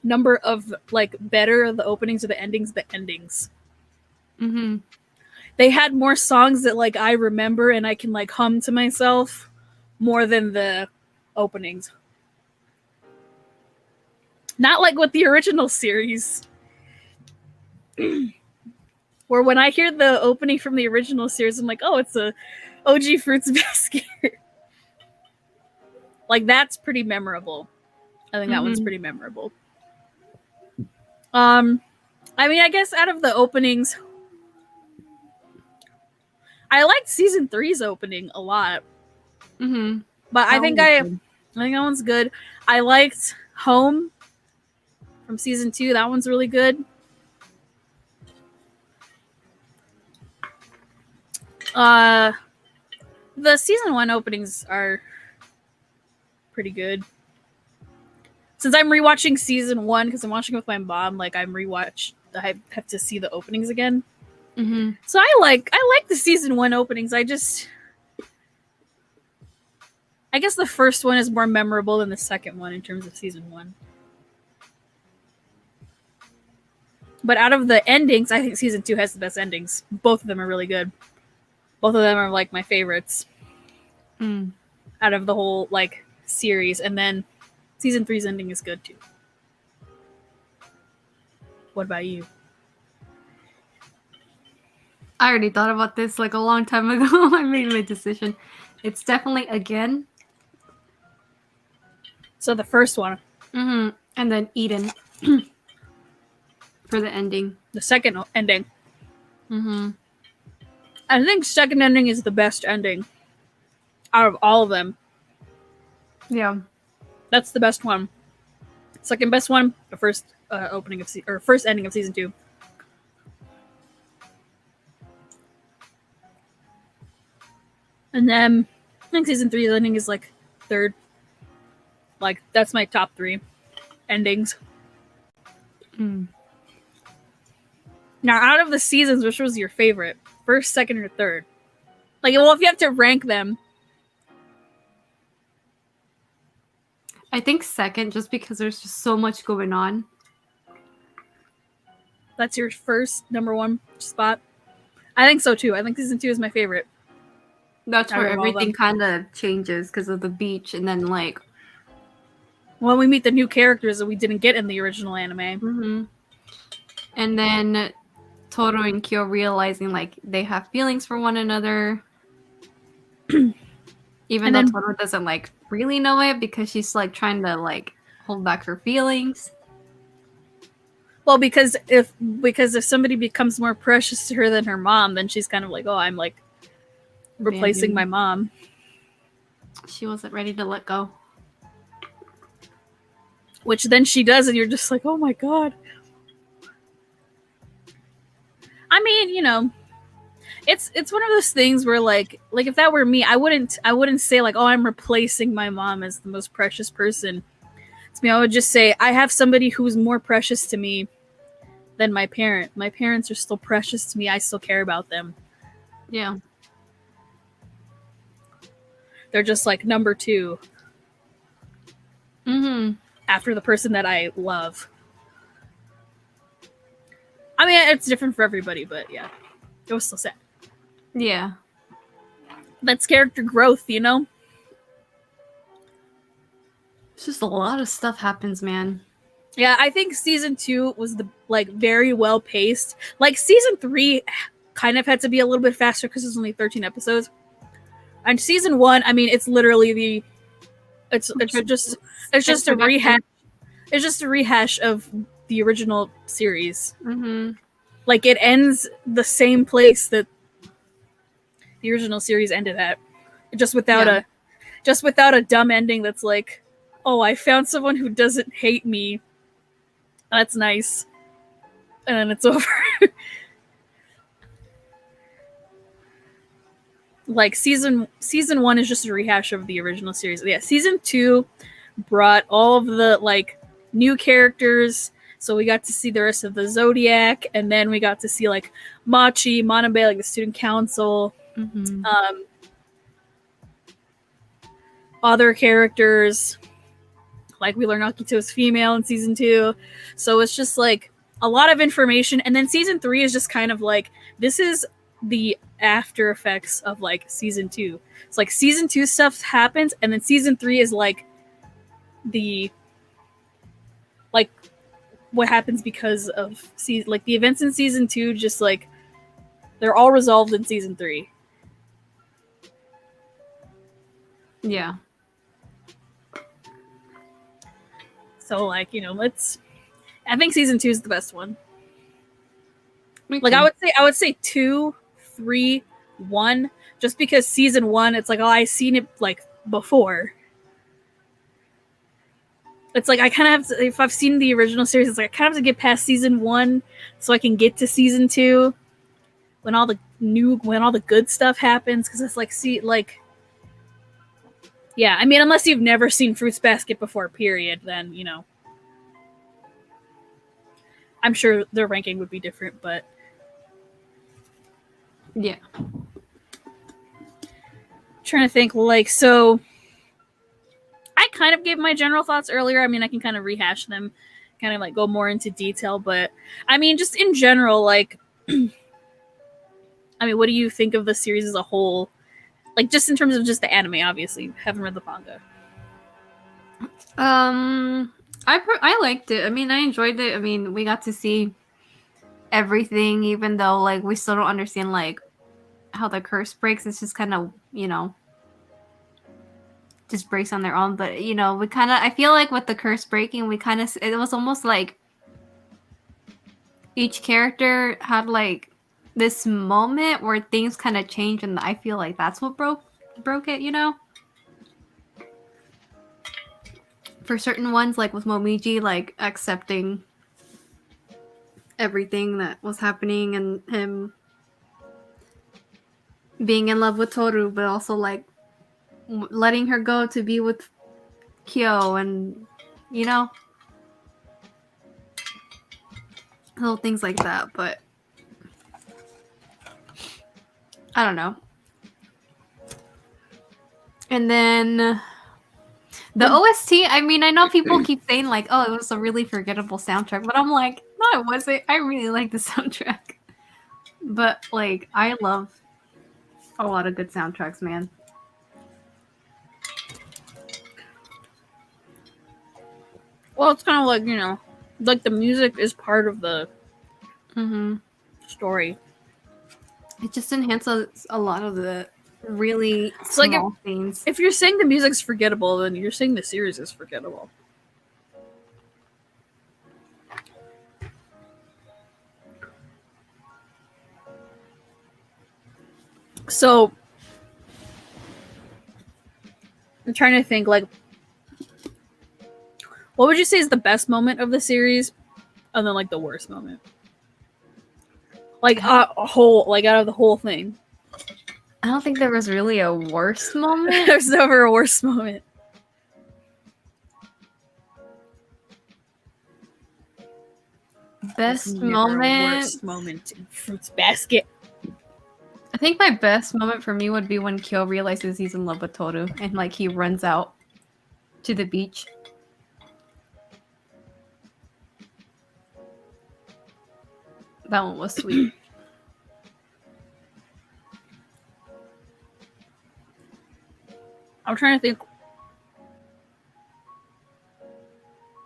Speaker 1: number of, like, better the openings or the endings, They had more songs that, like, I remember and I can, like, hum to myself more than the openings. Not like with the original series. Where when I hear the opening from the original series, I'm like, oh, it's a OG Fruits Basket. Like, that's pretty memorable. I think that one's pretty memorable. I mean, I guess out of the openings, I liked season 3's opening a lot. But I think that one's good. I liked Home from season 2. That one's really good. The season 1 openings are pretty good. Since I'm rewatching season 1 because I'm watching it with my mom, like I have to see the openings again. So I like the season 1 openings. I guess the first one is more memorable than the second one in terms of season 1. But out of the endings, I think season 2 has the best endings. Both of them are really good. Both of them are like my favorites out of the whole like series. And then season 3's ending is good too. What about you?
Speaker 3: I already thought about this like a long time ago. I made my decision. It's definitely Again.
Speaker 1: So the first one,
Speaker 3: And then Eden for the ending.
Speaker 1: the second ending.
Speaker 3: Mm-hmm.
Speaker 1: I think second ending is the best ending out of all of them.
Speaker 3: Yeah.
Speaker 1: That's the best one. Second best one, the first opening of first ending of season 2. And then I think season 3's ending is like third. Like that's my top 3 endings. Now, out of the seasons, which was your favorite? First, second, or third? Like, well, if you have to rank them,
Speaker 3: I think second, just because there's just so much going on.
Speaker 1: that's your first number 1 spot. I think so too. I think season 2 is my favorite.
Speaker 3: That's
Speaker 1: Out
Speaker 3: where
Speaker 1: of all of
Speaker 3: everything
Speaker 1: them.
Speaker 3: kind of changes because of the beach, and then like,
Speaker 1: When we meet the new characters that we didn't get in the original anime.
Speaker 3: and then Toro and Kyo realizing like they have feelings for one another, even
Speaker 1: And
Speaker 3: though
Speaker 1: then-
Speaker 3: Toro doesn't like really know it because she's like trying to like hold back her feelings.
Speaker 1: Well, because if somebody becomes more precious to her than her mom, then she's kind of like, oh, I'm like replacing my mom.
Speaker 3: She wasn't ready to let go.
Speaker 1: Which then she does, and you're just like, oh my god. I mean, you know, it's one of those things where like if that were me, I wouldn't say like, oh, I'm replacing my mom as the most precious person to me. I would just say I have somebody who's more precious to me than my parent. My parents are still precious to me. I still care about them.
Speaker 3: Yeah.
Speaker 1: They're just like number 2 after the person that I love. I mean, it's different for everybody, but yeah, it was still sad.
Speaker 3: Yeah.
Speaker 1: That's character growth, you know?
Speaker 3: It's just a lot of stuff happens, man.
Speaker 1: Yeah, I think season 2 was the like very well paced. Like season 3 kind of had to be a little bit faster because it's only 13 episodes. And season 1, I mean, it's literally it's just a rehash. It's just a rehash of the original series. Like it ends the same place that the original series ended at, just without a dumb ending that's like, oh, I found someone who doesn't hate me. That's nice. And then it's over. Like season 1 is just a rehash of the original series. Yeah, season 2 brought all of the like new characters. So we got to see the rest of the Zodiac, and then we got to see like Machi, Manabe, like the student council, other characters. Like we learned Akito's female in season 2. So it's just like a lot of information. And then season 3 is just kind of like, this is the after effects of like season 2. It's like season 2 stuff happens, and then season 3 is like the like what happens because of like the events in season 2, just like they're all resolved in season 3.
Speaker 3: Yeah.
Speaker 1: So like, you know, I think season 2 is the best one.
Speaker 3: Me
Speaker 1: Like
Speaker 3: too.
Speaker 1: I would say 2, 3, 1, just because season 1, it's like, oh, I've seen it like before. It's like I kind of have to, if I've seen the original series, it's like I kind of have to get past season 1 so I can get to season 2 when all the good stuff happens, because it's like, see, like, yeah, I mean, unless you've never seen Fruits Basket before, period, then, you know, I'm sure their ranking would be different, but
Speaker 3: Yeah.
Speaker 1: trying to think, like, so I kind of gave my general thoughts earlier. I mean, I can kind of rehash them kind of like go more into detail, but I mean, just in general, like, I mean, what do you think of the series as a whole? Like, just in terms of just the anime, obviously, haven't read the manga.
Speaker 3: I liked it. I mean, I enjoyed it. I mean, we got to see everything, even though like we still don't understand like how the curse breaks. It's just kind of, you know, just breaks on their own. But you know, we kind of, I feel like with the curse breaking, we kind of, it was almost like each character had like this moment where things kind of change, and I feel like that's what broke it, you know. For certain ones, like with Momiji, like accepting everything that was happening and him being in love with Toru, but also like letting her go to be with Kyo, and you know, little things like that. But I don't know. And then the OST, I mean, I know people keep saying like, oh, it was a really forgettable soundtrack, but I'm like, no, it wasn't. I really like the soundtrack. But like, I love a lot of good soundtracks, man.
Speaker 1: Well, it's kind of like, you know, like the music is part of the story.
Speaker 3: It just enhances a lot of the really
Speaker 1: It's like
Speaker 3: small things.
Speaker 1: If you're saying the music's forgettable, then you're saying the series is forgettable. So, I'm trying to think, like, what would you say is the best moment of the series, and then like the worst moment? Like a whole, like out of the whole thing.
Speaker 3: I don't think there was really a worst moment.
Speaker 1: There's never a worst moment.
Speaker 3: Best moment.
Speaker 1: Worst moment in Fruits Basket.
Speaker 3: I think my best moment for me would be when Kyo realizes he's in love with Toru and like he runs out to the beach. That one was sweet.
Speaker 1: I'm trying to think.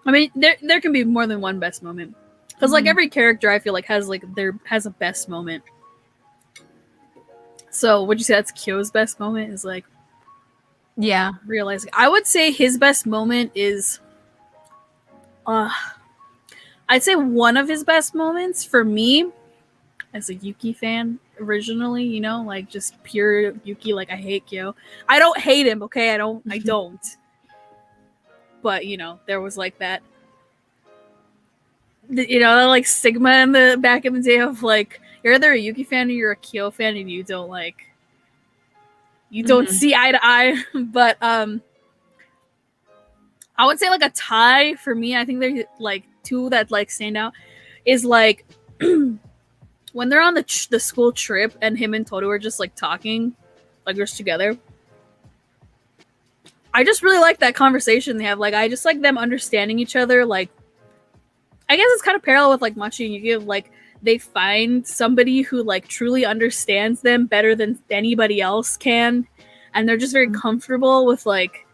Speaker 1: I mean, there can be more than one best moment, because like every character, I feel like has a best moment. So, would you say that's Kyo's best moment? Is like,
Speaker 3: yeah,
Speaker 1: realizing. I would say his best moment is, I'd say one of his best moments for me, as a Yuki fan originally, you know, like just pure Yuki. Like I hate Kyo. I don't hate him. Okay, I don't. But you know, there was like that, you know, like stigma in the back in the day of like you're either a Yuki fan or you're a Kyo fan, and you don't see eye to eye. But I would say like a tie for me. I think there's like two that like stand out. Is like when they're on the school trip and him and Toru are just like talking, like they're just together. I just really like that conversation they have. Like, I just like them understanding each other. Like, I guess it's kind of parallel with like Machi and Yuki. Like, they find somebody who like truly understands them better than anybody else can, and they're just very comfortable with like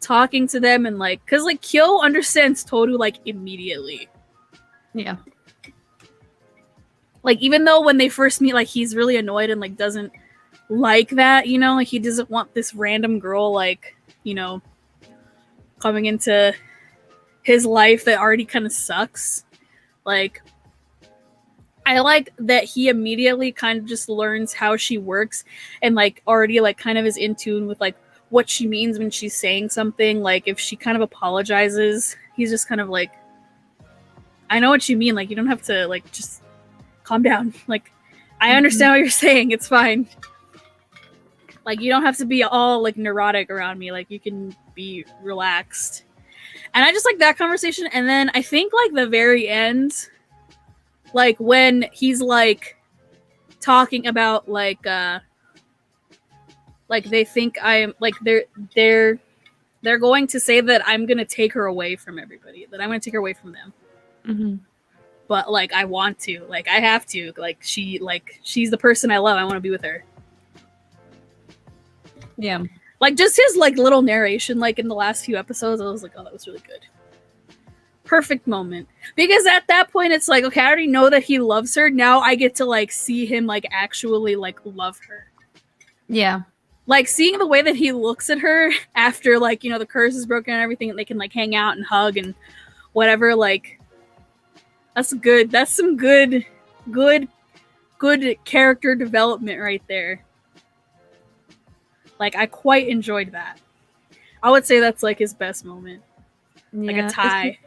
Speaker 1: talking to them, and like, cause like Kyo understands Toru like immediately.
Speaker 3: Yeah.
Speaker 1: Like, even though when they first meet, like he's really annoyed and like doesn't like that, you know, like he doesn't want this random girl like, you know, coming into his life that already kind of sucks. Like, I like that he immediately kind of just learns how she works and like already like kind of is in tune with like what she means when she's saying something. Like if she kind of apologizes, he's just kind of like, I know what you mean. Like, you don't have to like just calm down. Like, I understand what you're saying. It's fine. Like, you don't have to be all like neurotic around me. Like, you can be relaxed. And I just like that conversation. And then I think like the very end, like when he's like talking about like they think I'm like they're going to say that I'm gonna take her away from everybody, that I'm gonna take her away from them.
Speaker 3: Mm-hmm.
Speaker 1: but like I want to, like I have to, like she's the person I love. I want to be with her.
Speaker 3: Yeah.
Speaker 1: Like just his like little narration, like in the last few episodes, I was like, oh, that was really good. Perfect moment. Because at that point it's like, okay, I already know that he loves her. Now I get to like see him like actually like love her.
Speaker 3: Yeah.
Speaker 1: Like seeing the way that he looks at her after like, you know, the curse is broken and everything, and they can like hang out and hug and whatever, like that's good. That's some good character development right there. Like I quite enjoyed that. I would say that's like his best moment. Like a tie.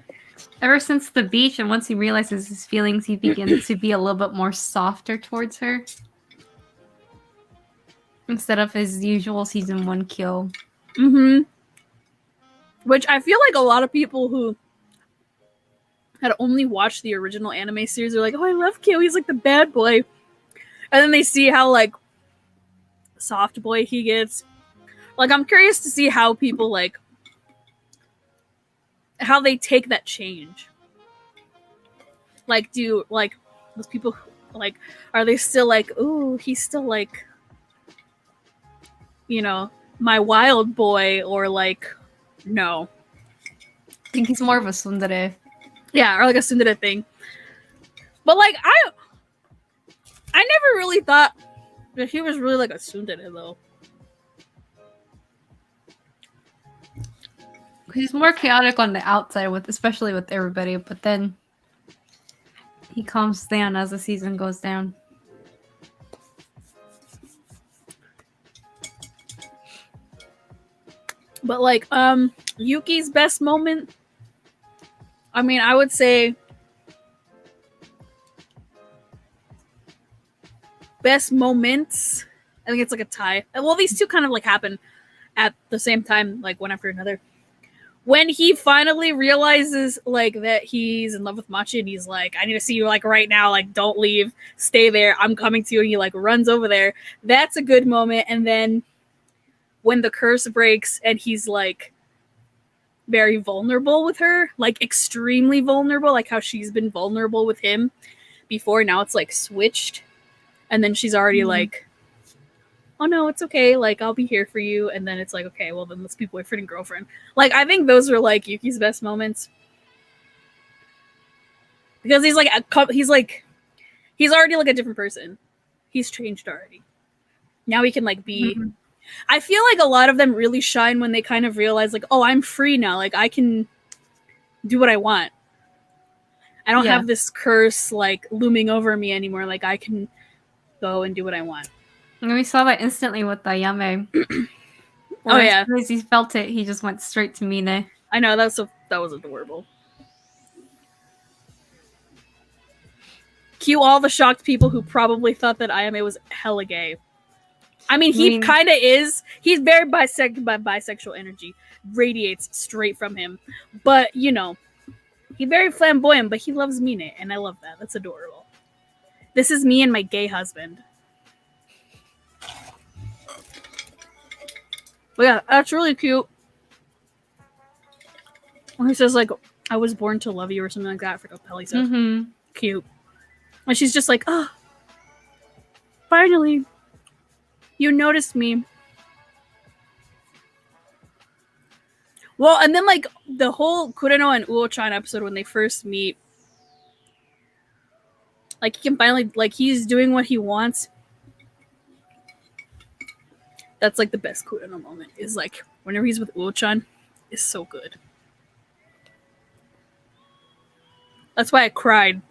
Speaker 3: Ever since the beach, and once he realizes his feelings, he begins to be a little bit more softer towards her. Instead of his usual season 1 kill.
Speaker 1: Mm-hmm. Which I feel like a lot of people who had only watched the original anime series are like, oh, I love Kyo, he's like the bad boy. And then they see how like soft boy he gets. Like I'm curious to see how people like how they take that change. Like do like those people like are they still like, ooh, he's still like, you know, my wild boy, or like no.
Speaker 3: I think he's more of a tsundere.
Speaker 1: Yeah, or like a tsundere thing. But like I never really thought that he was really like a tsundere though.
Speaker 3: He's more chaotic on the outside, with especially with everybody, but then he calms down as the season goes down.
Speaker 1: But like Yuki's best moment, I mean, I would say best moments, I think it's like a tie. Well, these two kind of like happen at the same time, like one after another. When he finally realizes like that he's in love with Machi, and he's like, I need to see you like right now, like don't leave, stay there, I'm coming to you, and he like runs over there. That's a good moment. And then when the curse breaks and he's like very vulnerable with her, like extremely vulnerable, like how she's been vulnerable with him before, now it's like switched, and then she's already like, oh no, it's okay, like I'll be here for you, and then it's like, okay, well then let's be boyfriend and girlfriend. Like I think those are like Yuki's best moments, because he's already like a different person. He's changed already. Now he can like be I feel like a lot of them really shine when they kind of realize like, oh, I'm free now, like I can do what I want. I don't have this curse like looming over me anymore, like I can go and do what I want.
Speaker 3: And we saw that instantly with Ayame.
Speaker 1: Oh yeah.
Speaker 3: As soon as he felt it, he just went straight to Mine.
Speaker 1: I know, that was adorable. Cue all the shocked people who probably thought that Ayame was hella gay. I mean, he kind of is. He's very bisexual energy radiates straight from him. But, you know, he's very flamboyant, but he loves Mine, and I love that. That's adorable. This is me and my gay husband. But yeah, that's really cute. When he says, like, I was born to love you or something like that. I forgot what Pelly said.
Speaker 3: Mm-hmm.
Speaker 1: Cute. And she's just like, oh, finally, you noticed me. Well, and then, like, the whole Kureno and Uo-chan episode when they first meet, like, he can finally, like, he's doing what he wants. That's, like, the best Kureno moment, is, like, whenever he's with Uo-chan, is so good. That's why I cried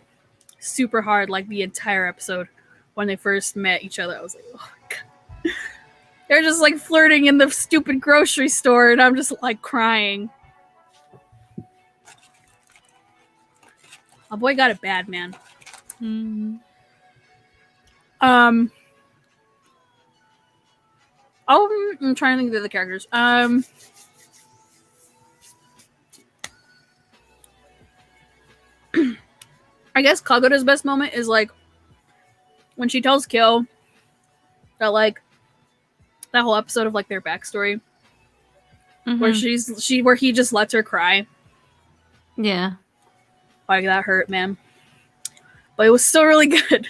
Speaker 1: super hard, like, the entire episode when they first met each other. I was like, oh, God. They're just, like, flirting in the stupid grocery store, and I'm just, like, crying. My boy got it bad, man.
Speaker 3: Mm-hmm.
Speaker 1: Oh, I'm trying to think of the other characters. I guess Kagoda's best moment is like when she tells Kyo that like that whole episode of like their backstory, where where he just lets her cry.
Speaker 3: Yeah.
Speaker 1: Like, that hurt, man. But it was still really good.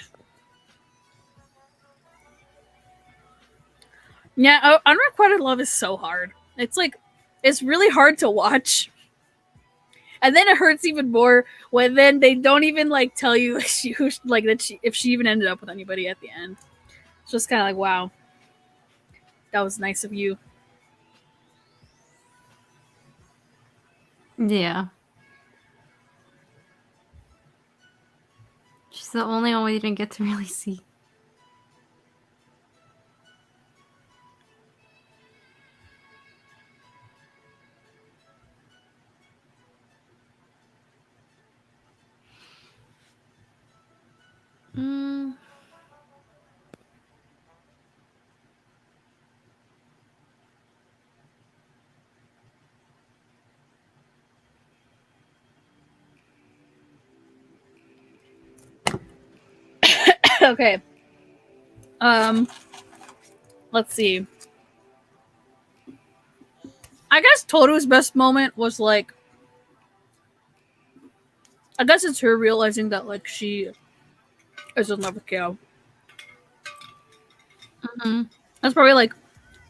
Speaker 1: Yeah, Unrequited Love is so hard. It's like, it's really hard to watch. And then it hurts even more when then they don't even like tell you if she even ended up with anybody at the end. It's just kind of like, wow, that was nice of you.
Speaker 3: Yeah. She's the only one we didn't get to really see. Mm.
Speaker 1: Okay. Let's see. I guess Toru's best moment was like, I guess it's her realizing that like she is in love with Kyo.
Speaker 3: Mm-hmm.
Speaker 1: That's probably like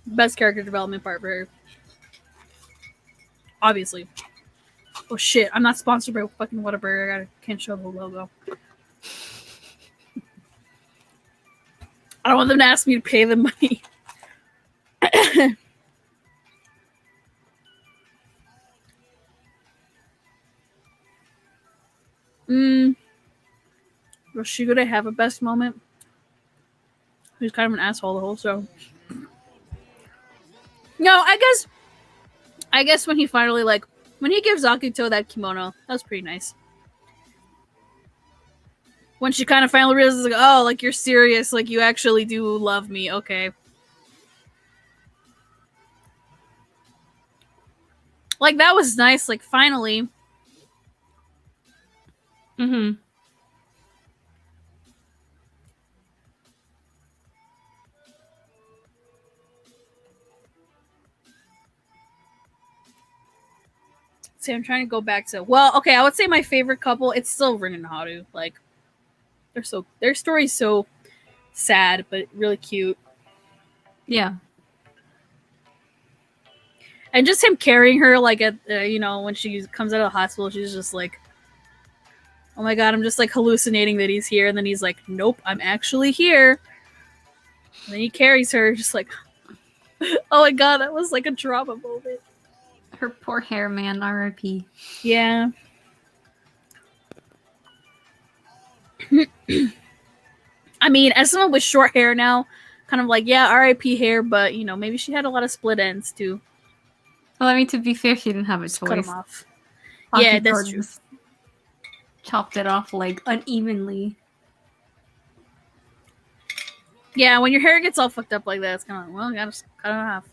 Speaker 1: best character development part for her. Obviously. Oh shit! I'm not sponsored by fucking Whataburger. Can't show the logo. I don't want them to ask me to pay them money. Was she gonna have a best moment? He's kind of an asshole the whole show. No, I guess when he finally like when he gives Akito that kimono, that was pretty nice. When she kind of finally realizes, like, oh, like you're serious, like you actually do love me, okay. Like that was nice, like finally.
Speaker 3: Mm-hmm.
Speaker 1: See, I'm trying to go back to okay, I would say my favorite couple, it's still Rin and Haru. Like their story's so sad but really cute.
Speaker 3: Yeah.
Speaker 1: And just him carrying her like at when she comes out of the hospital, she's just like, oh my god, I'm just like hallucinating that he's here, and then he's like, nope, I'm actually here. And then he carries her, just like, oh my god, that was like a drama moment.
Speaker 3: Her poor hair, man. R.I.P.
Speaker 1: Yeah. I mean, as someone with short hair now, kind of like, yeah, R.I.P. hair, but maybe she had a lot of split ends too.
Speaker 3: Well, I mean, to be fair, she didn't have a
Speaker 1: Just
Speaker 3: choice.
Speaker 1: cut them off.
Speaker 3: Aki
Speaker 1: Yeah, that's true.
Speaker 3: Chopped it off like unevenly.
Speaker 1: Yeah, when your hair gets all fucked up like that, it's kind of like, well, you gotta just cut it off.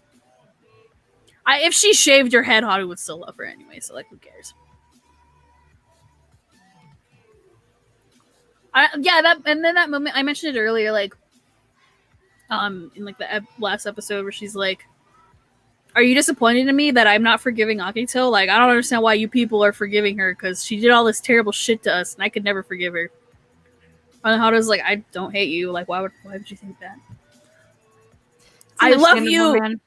Speaker 1: If she shaved her head, Haru would still love her anyway, so like, who cares? That moment I mentioned it earlier, like, in like the last episode where she's like, "Are you disappointed in me that I'm not forgiving Akito? Like, I don't understand why you people are forgiving her because she did all this terrible shit to us, and I could never forgive her." And Haru's like, "I don't hate you. Like, why would you think that? I love you."
Speaker 3: Man.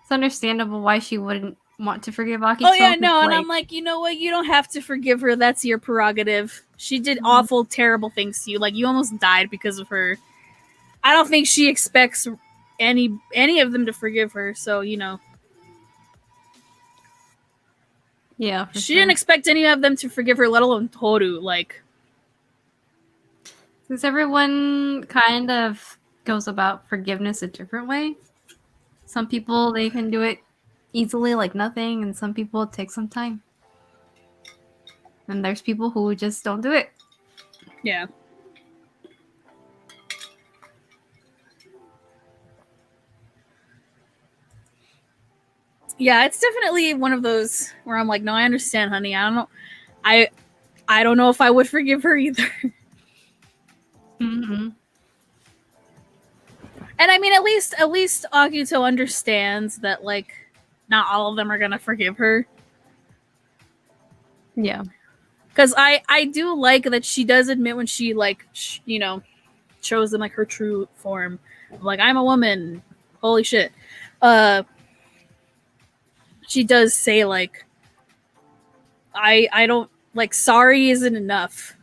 Speaker 3: It's understandable why she wouldn't want to forgive Akito.
Speaker 1: Oh yeah, no, and I'm like, you know what? You don't have to forgive her. That's your prerogative. She did awful, terrible things to you. Like, you almost died because of her. I don't think she expects any of them to forgive her. So
Speaker 3: yeah,
Speaker 1: she didn't expect any of them to forgive her, let alone Toru. Like,
Speaker 3: because everyone kind of goes about forgiveness a different way. Some people, they can do it easily like nothing, and some people it takes some time. And there's people who just don't do it.
Speaker 1: Yeah. Yeah, it's definitely one of those where I'm like, no, I understand, honey. I don't know. I don't know if I would forgive her either.
Speaker 3: Mm-hmm.
Speaker 1: And I mean, at least Akito understands that like not all of them are gonna forgive her.
Speaker 3: Yeah.
Speaker 1: Because I do like that she does admit when she like shows them like her true form. Like, I'm a woman. Holy shit. She does say like, I don't like, sorry isn't enough.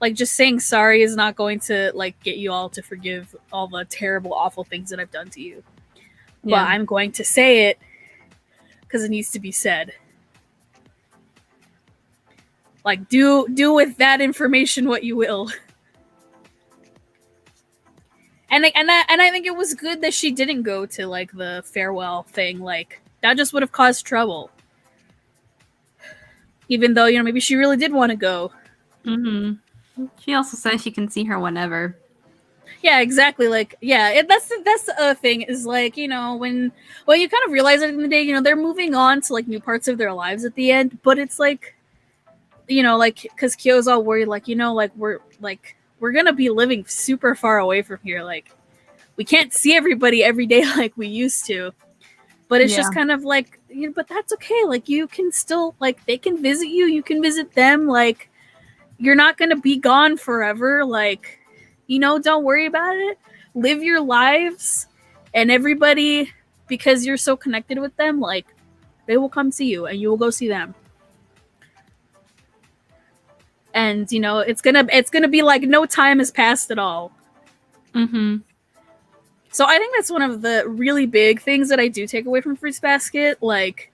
Speaker 1: Like, just saying sorry is not going to like get you all to forgive all the terrible, awful things that I've done to you. But I'm going to say it because it needs to be said. Like, do with that information what you will. And I think it was good that she didn't go to like the farewell thing. Like, that just would have caused trouble. Even though, maybe she really did want to go.
Speaker 3: Mm-hmm. She also says she can see her whenever.
Speaker 1: Yeah, exactly. Like, yeah, that's the other thing is like, when you kind of realize at the end of the day, they're moving on to like new parts of their lives at the end, but it's like, like, because Kyo's all worried, like, we're gonna be living super far away from here. Like, we can't see everybody every day like we used to. But it's just kind of like, but that's okay. Like, you can still, like, they can visit you. You can visit them. Like, you're not gonna be gone forever. Like, don't worry about it. Live your lives, and everybody, because you're so connected with them, like, they will come see you, and you will go see them. And it's gonna be like no time has passed at all.
Speaker 3: Mm-hmm.
Speaker 1: So I think that's one of the really big things that I do take away from Fruits Basket. Like,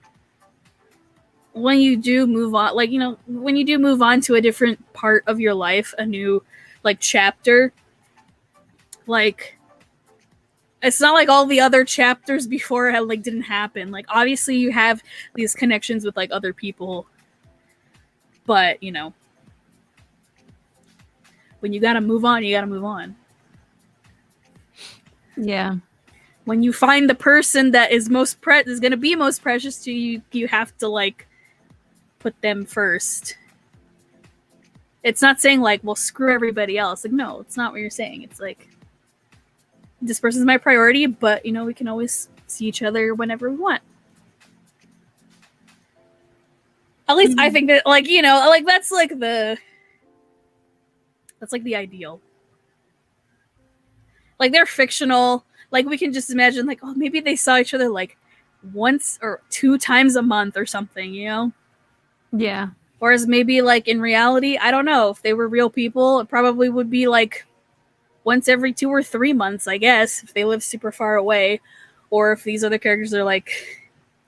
Speaker 1: when you do move on, like, when you do move on to a different part of your life, a new like chapter, like, it's not like all the other chapters before it like didn't happen. Like, obviously you have these connections with like other people, but when you gotta move on, you gotta move on.
Speaker 3: Yeah.
Speaker 1: When you find the person that is is gonna be most precious to you, you have to like put them first. It's not saying like, well, screw everybody else. Like, no, it's not what you're saying. It's like, this person's my priority, but we can always see each other whenever we want. At least I think that, like, like, that's like the ideal. Like, they're fictional. Like, we can just imagine, like, oh, maybe they saw each other like once or 2 times a month or something,
Speaker 3: Yeah.
Speaker 1: Whereas maybe like in reality, I don't know, if they were real people, it probably would be like once every 2 or 3 months, I guess, if they live super far away. Or if these other characters are like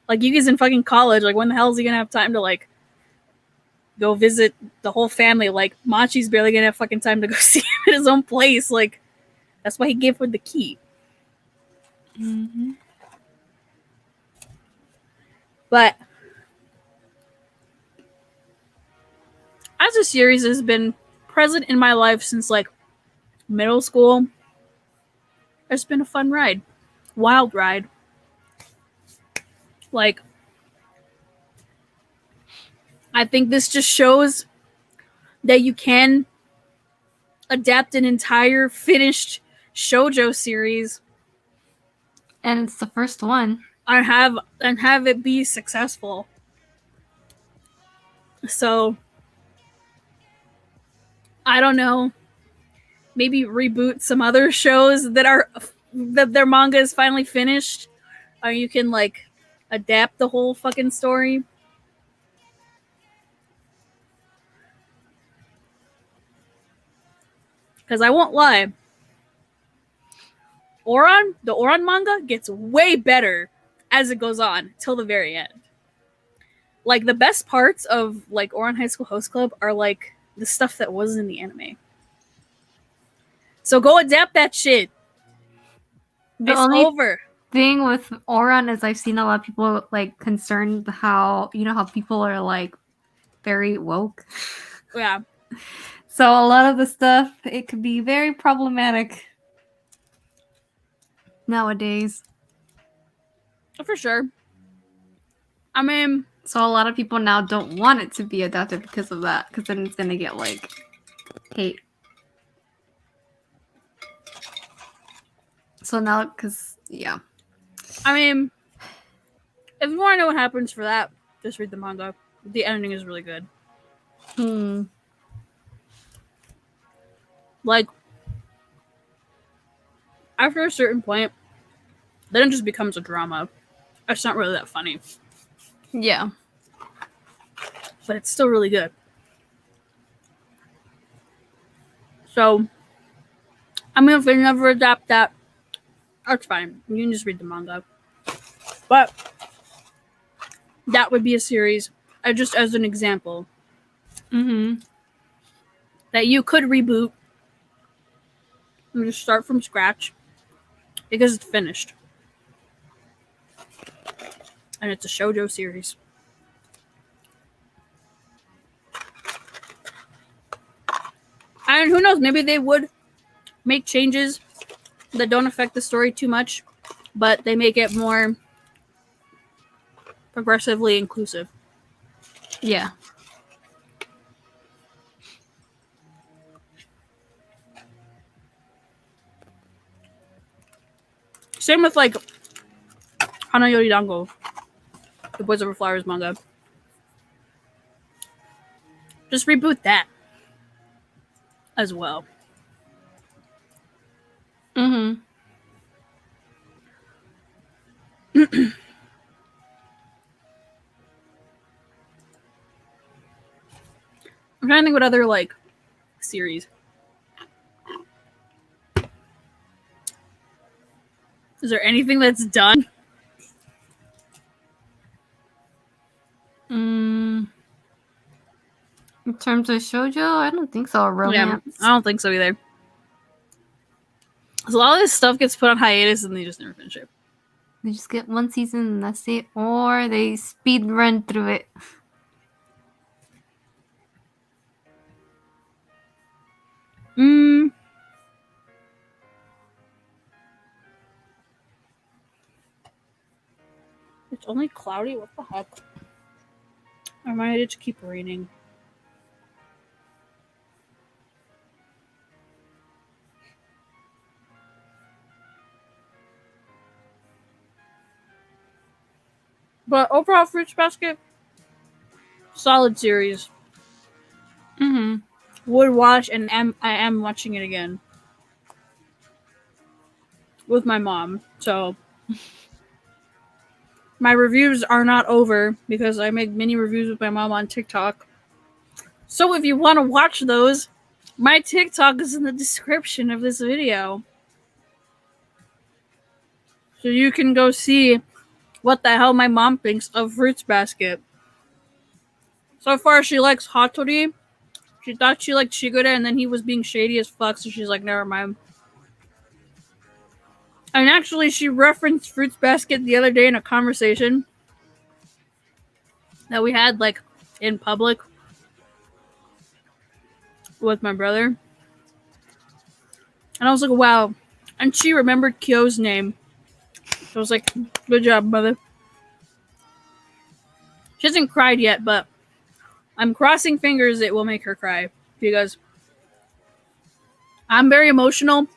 Speaker 1: Yuki's in fucking college, like, when the hell is he gonna have time to like go visit the whole family? Like, Machi's barely gonna have fucking time to go see him at his own place. Like, that's why he gave her the key.
Speaker 3: Mm-hmm.
Speaker 1: But as a series has been present in my life since like middle school, it's been a fun ride. Wild ride. Like, I think this just shows that you can adapt an entire finished shoujo series
Speaker 3: And it's the first one.
Speaker 1: and have it be successful. So, I don't know. Maybe reboot some other shows that their manga is finally finished, or you can like adapt the whole fucking story. Because I won't lie, the Oran manga gets way better as it goes on till the very end. Like, the best parts of like Oran High School Host Club are like the stuff that wasn't in the anime. So go adapt that shit.
Speaker 3: The
Speaker 1: It's
Speaker 3: only
Speaker 1: over.
Speaker 3: thing with Oran is I've seen a lot of people like concerned how how people are like very woke.
Speaker 1: Yeah.
Speaker 3: So a lot of the stuff, it could be very problematic nowadays.
Speaker 1: For sure. I mean,
Speaker 3: So a lot of people now don't want it to be adapted because of that, because then it's gonna get like hate. So now, because yeah,
Speaker 1: I mean, if you want to know what happens for that, just read the manga. The ending is really good. Like, after a certain point, then it just becomes a drama. It's not really that funny,
Speaker 3: Yeah.
Speaker 1: but it's still really good. So, I mean, if they never adapt that, that's fine. You can just read the manga. But that would be a series, just as an example, that you could reboot and just start from scratch because it's finished. And it's a shoujo series. And who knows, maybe they would make changes that don't affect the story too much, but they make it more progressively inclusive.
Speaker 3: Yeah.
Speaker 1: Same with like Hana Yori Dango, the Boys Over Flowers manga. Just reboot that as well.
Speaker 3: Mm-hmm.
Speaker 1: I'm trying to think what other like series. Is there anything that's done?
Speaker 3: In terms of shoujo, I don't think so. Romance.
Speaker 1: Yeah, I don't think so either. So a lot of this stuff gets put on hiatus and they just never finish it.
Speaker 3: They just get one season and that's it, or they speed run through it.
Speaker 1: It's only cloudy? What the heck? I might it to keep raining. But overall, Fruits Basket, solid series. Would watch, and I am watching it again with my mom. So my reviews are not over because I make mini reviews with my mom on TikTok. So if you want to watch those, my TikTok is in the description of this video. So you can go see what the hell my mom thinks of Fruits Basket. So far, she likes Hattori. She thought she liked Shigure, and then he was being shady as fuck, so she's like, never mind. And actually, she referenced Fruits Basket the other day in a conversation that we had, like, in public with my brother. And I was like, wow. And she remembered Kyo's name. So I was like, good job, mother. She hasn't cried yet, but I'm crossing fingers it will make her cry because I'm very emotional.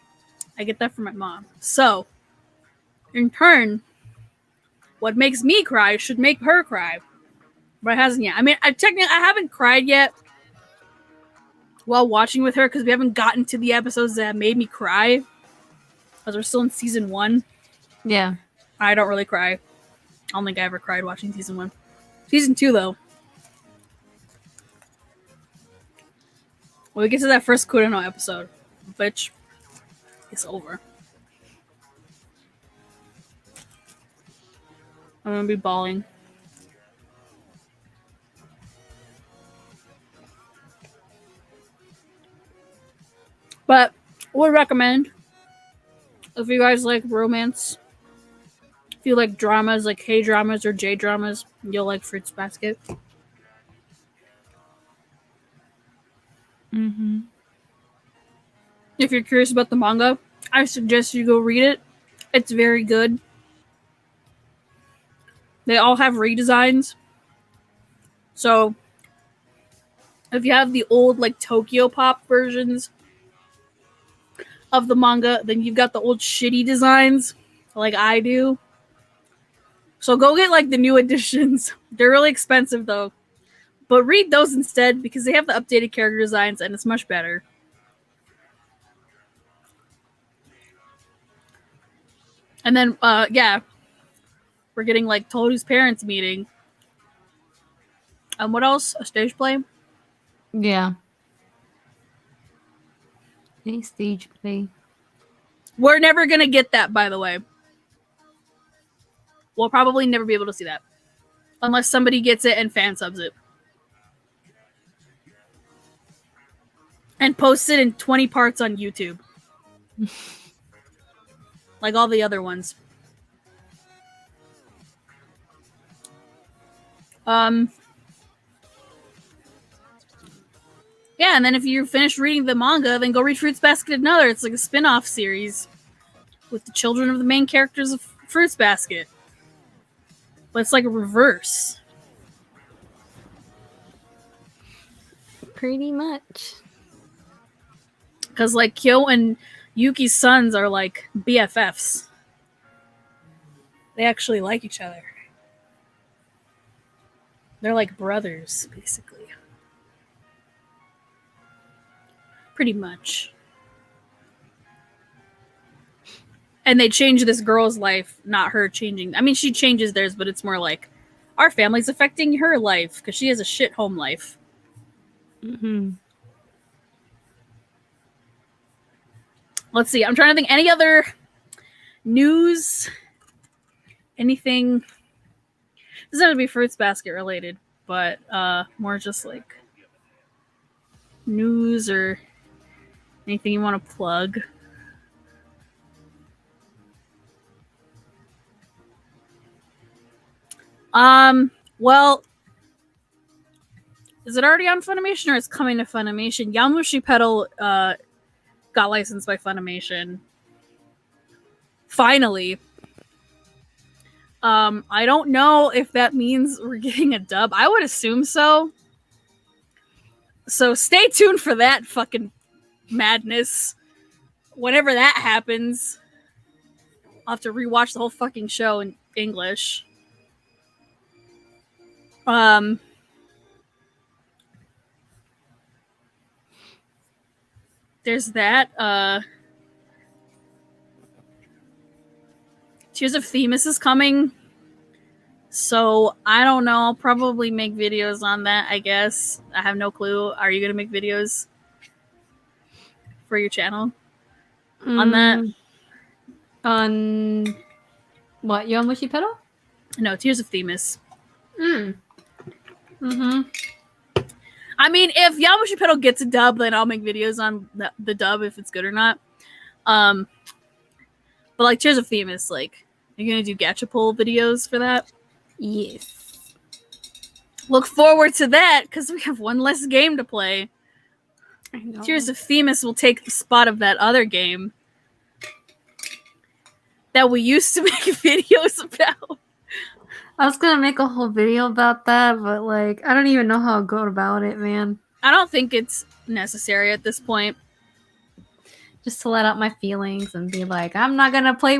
Speaker 1: I get that from my mom. So, in turn, what makes me cry should make her cry. But it hasn't yet. I mean, I haven't cried yet while watching with her because we haven't gotten to the episodes that made me cry. Because we're still in season 1.
Speaker 3: Yeah.
Speaker 1: I don't really cry. I don't think I ever cried watching season 1. Season 2, though. When we get to that first Kureno episode, bitch, it's over. I'm gonna be bawling. But would recommend if you guys like romance, if you like dramas like K-dramas or J-dramas, you'll like Fruits Basket. If you're curious about the manga, I suggest you go read it. It's very good. They all have redesigns. So, if you have the old, like, Tokyo Pop versions of the manga, then you've got the old shitty designs, like I do. So go get, like, the new editions. They're really expensive, though. But read those instead because they have the updated character designs and it's much better. And then, yeah, we're getting like Toru's parents meeting. What else? A stage play?
Speaker 3: Yeah. A stage play.
Speaker 1: We're never gonna get that, by the way. We'll probably never be able to see that. Unless somebody gets it and fan subs it. And posts it in 20 parts on YouTube. Like all the other ones. Yeah, and then if you finish reading the manga, then go read Fruits Basket Another. It's like a spin-off series with the children of the main characters of Fruits Basket. But it's like a reverse.
Speaker 3: Pretty much.
Speaker 1: Because like Kyo and Yuki's sons are like BFFs. They actually like each other. They're like brothers, basically. Pretty much. And they change this girl's life, not her changing. I mean, she changes theirs, but it's more like our family's affecting her life because she has a shit home life.
Speaker 3: Mm-hmm.
Speaker 1: Let's see. I'm trying to think. Any other news? Anything? This doesn't have to be Fruits Basket related, but more just like news or anything you want to plug. Well, is it already on Funimation or is it coming to Funimation? Yamushi Pedal got licensed by Funimation. Finally. I don't know if that means we're getting a dub. I would assume so. So stay tuned for that fucking madness. Whenever that happens, I'll have to rewatch the whole fucking show in English. There's that. Tears of Themis is coming. So, I don't know. I'll probably make videos on that, I guess. I have no clue. Are you going to make videos for your channel on that?
Speaker 3: On what? Yomushi Pedal?
Speaker 1: No, Tears of Themis.
Speaker 3: Mm-hmm.
Speaker 1: I mean, if Yamushi Pedal gets a dub, then I'll make videos on the dub if it's good or not. But like Tears of Themis, like, are you gonna do gacha pull videos for that?
Speaker 3: Yes.
Speaker 1: Look forward to that because we have one less game to play.
Speaker 3: I know.
Speaker 1: Tears of Themis will take the spot of that other game that we used to make videos about.
Speaker 3: I was gonna make a whole video about that, but like I don't even know how to go about it, man.
Speaker 1: I don't think it's necessary at this point.
Speaker 3: Just to let out my feelings and be like, I'm not gonna play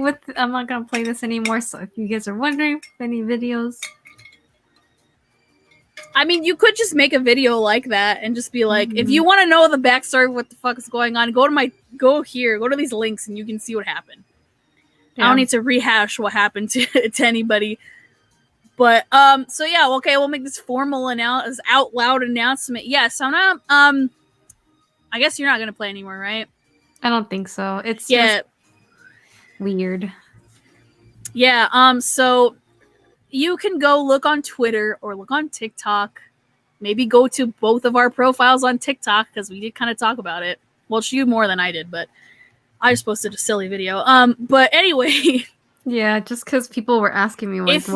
Speaker 3: this anymore. So if you guys are wondering if any videos,
Speaker 1: I mean, you could just make a video like that and just be like, if you want to know the backstory of what the fuck is going on, go to these links and you can see what happened. Yeah. I don't need to rehash what happened to anybody. But so yeah, okay, we'll make this formal out loud announcement. Yes, I'm not I guess you're not gonna play anymore, right?
Speaker 3: I don't think so. It's just weird.
Speaker 1: Yeah, so you can go look on Twitter or look on TikTok. Maybe go to both of our profiles on TikTok because we did kind of talk about it. Well, you more than I did, but I just posted a silly video. But anyway,
Speaker 3: yeah, just because people were asking me what
Speaker 1: if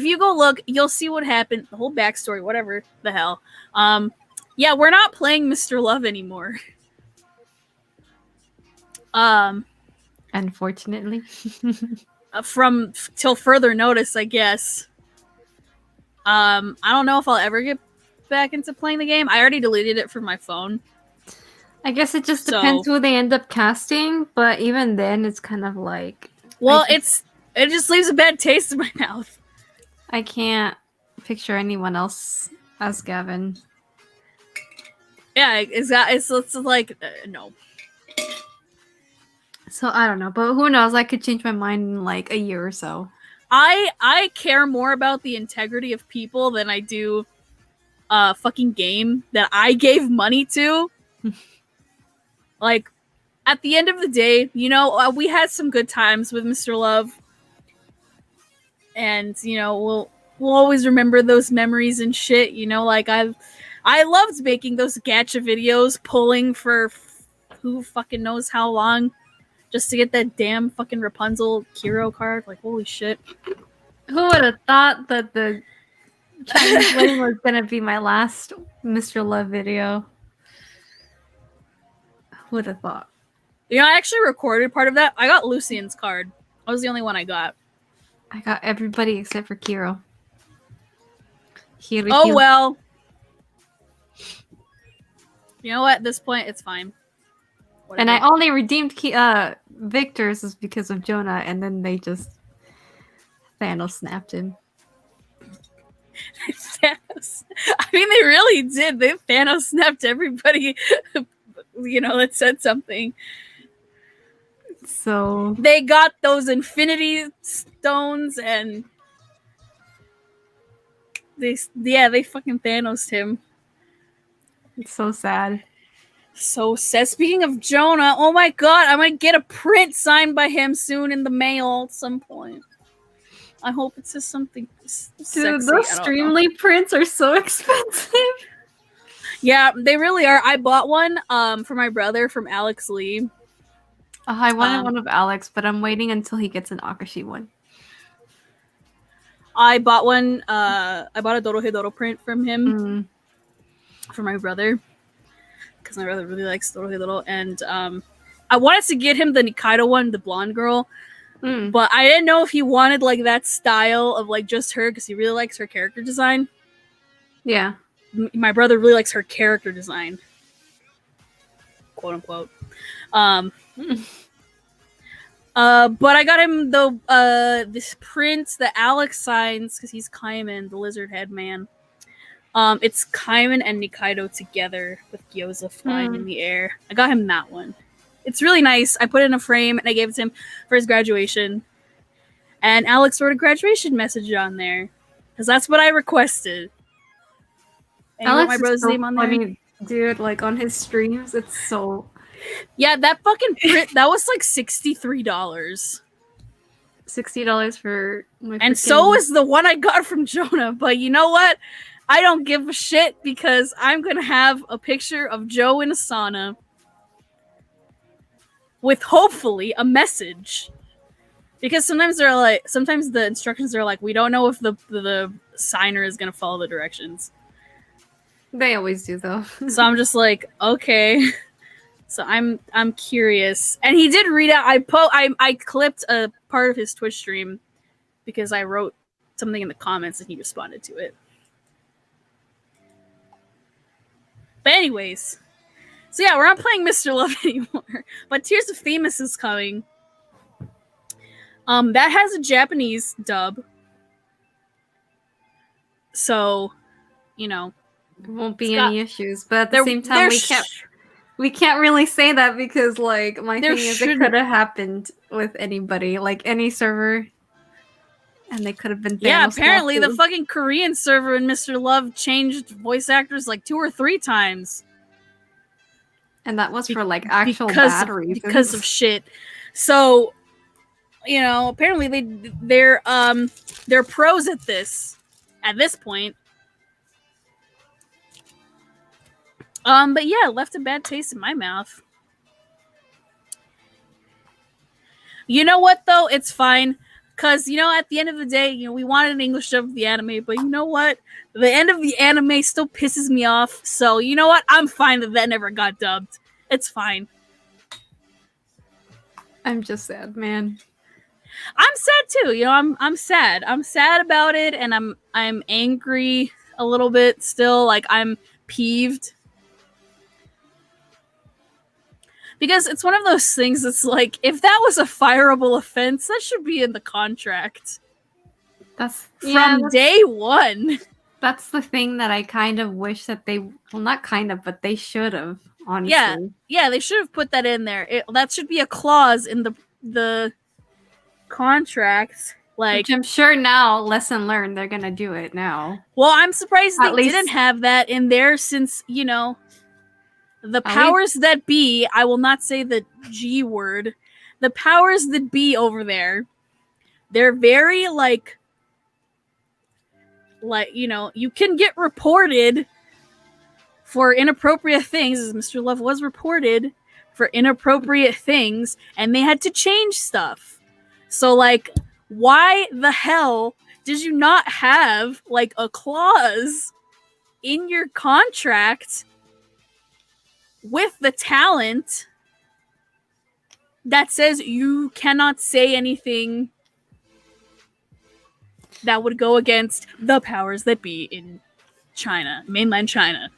Speaker 1: you go look, you'll see what happened, the whole backstory, whatever the hell. Yeah, we're not playing Mr. Love anymore.
Speaker 3: Unfortunately.
Speaker 1: From till further notice, I guess. I don't know if I'll ever get back into playing the game. I already deleted it from my phone.
Speaker 3: I guess it just depends who they end up casting, but even then it's kind of like...
Speaker 1: Well, it just leaves a bad taste in my mouth.
Speaker 3: I can't picture anyone else as Gavin.
Speaker 1: Yeah, it's like no.
Speaker 3: So I don't know, but who knows? I could change my mind in like a year or so.
Speaker 1: I care more about the integrity of people than I do a fucking game that I gave money to. Like, at the end of the day, you know, we had some good times with Mr. Love, and you know, we'll always remember those memories and shit. You know, like I loved making those gacha videos, pulling for who fucking knows how long, just to get that damn fucking Rapunzel hero card. Like, holy shit.
Speaker 3: Who would have thought that the Chinese wedding was gonna be my last Mr. Love video? Who would have thought?
Speaker 1: You know, I actually recorded part of that. I got Lucian's card. That was the only one I got.
Speaker 3: I got everybody except for Kiro.
Speaker 1: Oh well. You know what? At this point, it's fine. Whatever.
Speaker 3: And I only redeemed Victor's is because of Jonah, and then they just Thanos snapped him.
Speaker 1: Thanos. I mean, they really did. They Thanos snapped everybody. You know, that said something.
Speaker 3: So
Speaker 1: they got those Infinity Stones, and they fucking Thanos'd him.
Speaker 3: It's so sad.
Speaker 1: So sad. Speaking of Jonah, oh my god, I might get a print signed by him soon in the mail at some point. I hope it says something sexy.
Speaker 3: Dude, those Streamly prints are so expensive.
Speaker 1: Yeah, they really are. I bought one for my brother from Alex Lee.
Speaker 3: I wanted one of Alex, but I'm waiting until he gets an Akashi one.
Speaker 1: I bought one. I bought a Dorohedoro print from him for my brother because my brother really likes Dorohedoro, and I wanted to get him the Nikaido one, the blonde girl, but I didn't know if he wanted like that style of like just her because he really likes her character design.
Speaker 3: Yeah,
Speaker 1: my brother really likes her character design, quote unquote. But I got him this print that Alex signs because he's Kaiman, the lizard head man. It's Kaiman and Nikaido together with Gyoza flying in the air. I got him that one. It's really nice. I put it in a frame and I gave it to him for his graduation. And Alex wrote a graduation message on there because that's what I requested. And
Speaker 3: Alex
Speaker 1: my brother's name on there.
Speaker 3: Funny, dude, like on his streams, it's so.
Speaker 1: Yeah, that fucking print, that was like $63.
Speaker 3: $60 for my
Speaker 1: and so is the one I got from Jonah. But you know what? I don't give a shit because I'm gonna have a picture of Joe in Asana with hopefully a message. Because sometimes the instructions are like, we don't know if the signer is gonna follow the directions.
Speaker 3: They always do though.
Speaker 1: So I'm just like, okay. So I'm curious, and he did read out. I clipped a part of his Twitch stream because I wrote something in the comments and he responded to it. But anyways, so yeah, we're not playing Mr. Love anymore. But Tears of Famous is coming. That has a Japanese dub, so you know,
Speaker 3: won't be any issues. But at the same time, we can't really say that because, like, my thing is it could have happened with anybody, like any server, and they could have been.
Speaker 1: Yeah, apparently the fucking Korean server in Mr. Love changed voice actors like 2 or 3 times,
Speaker 3: and that was for like actual bad reasons
Speaker 1: because of shit. So, you know, apparently they're pros at this point. But yeah, it left a bad taste in my mouth. You know what, though? It's fine. Because, you know, at the end of the day, you know, we wanted an English dub of the anime, but you know what? The end of the anime still pisses me off. So, you know what? I'm fine that never got dubbed. It's fine.
Speaker 3: I'm just sad, man.
Speaker 1: I'm sad, too. You know, I'm sad. I'm sad about it, and I'm angry a little bit still. Like, I'm peeved. Because it's one of those things that's like, if that was a fireable offense, that should be in the contract.
Speaker 3: That's
Speaker 1: from day one.
Speaker 3: That's the thing that I kind of wish that they, well, not kind of, but they should have, honestly.
Speaker 1: Yeah, they should have put that in there. That should be a clause in the contracts. Like,
Speaker 3: Which I'm sure now, lesson learned, they're gonna do it now.
Speaker 1: well, I'm surprised
Speaker 3: At
Speaker 1: they
Speaker 3: least-
Speaker 1: didn't have that in there since, you know, the
Speaker 3: At
Speaker 1: powers that be, I will not say the G word, the powers that be over there, they're very like, you know, you can get reported for inappropriate things, as Mr. Love was reported for inappropriate things, and they had to change stuff. So, like, why the hell did you not have, like, a clause in your contract with the talent that says you cannot say anything that would go against the powers that be in China, mainland China?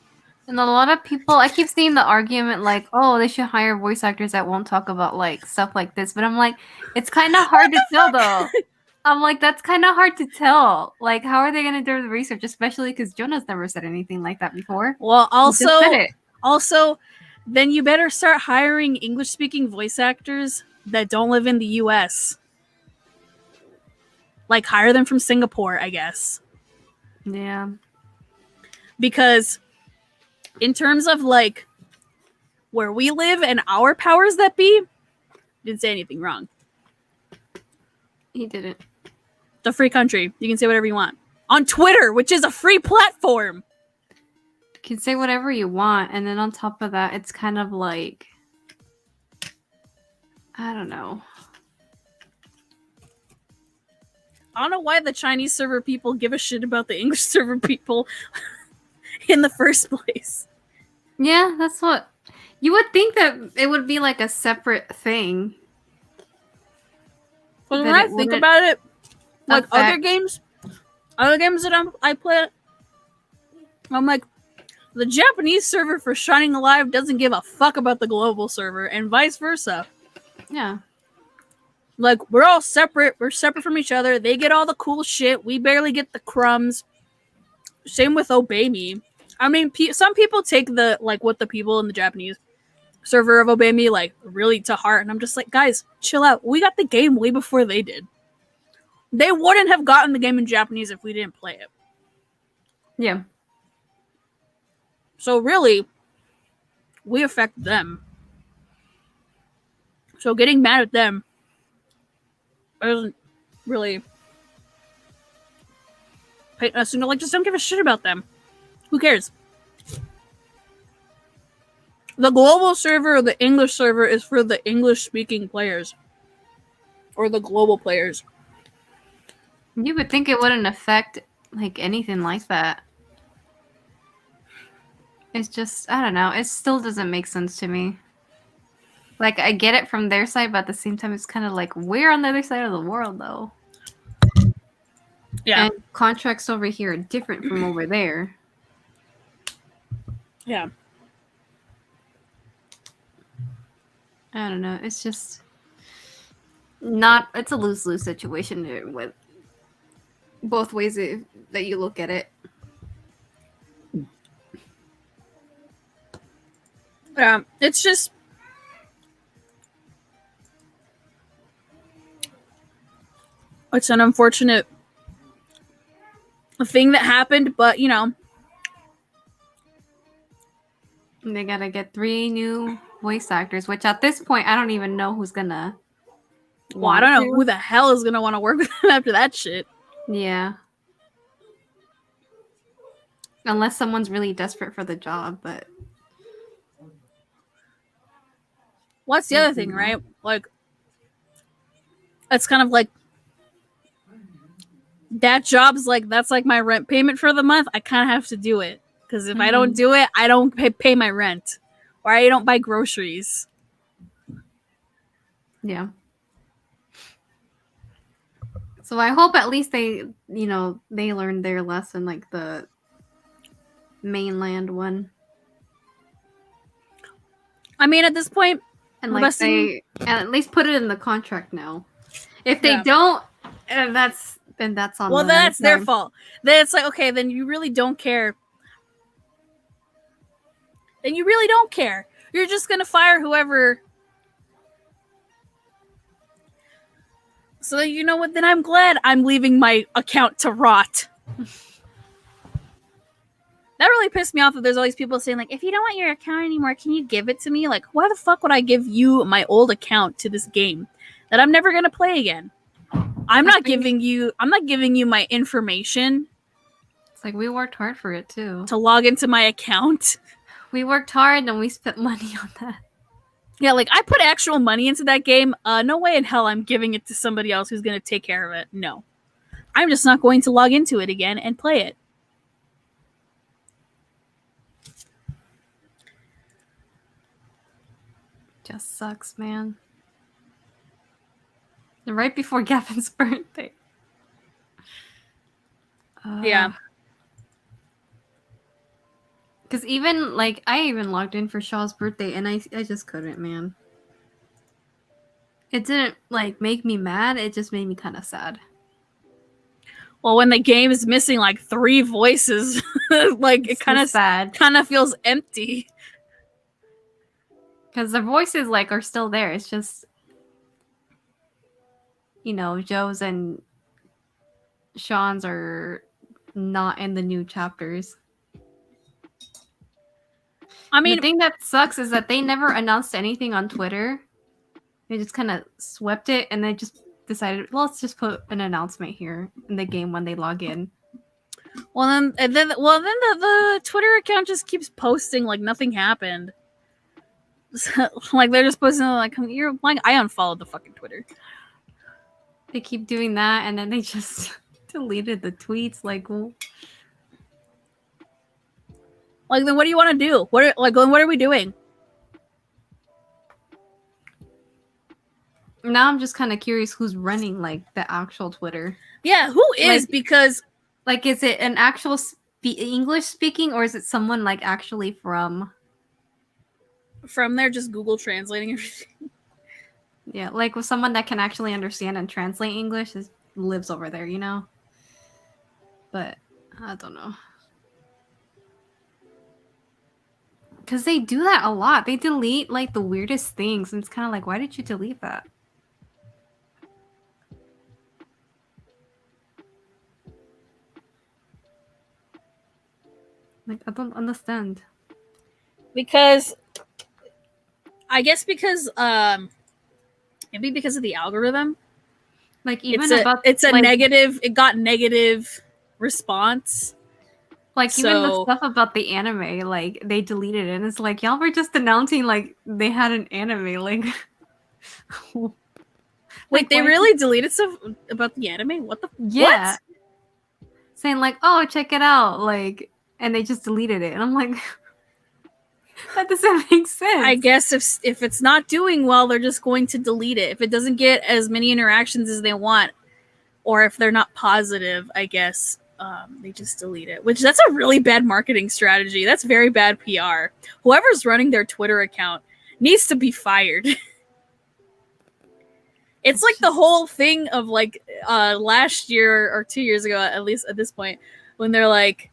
Speaker 3: And a lot of people, I keep seeing the argument like, oh, they should hire voice actors that won't talk about like stuff like this. But I'm like, it's kind of hard to tell though. I'm like, that's kind of hard to tell. Like, how are they going to do the research? Especially because Jonah's never said anything like that before.
Speaker 1: Well,
Speaker 3: He just said it.
Speaker 1: also, then you better start hiring English-speaking voice actors that don't live in the U.S. Like, hire them from Singapore, I guess.
Speaker 3: Yeah.
Speaker 1: Because in terms of, like, where we live and our powers that be, didn't say anything wrong.
Speaker 3: He didn't.
Speaker 1: It's a free country. You can say whatever you want. On Twitter, which is a free platform.
Speaker 3: You can say whatever you want. And then on top of that, it's kind of like, I don't know.
Speaker 1: I don't know why the Chinese server people give a shit about the English server people in the first place.
Speaker 3: Yeah, that's what you would think, that it would be like a separate thing.
Speaker 1: But when
Speaker 3: That
Speaker 1: I
Speaker 3: it
Speaker 1: think
Speaker 3: wouldn't
Speaker 1: about it, like other
Speaker 3: affect-
Speaker 1: games that I play, I'm like, the Japanese server for Shining Alive doesn't give a fuck about the global server, and vice versa.
Speaker 3: Yeah.
Speaker 1: Like, we're all separate. We're separate from each other. They get all the cool shit. We barely get the crumbs. Same with Obey Me. I mean, some people take the, like, what the people in the Japanese server of Obey Me, like, really to heart. And I'm just like, guys, chill out. We got the game way before they did. They wouldn't have gotten the game in Japanese if we didn't play it.
Speaker 3: Yeah.
Speaker 1: So really, we affect them. So getting mad at them doesn't really paint us, you know, like, just don't give a shit about them. Who cares? The global server or the English server is for the English-speaking players. Or the global players.
Speaker 3: You would think it wouldn't affect like anything like that. It's just, I don't know. It still doesn't make sense to me. Like, I get it from their side, but at the same time, it's kind of like, we're on the other side of the world, though.
Speaker 1: Yeah.
Speaker 3: And contracts over here are different from over there.
Speaker 1: Yeah.
Speaker 3: I don't know. It's just not, it's a lose-lose situation with both ways that you look at it.
Speaker 1: Yeah. It's just, it's an unfortunate thing that happened, but, you know.
Speaker 3: They gotta get 3 new voice actors, which at this point, I don't even know who's gonna.
Speaker 1: Well, I don't know who the hell is going to want to work with them after that shit.
Speaker 3: Yeah. Unless someone's really desperate for the job, but.
Speaker 1: What's the other thing, right? Like, it's kind of like, that job's like, that's like my rent payment for the month. I kind of have to do it. Because if I don't do it, I don't pay my rent. Or I don't buy groceries.
Speaker 3: Yeah. So I hope at least they, you know, they learned their lesson, like the mainland one.
Speaker 1: I mean, at this point,
Speaker 3: And
Speaker 1: I'm
Speaker 3: like
Speaker 1: guessing-
Speaker 3: and at least put it in the contract now. If they
Speaker 1: Yeah.
Speaker 3: don't, that's then that's on
Speaker 1: Well,
Speaker 3: them.
Speaker 1: that's their
Speaker 3: Sorry.
Speaker 1: fault. Then it's like, okay, then you really don't care. Then you really don't care. You're just gonna fire whoever. So you know what? Then I'm glad I'm leaving my account to rot. That really pissed me off that there's all these people saying, like, if you don't want your account anymore, can you give it to me? Like, why the fuck would I give you my old account to this game that I'm never gonna play again? I'm not giving you my information
Speaker 3: It's like we worked hard for it too.
Speaker 1: to log into my account.
Speaker 3: We worked hard and we spent money on that.
Speaker 1: Yeah, like I put actual money into that game. No way in hell I'm giving it to somebody else who's gonna take care of it. No. I'm just not going to log into it again and play it.
Speaker 3: Just sucks, man. Right before Gavin's birthday.
Speaker 1: Yeah.
Speaker 3: Because even, like, I even logged in for Shaw's birthday and I just couldn't, man. It didn't, like, make me mad. It just made me kind of sad.
Speaker 1: Well, when the game is missing like 3 voices, like it kind of
Speaker 3: sad.
Speaker 1: kind of feels empty.
Speaker 3: Because the voices, like, are still there. It's just, you know, Joe's and Sean's are not in the new chapters.
Speaker 1: I mean,
Speaker 3: the thing that sucks is that they never announced anything on Twitter. They just kind of swept it and they just decided, well, let's just put an announcement here in the game when they log in.
Speaker 1: well then the Twitter account just keeps posting like nothing happened. Like they're just posting like you're like I unfollowed the fucking Twitter.
Speaker 3: They keep doing that and then they just deleted the tweets. Like, well,
Speaker 1: like then what do you want to do? What are we doing?
Speaker 3: now I'm just kind of curious who's running like the actual Twitter.
Speaker 1: Yeah, who is?
Speaker 3: Like-
Speaker 1: Because
Speaker 3: Like, is it an actual English speaking or is it someone like actually from
Speaker 1: there, just Google translating everything.
Speaker 3: Yeah, like with someone that can actually understand and translate English lives over there, you know? But I don't know. Because they do that a lot. They delete like the weirdest things. And it's kind of like, why did you delete that? Like, I don't understand.
Speaker 1: Because I guess because maybe because of the algorithm.
Speaker 3: Like, even
Speaker 1: It's a
Speaker 3: like,
Speaker 1: negative. It got negative response.
Speaker 3: Like, even the
Speaker 1: So-
Speaker 3: stuff about the anime, like, they deleted it. And it's like, y'all were just announcing, like, they had an anime. Like,
Speaker 1: Wait,
Speaker 3: Like,
Speaker 1: they
Speaker 3: why-
Speaker 1: really deleted stuff about the anime? What the?
Speaker 3: yeah.
Speaker 1: What?
Speaker 3: Saying, like, oh, check it out. Like, and they just deleted it. And I'm like, that doesn't make sense.
Speaker 1: I guess if it's not doing well, they're just going to delete it. If it doesn't get as many interactions as they want, or if they're not positive, I guess they just delete it. Which that's a really bad marketing strategy. That's very bad PR. Whoever's running their Twitter account needs to be fired. It's like the whole thing of like last year or 2 years ago, at least at this point, when they're like,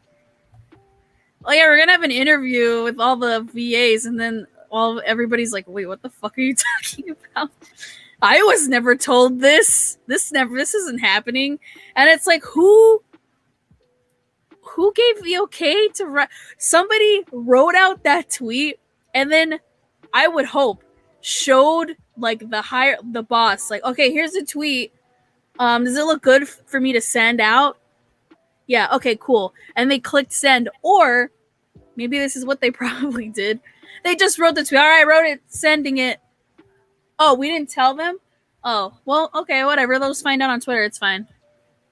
Speaker 1: oh yeah, we're gonna have an interview with all the VAs, and then everybody's like, wait, what the fuck are you talking about? I was never told this. This isn't happening. And it's like, who gave the okay to write? Somebody wrote out that tweet, and then I would hope showed like the boss, like, okay, here's a tweet. Does it look good for me to send out? Yeah, okay, cool. And they clicked send, or maybe this is what they probably did. They just wrote the tweet. All right, wrote it, sending it. Oh, we didn't tell them? Oh, well, okay, whatever. They'll just find out on Twitter. It's fine.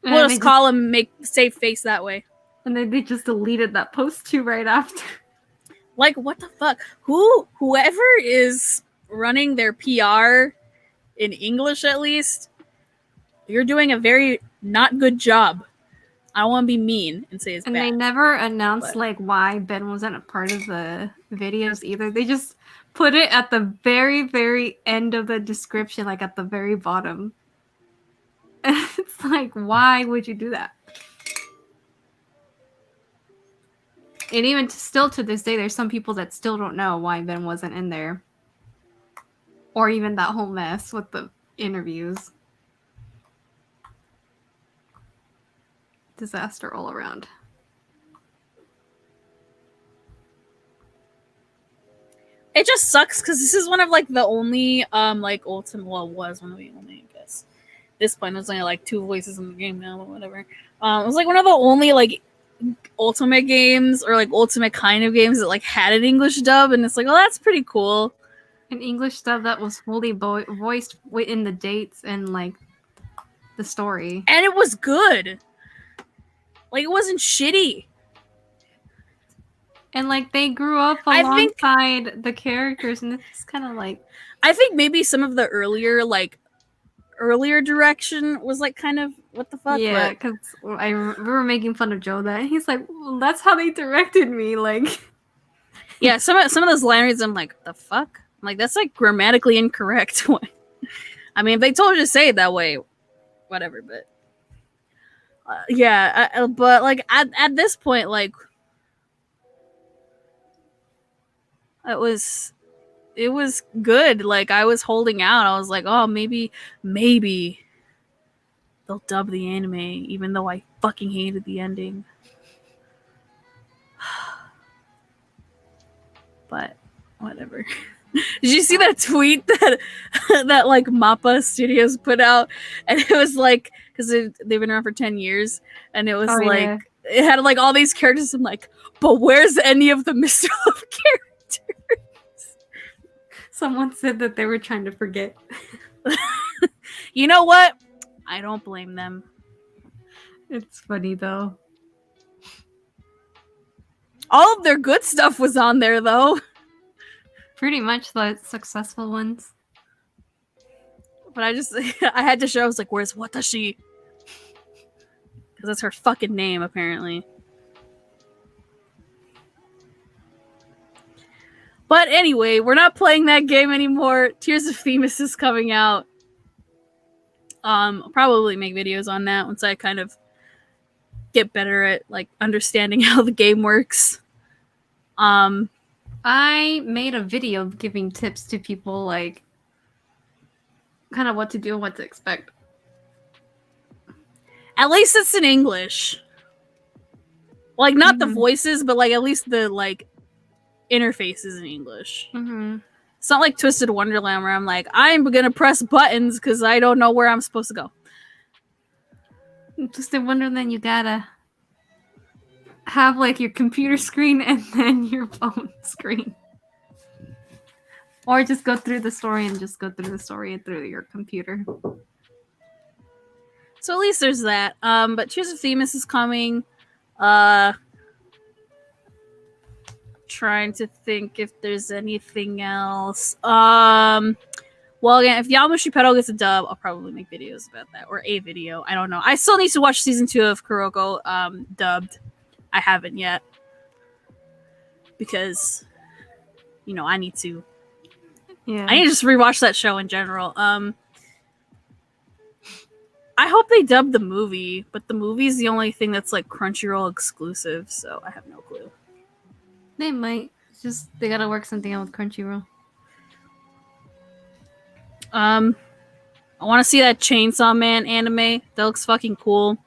Speaker 3: And
Speaker 1: We'll
Speaker 3: they
Speaker 1: just call them, save face that way.
Speaker 3: And then they just deleted that post too right after.
Speaker 1: Like, what the fuck? Whoever is running their PR in English, at least, you're doing a very not good job. I don't want to be mean and say it's
Speaker 3: And
Speaker 1: bad.
Speaker 3: they never announced
Speaker 1: But-
Speaker 3: like why Ben wasn't a part of the videos either. They just put it at the very, very end of the description, like at the very bottom. It's like, why would you do that? And even still to this day, there's some people that still don't know why Ben wasn't in there. Or even that whole mess with the interviews. Disaster all around.
Speaker 1: It just sucks because this is one of like the only like ultimate, well, was one of the only, I guess. At this point, there's only like 2 voices in the game now, but whatever. It was like one of the only like ultimate games or like ultimate kind of games that like had an English dub, and it's like, oh, that's pretty cool.
Speaker 3: An English dub that was fully voiced in the dates and like the story.
Speaker 1: And it was good. Like, it wasn't shitty.
Speaker 3: And like they grew up alongside the characters, and it's kind of like,
Speaker 1: I think maybe some of the earlier direction was like kind of what the fuck.
Speaker 3: yeah, because we were making fun of Joe that, and he's like, well, that's how they directed me. Like,
Speaker 1: yeah, some of those line reads, I'm like, the fuck? I'm like, that's like grammatically incorrect. I mean, if they told you to say it that way, whatever. But yeah, but like at this point, like it was good. Like I was holding out. I was like, oh, maybe they'll dub the anime, even though I fucking hated the ending. But whatever. Did you see that tweet that that like Mappa Studios put out? And it was like, because they've been around for 10 years, and it was it had like all these characters. I'm like, but where's any of the Mr. Love characters?
Speaker 3: Someone said that they were trying to forget.
Speaker 1: You know what? I don't blame them.
Speaker 3: It's funny though.
Speaker 1: All of their good stuff was on there though.
Speaker 3: Pretty much the successful ones.
Speaker 1: But I had to show, I was like, where's Watashi? Because that's her fucking name, apparently. But anyway, we're not playing that game anymore. Tears of Themis is coming out. I'll probably make videos on that once I kind of get better at like understanding how the game works.
Speaker 3: I made a video giving tips to people, like kind of what to do and what to expect.
Speaker 1: At least it's in English. Like not the voices, but like at least the like interfaces in English. It's not like Twisted Wonderland where I'm like, I'm gonna press buttons because I don't know where I'm supposed to go.
Speaker 3: Twisted Wonderland, you gotta have like your computer screen and then your phone screen. Or just go through the story and through your computer.
Speaker 1: So at least there's that. But Tears of Themis is coming. Trying to think if there's anything else. Well, again, if Yamushi Pedal gets a dub, I'll probably make videos about that, or a video. I don't know. I still need to watch season 2 of Kuroko dubbed. I haven't yet because, you know, I need to.
Speaker 3: Yeah.
Speaker 1: I need to just rewatch that show in general. I hope they dub the movie, but the movie's the only thing that's like Crunchyroll exclusive, so I have no clue.
Speaker 3: They might. It's just they gotta work something out with Crunchyroll.
Speaker 1: I want to see that Chainsaw Man anime. That looks fucking cool.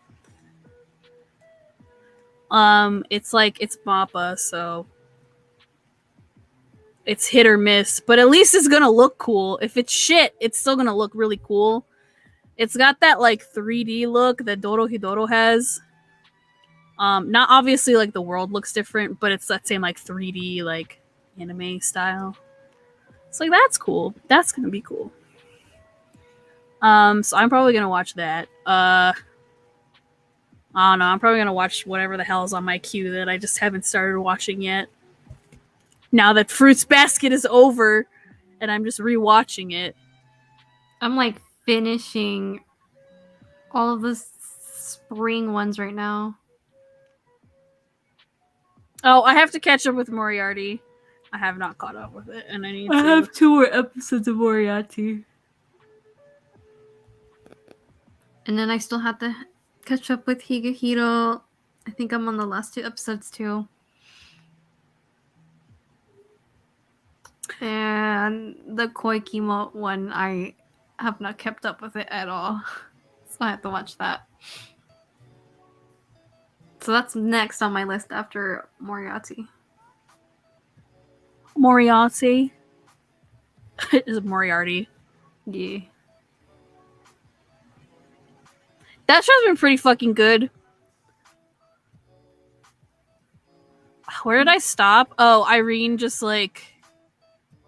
Speaker 1: It's MAPPA, so it's hit or miss, but at least it's gonna look cool. If it's shit, it's still gonna look really cool. It's got that like 3D look that Dorohedoro has. Not obviously like the world looks different, but it's that same like 3D like anime style. It's like, that's cool. That's gonna be cool. So I'm probably gonna watch that. I don't know. I'm probably gonna watch whatever the hell is on my queue that I just haven't started watching yet. Now that Fruits Basket is over, and I'm just rewatching it.
Speaker 3: I'm like finishing all of the spring ones right now.
Speaker 1: Oh, I have to catch up with Moriarty. I have not caught up with it, and I need to.
Speaker 3: I have 2 more episodes of Moriarty. And then I still had to catch up with Higehiro. I think I'm on the last 2 episodes too. And the Koikimo one, I have not kept up with it at all. So I have to watch that. So that's next on my list after Moriarty.
Speaker 1: Moriarty. Is it Moriarty?
Speaker 3: Yeah.
Speaker 1: That show's been pretty fucking good. Where did I stop? Oh, Irene just like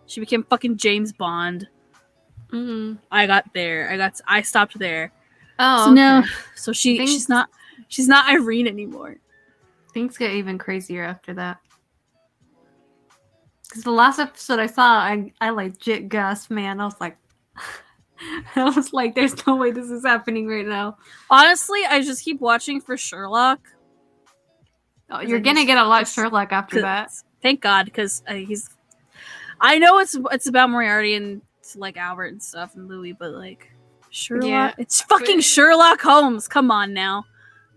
Speaker 1: she became fucking James Bond.
Speaker 3: Mm-hmm.
Speaker 1: I stopped there.
Speaker 3: Oh,
Speaker 1: So
Speaker 3: okay.
Speaker 1: now, so
Speaker 3: Things-
Speaker 1: she's not Irene anymore.
Speaker 3: Things get even crazier after that. Because the last episode I saw, I legit gasped, man. I was like, there's no way this is happening right now.
Speaker 1: Honestly, I just keep watching for Sherlock.
Speaker 3: Oh, you're gonna get a lot of Sherlock after that.
Speaker 1: Thank God, because he's. I know it's about Moriarty and like Albert and stuff and Louis, but like Sherlock,
Speaker 3: Yeah,
Speaker 1: it's fucking Sherlock Holmes. Come on now.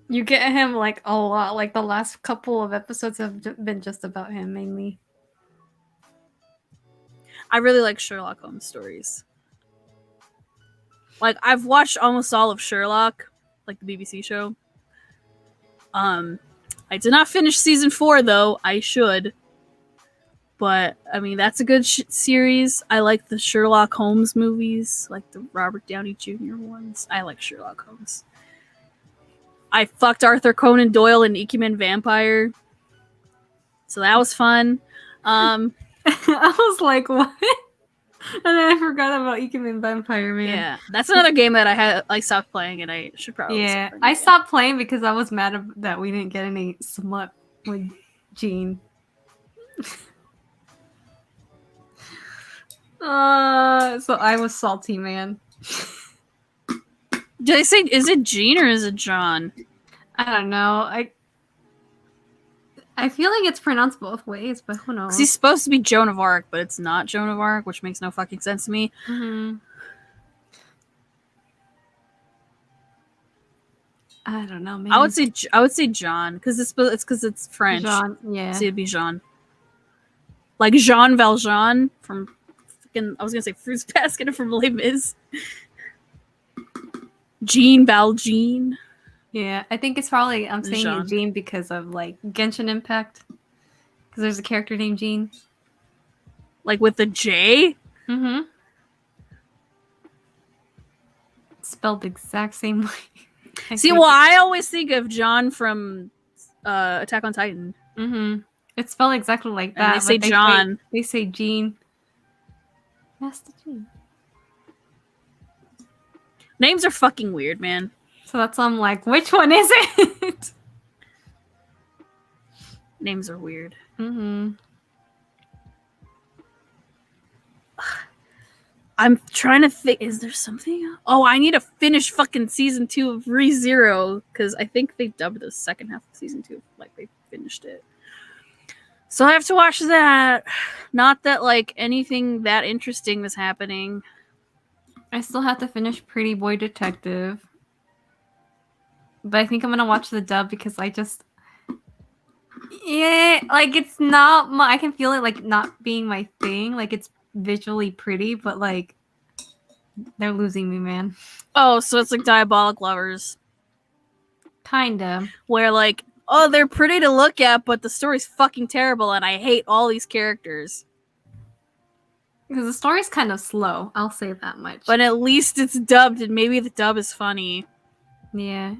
Speaker 3: You get him like a lot. Like the last couple of episodes have been just about him mainly.
Speaker 1: I really like Sherlock Holmes stories. Like I've watched almost all of Sherlock, like the BBC show. I did not finish season 4 though. I should. But I mean, that's a good series. I like the Sherlock Holmes movies, like the Robert Downey Jr. ones. I like Sherlock Holmes. I fucked Arthur Conan Doyle in Ikemen Vampire, so that was fun.
Speaker 3: I was like, what? And then I forgot about Ikemen Vampire, man.
Speaker 1: Yeah, that's another game that I stopped playing, and I should probably.
Speaker 3: Yeah, I stopped playing because I was mad that we didn't get any smut with Jean. So I was salty, man.
Speaker 1: Did I say, is it Jean or is it John?
Speaker 3: I don't know. I feel like it's pronounced both ways, but who knows?
Speaker 1: Because he's supposed to be Joan of Arc, but it's not Joan of Arc, which makes no fucking sense to me.
Speaker 3: Mm-hmm. I don't know, man.
Speaker 1: I would say John because it's French.
Speaker 3: Jean, yeah.
Speaker 1: So it'd be Jean, like Jean Valjean from fucking. I was gonna say Fruits Basket from Les Mis. Jean Valjean.
Speaker 3: Yeah, I think it's probably I'm saying
Speaker 1: Jean.
Speaker 3: it Jean because of like Genshin Impact. Because there's a character named Jean.
Speaker 1: Like with the J.
Speaker 3: Mm-hmm. Spelled the exact same way.
Speaker 1: See, well, I always think of John from Attack on Titan.
Speaker 3: Mm-hmm. It's spelled exactly like that.
Speaker 1: And they say John.
Speaker 3: They say Jean. Master Jean.
Speaker 1: Names are fucking weird, man.
Speaker 3: So that's why I'm like, which one is it?
Speaker 1: Names are weird.
Speaker 3: Mm-hmm.
Speaker 1: I'm trying to think. Is there something? Oh, I need to finish fucking season 2 of ReZero because I think they dubbed the second half of season 2 like they finished it. So I have to watch that. Not that like anything that interesting is happening.
Speaker 3: I still have to finish Pretty Boy Detective. But I think I'm gonna watch the dub because I just like it's not my I can feel it like not being my thing. Like it's visually pretty, but like they're losing me, man.
Speaker 1: Oh, so it's like Diabolic Lovers.
Speaker 3: Kinda.
Speaker 1: Where like, oh, they're pretty to look at, but the story's fucking terrible and I hate all these characters.
Speaker 3: Because the story's kind of slow, I'll say that much.
Speaker 1: But at least it's dubbed and maybe the dub is funny.
Speaker 3: Yeah.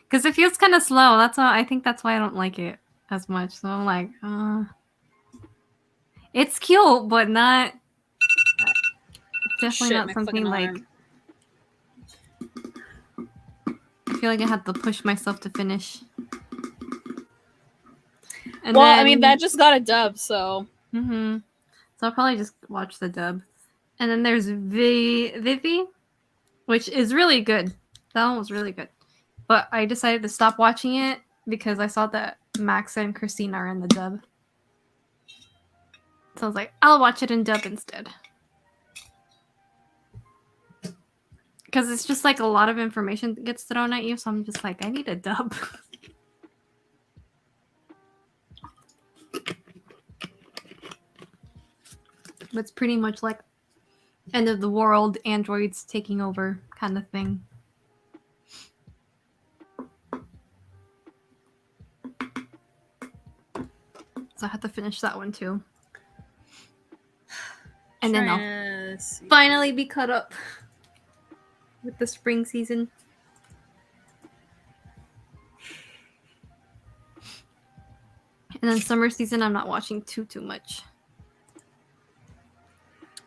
Speaker 3: Because it feels kind of slow. I think that's why I don't like it as much. So I'm like, it's cute, but not definitely
Speaker 1: Shit,
Speaker 3: not
Speaker 1: my
Speaker 3: something
Speaker 1: fucking
Speaker 3: like
Speaker 1: alarm.
Speaker 3: I feel like I had to push myself to finish. And
Speaker 1: Well,
Speaker 3: then,
Speaker 1: I mean that just got a dub, so
Speaker 3: So I'll probably just watch the dub. And then there's Vivi, which is really good. That one was really good. But I decided to stop watching it because I saw that Max and Christina are in the dub. So I was like, I'll watch it in dub instead. Because it's just like a lot of information gets thrown at you, so I'm just like, I need a dub. But it's pretty much like end of the world, androids taking over kind of thing. So I have to finish that one too. And then I'll finally be caught up with the spring season. And then summer season, I'm not watching too much.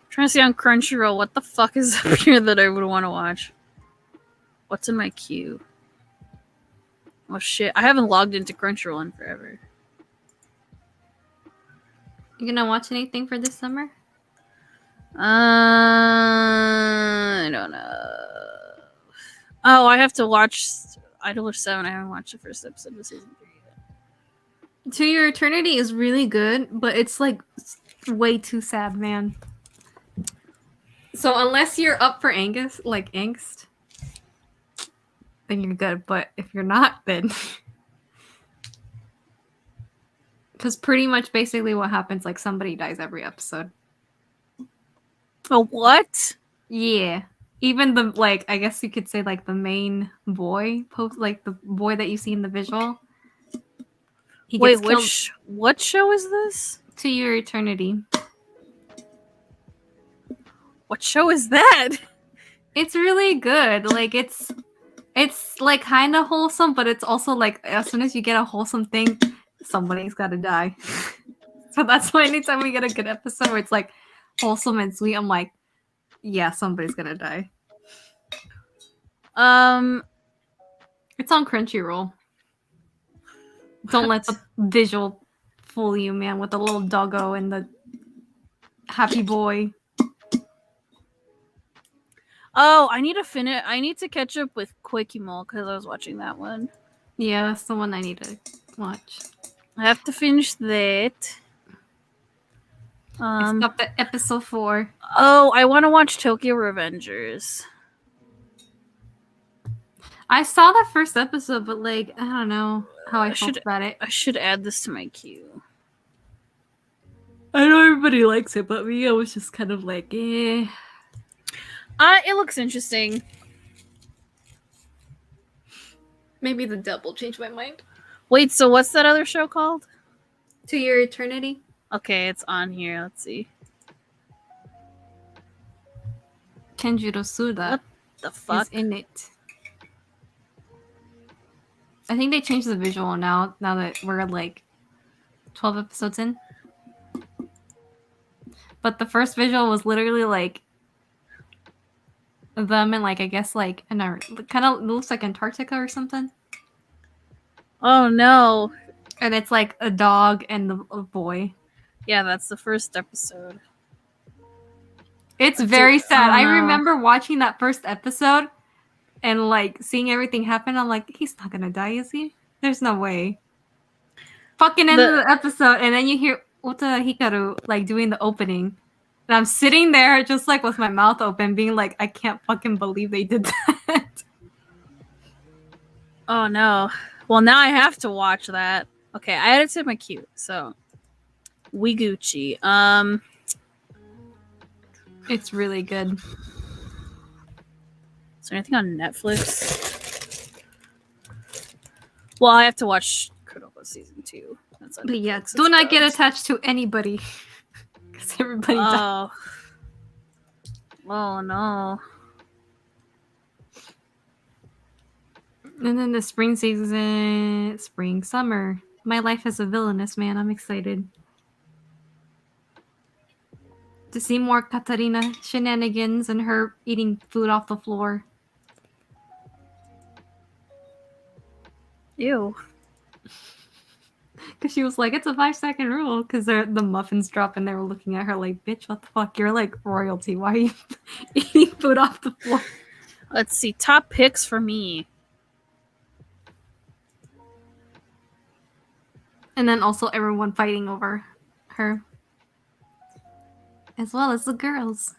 Speaker 1: Trying to see on Crunchyroll what the fuck is up here that I would want to watch. What's in my queue? Oh shit, I haven't logged into Crunchyroll in forever.
Speaker 3: You gonna watch anything for this summer?
Speaker 1: I don't know. Oh, I have to watch Idol 7. I haven't watched the first episode of season 3 yet.
Speaker 3: To Your Eternity is really good, but it's like way too sad, man. So unless you're up for angst, then you're good. But if you're not, then because pretty much basically what happens, like somebody dies every episode.
Speaker 1: Oh, what?
Speaker 3: Yeah. Even the, like, I guess you could say, like, the main boy, like, the boy that you see in the visual. He
Speaker 1: Wait,
Speaker 3: gets killed.
Speaker 1: what show is this?
Speaker 3: To Your Eternity.
Speaker 1: What show is that?
Speaker 3: It's really good. Like, it's like, kind of wholesome, but it's also, like, as soon as you get a wholesome thing, somebody's gotta die. So that's why anytime we get a good episode where it's, like, wholesome and sweet, I'm like, yeah, somebody's gonna die. It's on Crunchyroll. Don't let the visual fool you, man, with the little doggo and the happy boy.
Speaker 1: Oh, I need to catch up with Quakimo because I was watching that one.
Speaker 3: Yeah, that's the one I need to watch.
Speaker 1: I have to finish that.
Speaker 3: I stopped at episode 4.
Speaker 1: Oh, I want to watch Tokyo Revengers.
Speaker 3: I saw the first episode, but like I don't know how I felt about it.
Speaker 1: I should add this to my queue.
Speaker 3: I know everybody likes it, but me, I was just kind of like, eh.
Speaker 1: It looks interesting.
Speaker 3: Maybe the dub will change my mind.
Speaker 1: Wait, so what's that other show called?
Speaker 3: To Your Eternity.
Speaker 1: Okay, it's on here. Let's see.
Speaker 3: Kenjiro Suda.
Speaker 1: What the fuck?
Speaker 3: Is in it. I think they changed the visual now that we're like 12 episodes in. But the first visual was literally like them and like I guess like kind of looks like Antarctica or something.
Speaker 1: Oh no.
Speaker 3: And it's like a dog and a boy.
Speaker 1: Yeah, that's the first episode.
Speaker 3: It's very sad. I remember watching that first episode and like seeing everything happen. I'm like, he's not gonna die, is he? There's no way. Fucking end of the episode, and then you hear Ota Hikaru like doing the opening. And I'm sitting there just like with my mouth open, being like, I can't fucking believe they did that.
Speaker 1: Oh no. Well, now I have to watch that. Okay, I added it to my queue, so Wiguchi.
Speaker 3: It's really good.
Speaker 1: Is there anything on Netflix? Well, I have to watch Kuroko season 2. That's on
Speaker 3: But
Speaker 1: Netflix,
Speaker 3: yeah,
Speaker 1: I
Speaker 3: do not get
Speaker 1: suppose.
Speaker 3: attached to anybody. Because everybody dies.
Speaker 1: Oh no.
Speaker 3: And then the spring season, summer. My life as a villainess, man. I'm excited. To see more Katarina shenanigans and her eating food off the floor.
Speaker 1: Ew.
Speaker 3: Because she was like, it's a 5-second rule. Because the muffins drop and they were looking at her like, bitch, what the fuck? You're like royalty. Why are you eating food off the floor?
Speaker 1: Let's see. Top picks for me.
Speaker 3: And then also everyone fighting over her. As well as the girls.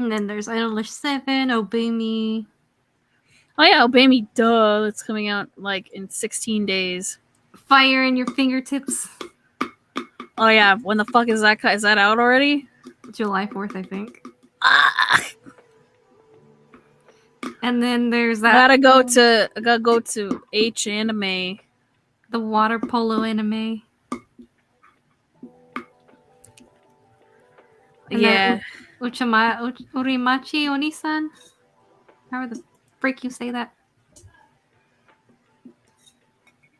Speaker 3: And then there's Idolish 7, Obey Me.
Speaker 1: Oh yeah, Obey Me, duh. That's coming out like in 16 days.
Speaker 3: Fire in Your Fingertips.
Speaker 1: Oh yeah, when the fuck is that? Is that out already?
Speaker 3: July 4th, I think.
Speaker 1: Ah,
Speaker 3: And then there's that.
Speaker 1: I gotta go to H anime.
Speaker 3: The water polo anime. And
Speaker 1: Yeah.
Speaker 3: Urimachi Onisan. However the freak you say that.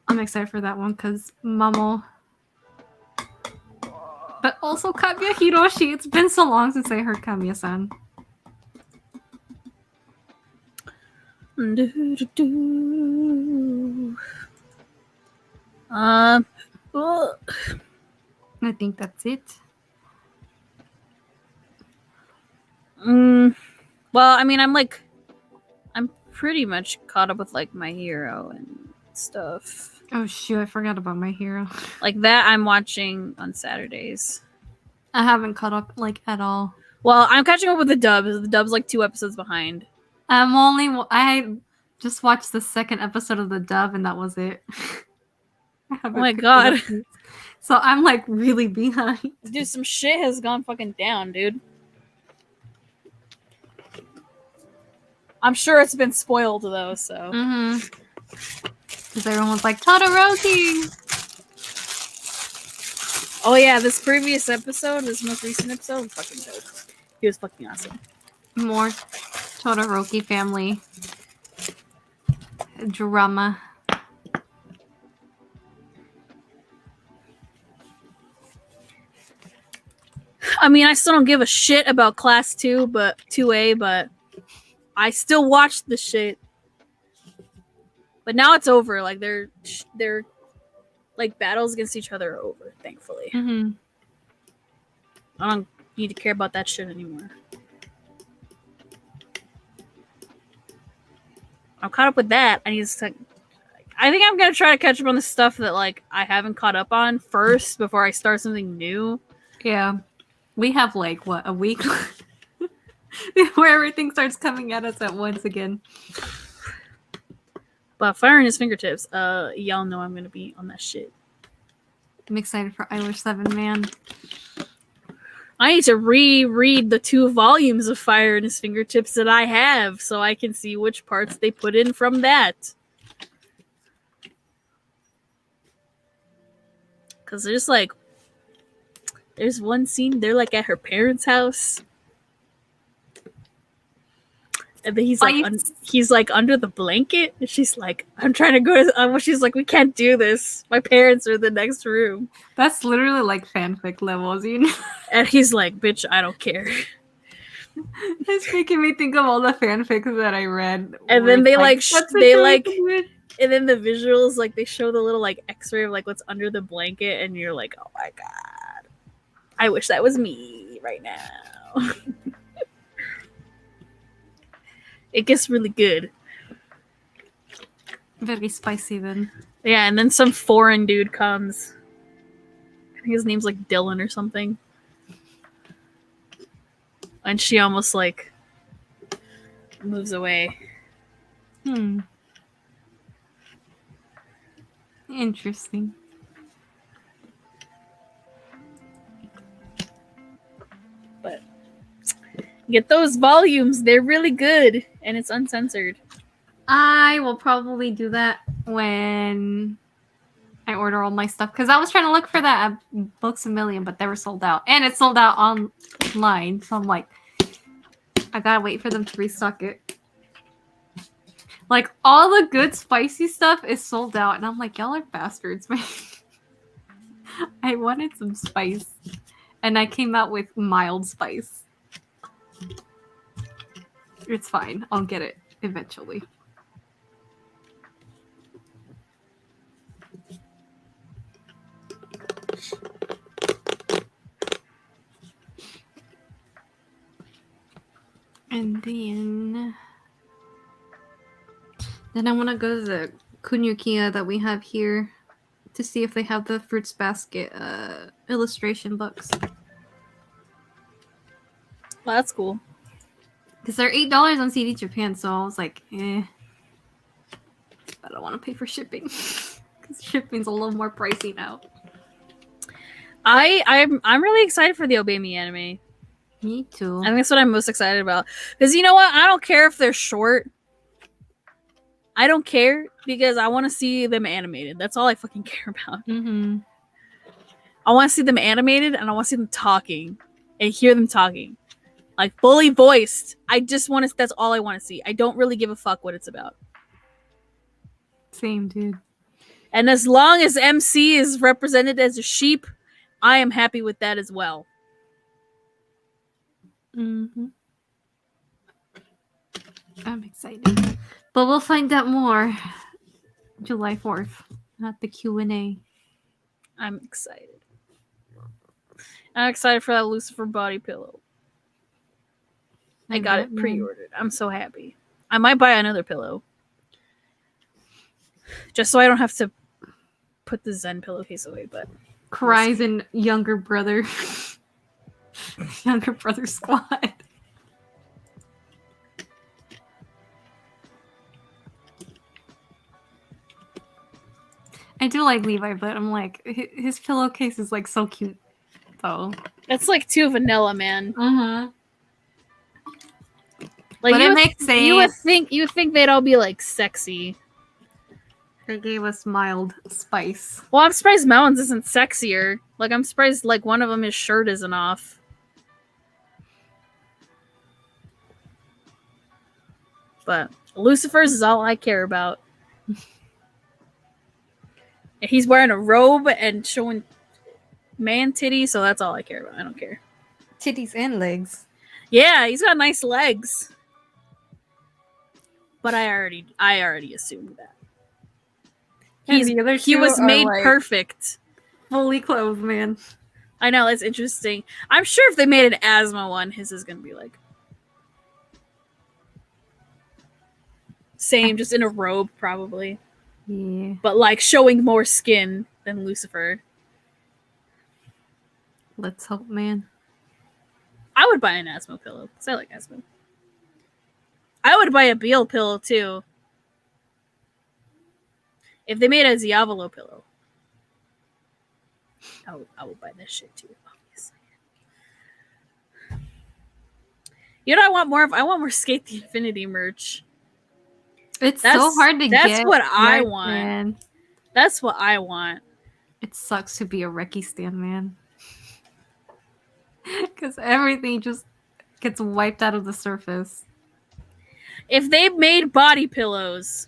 Speaker 3: I'm excited for that one because Mamo. But also Kamiya Hiroshi. It's been so long since I heard Kamiya-san.
Speaker 1: Ugh.
Speaker 3: I think that's it.
Speaker 1: Well, I mean, I'm pretty much caught up with like My Hero and stuff.
Speaker 3: Oh shoot, I forgot about My Hero.
Speaker 1: Like that, I'm watching on Saturdays.
Speaker 3: I haven't caught up like at all.
Speaker 1: Well, I'm catching up with the dub. The dub's like 2 episodes behind.
Speaker 3: I just watched the second episode of the dub and that was it.
Speaker 1: Oh my god.
Speaker 3: So I'm like really behind.
Speaker 1: Dude, some shit has gone fucking down, dude. I'm sure it's been spoiled though, so.
Speaker 3: Mm-hmm. Because everyone was like, Todoroki!
Speaker 1: Oh yeah, this previous episode, this most recent episode, was fucking dope. He was fucking awesome.
Speaker 3: More Todoroki family drama.
Speaker 1: I mean, I still don't give a shit about Class 2, but 2A, but I still watched the shit. But now it's over. Like they're like battles against each other are over, thankfully.
Speaker 3: Mm-hmm.
Speaker 1: I don't need to care about that shit anymore. I'm caught up with that. I think I'm gonna try to catch up on the stuff that like I haven't caught up on first before I start something new.
Speaker 3: Yeah. We have like what, a week where everything starts coming at us at once again.
Speaker 1: But Fire in His Fingertips, y'all know I'm gonna be on that shit.
Speaker 3: I'm excited for Eilish 7, man.
Speaker 1: I need to reread the 2 volumes of Fire in His Fingertips that I have so I can see which parts they put in from that. Because there's one scene, they're like at her parents' house. And then he's like under the blanket. And she's like, I'm trying to go to she's like, we can't do this. My parents are in the next room.
Speaker 3: That's literally like fanfic levels, you know?
Speaker 1: And he's like, bitch, I don't care.
Speaker 3: It's making me think of all the fanfics that I read.
Speaker 1: And then they like,
Speaker 3: weird.
Speaker 1: and then the visuals, like they show the little like x-ray of like what's under the blanket. And you're like, oh my God. I wish that was me right now. It gets really good.
Speaker 3: Very spicy then.
Speaker 1: Yeah, and then some foreign dude comes. I think his name's like Dylan or something. And she almost like moves away.
Speaker 3: Interesting.
Speaker 1: But get those volumes, they're really good and it's uncensored.
Speaker 3: I will probably do that when I order all my stuff because I was trying to look for that at Books A Million, but they were sold out, and it's sold out online. So I'm like, I gotta wait for them to restock it. Like all the good spicy stuff is sold out, and I'm like, y'all are bastards, man. I wanted some spice, and I came out with mild spice. It's fine. I'll get it eventually. And then I want to go to the Kunyukiya that we have here to see if they have the Fruits Basket illustration books.
Speaker 1: Well, that's cool.
Speaker 3: Because they're $8 on CD Japan, so I was like, I don't want to pay for shipping. Because shipping's a little more pricey now.
Speaker 1: I'm really excited for the Obey anime.
Speaker 3: Me too.
Speaker 1: I think that's what I'm most excited about. Because you know what? I don't care if they're short. I don't care because I want to see them animated. That's all I fucking care about.
Speaker 3: Mm-hmm.
Speaker 1: I want to see them animated and I want to see them talking and hear them talking. Like fully voiced. I just want to, that's all I want to see. I don't really give a fuck what it's about.
Speaker 3: Same, dude.
Speaker 1: And as long as MC is represented as a sheep, I am happy with that as well.
Speaker 3: Mm-hmm. I'm excited. But we'll find out more July 4th at the Q&A.
Speaker 1: I'm excited. I'm excited for that Lucifer body pillow. I got it pre-ordered. I'm so happy. I might buy another pillow. Just so I don't have to put the Zen pillowcase away, but
Speaker 3: Cries in younger brother. Younger brother squad. I do like Levi, but I'm like, his pillowcase is like so cute, though.
Speaker 1: it's like too vanilla, man.
Speaker 3: Mm-hmm.
Speaker 1: Like
Speaker 3: But it makes sense.
Speaker 1: you would think they'd all be like sexy.
Speaker 3: They gave us mild spice.
Speaker 1: Well, I'm surprised Melon's isn't sexier. Like I'm surprised like one of them his shirt isn't off. But Lucifer's is all I care about. He's wearing a robe and showing man titties, so that's all I care about. I don't care.
Speaker 3: Titties and legs.
Speaker 1: Yeah, he's got nice legs. But I already assumed that. He was made perfect.
Speaker 3: Fully clothed, man.
Speaker 1: I know, it's interesting. I'm sure if they made an asthma one, his is gonna be like same, just in a robe, probably.
Speaker 3: Yeah.
Speaker 1: But like showing more skin than Lucifer.
Speaker 3: Let's hope, man.
Speaker 1: I would buy an asthma pillow because I like asthma. I would buy a Beal pillow too. If they made a Diavolo pillow, I would buy this shit too, obviously. You know what I want more of? I want more Skate the Infinity merch.
Speaker 3: It's so hard to get.
Speaker 1: That's what I want.
Speaker 3: Man.
Speaker 1: That's what I want.
Speaker 3: It sucks to be a Reki stan, man. Because everything just gets wiped out of the surface.
Speaker 1: If they made body pillows,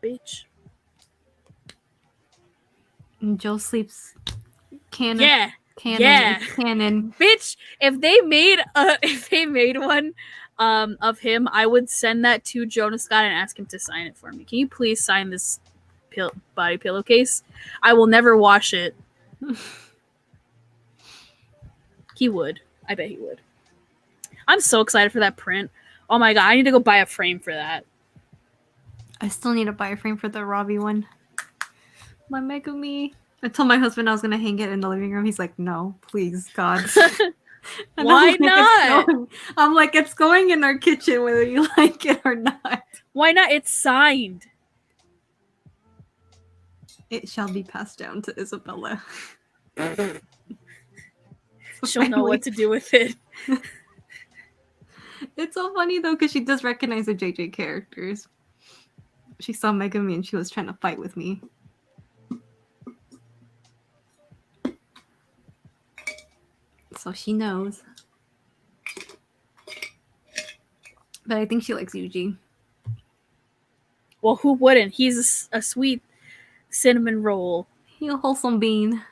Speaker 1: bitch.
Speaker 3: And Joe sleeps canon.
Speaker 1: Yeah.
Speaker 3: Canon. Canon.
Speaker 1: Bitch, if they made one of him, I would send that to Jonas Scott and ask him to sign it for me. Can you please sign this body pillowcase? I will never wash it. He would. I bet he would. I'm so excited for that print. Oh my god, I need to go buy a frame for that.
Speaker 3: I still need to buy a frame for the Robbie one. My Megumi. I told my husband I was gonna hang it in the living room. He's like, "No, please, God."
Speaker 1: Why not?
Speaker 3: I'm like, it's going in our kitchen whether you like it or not.
Speaker 1: Why not? It's signed.
Speaker 3: It shall be passed down to Isabella.
Speaker 1: She'll know what to do with it.
Speaker 3: It's so funny though because she does recognize the JJ characters. She saw Megumi and she was trying to fight with me. So she knows. But I think she likes Yuji.
Speaker 1: Well, who wouldn't? He's a sweet cinnamon roll.
Speaker 3: He's a wholesome bean.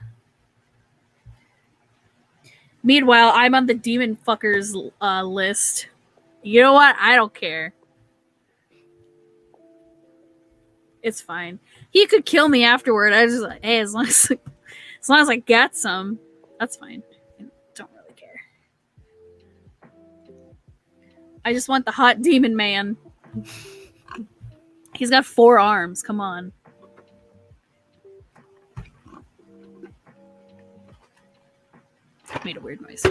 Speaker 1: Meanwhile, I'm on the demon fuckers list. You know what? I don't care. It's fine. He could kill me afterward. I just like, hey, as long as I got some, that's fine. I don't really care. I just want the hot demon man. He's got 4 arms. Come on. Made a weird noise.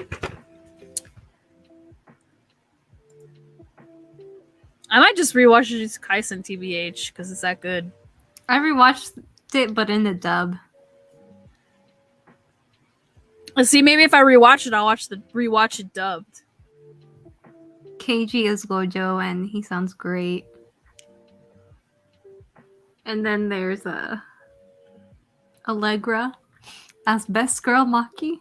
Speaker 1: I might just rewatch Jujutsu Kaisen TBH because it's that good.
Speaker 3: I rewatched it, but in the dub.
Speaker 1: See, maybe if I rewatch it, I'll rewatch it dubbed.
Speaker 3: KG is Gojo, and he sounds great. And then there's Allegra as best girl Maki.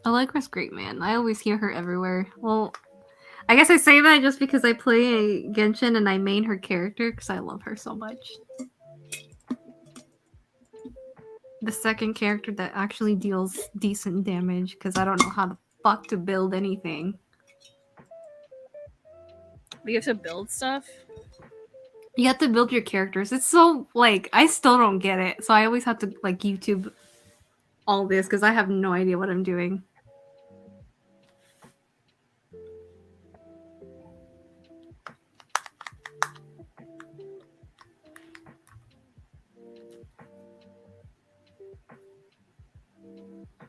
Speaker 3: Allegra's great, man. I always hear her everywhere. Well, I guess I say that just because I play Genshin and I main her character because I love her so much. The second character that actually deals decent damage because I don't know how the fuck to build anything.
Speaker 1: We have to build stuff.
Speaker 3: You have to build your characters. It's so, like, I still don't get it. So I always have to, like, YouTube all this because I have no idea what I'm doing.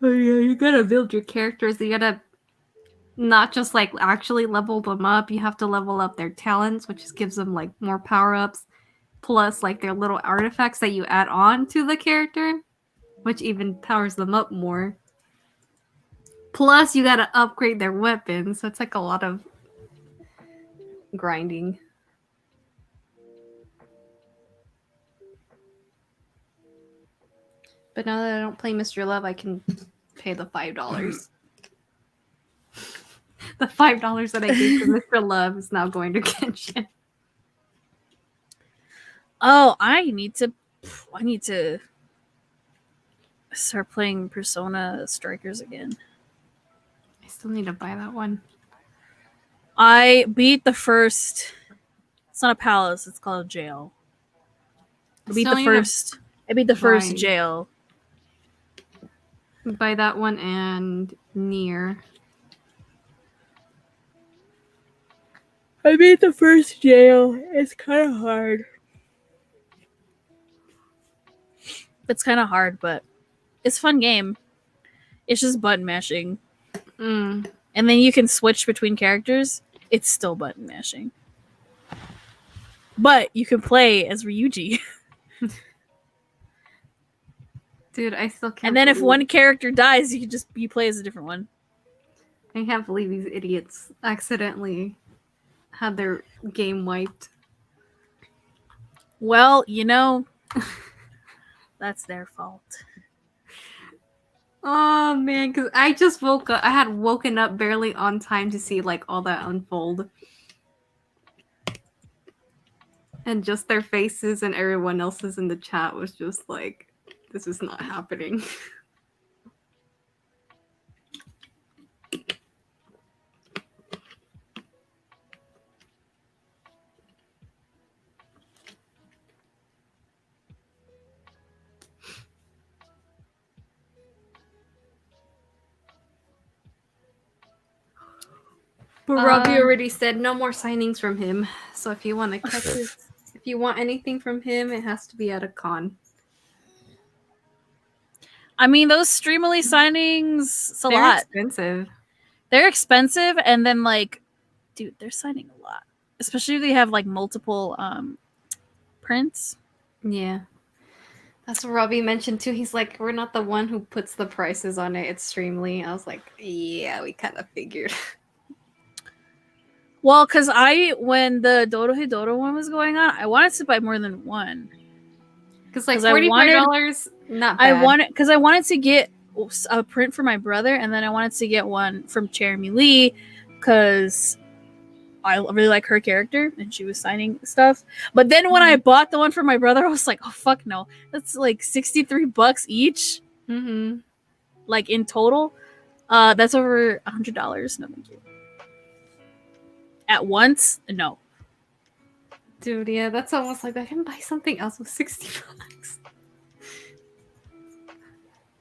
Speaker 3: Oh yeah, you gotta build your characters. You gotta not just like actually level them up. You have to level up their talents, which just gives them like more power-ups, plus like their little artifacts that you add on to the character, which even powers them up more. Plus you gotta upgrade their weapons, so it's like a lot of grinding. But now that I don't play Mr. Love, I can pay the $5. The $5 that I gave to Mr. Love is now going to Genshin.
Speaker 1: Oh, I need to start playing Persona Strikers again.
Speaker 3: I still need to buy that one.
Speaker 1: I beat the first. It's not a palace. It's called a jail. I beat the first. I beat the first
Speaker 3: Right.
Speaker 1: jail.
Speaker 3: Buy that one and Nier.
Speaker 1: I beat the first jail. It's kind of hard. It's kind of hard, but it's a fun game. It's just button mashing.
Speaker 3: Mm.
Speaker 1: And then you can switch between characters. It's still button mashing. But you can play as Ryuji.
Speaker 3: Dude, I still can't.
Speaker 1: And then if
Speaker 3: believe-
Speaker 1: one character dies, you play as a different one.
Speaker 3: I can't believe these idiots accidentally had their game wiped.
Speaker 1: Well, that's their fault.
Speaker 3: Oh man, because I just woke up. I had woken up barely on time to see like all that unfold. And just their faces and everyone else's in the chat was just like, this is not happening. But Robbie already said no more signings from him. So if you want to catch his, if you want anything from him, it has to be at a con.
Speaker 1: I mean, those Streamily signings, it's a
Speaker 3: They're
Speaker 1: lot.
Speaker 3: expensive.
Speaker 1: They're expensive, and then like, dude, they're signing a lot. Especially if they have like multiple prints.
Speaker 3: Yeah. That's what Robbie mentioned too. He's like, we're not the one who puts the prices on it. It's Streamly. I was like, yeah, we kind of figured.
Speaker 1: Well, because when the Dorohedoro one was going on, I wanted to buy more than one.
Speaker 3: Because like
Speaker 1: 'Cause I
Speaker 3: $45, not bad.
Speaker 1: I wanted to get a print for my brother, and then I wanted to get one from Jeremy Lee because I really like her character and she was signing stuff. But then when I bought the one for my brother, I was like, oh fuck no, that's like $63 each,
Speaker 3: Mm-hmm.
Speaker 1: like in total. That's over $100. No, thank you. At once, no.
Speaker 3: Dude, yeah, that's almost like I can buy something else with $60.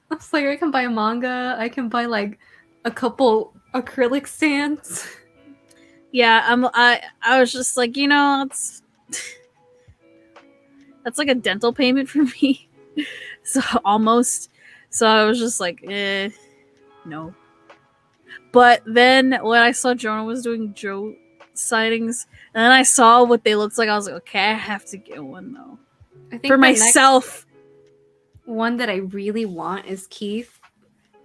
Speaker 3: I was like, I can buy a manga. I can buy like a couple acrylic stands.
Speaker 1: Yeah, I was just like, it's that's like a dental payment for me. So almost. So I was just like, eh. No. But then when I saw Jonah was doing Joe sightings, and then I saw what they looked like, I was like, okay, I have to get one though.
Speaker 3: I think
Speaker 1: For
Speaker 3: the
Speaker 1: myself.
Speaker 3: next one that I really want is Keith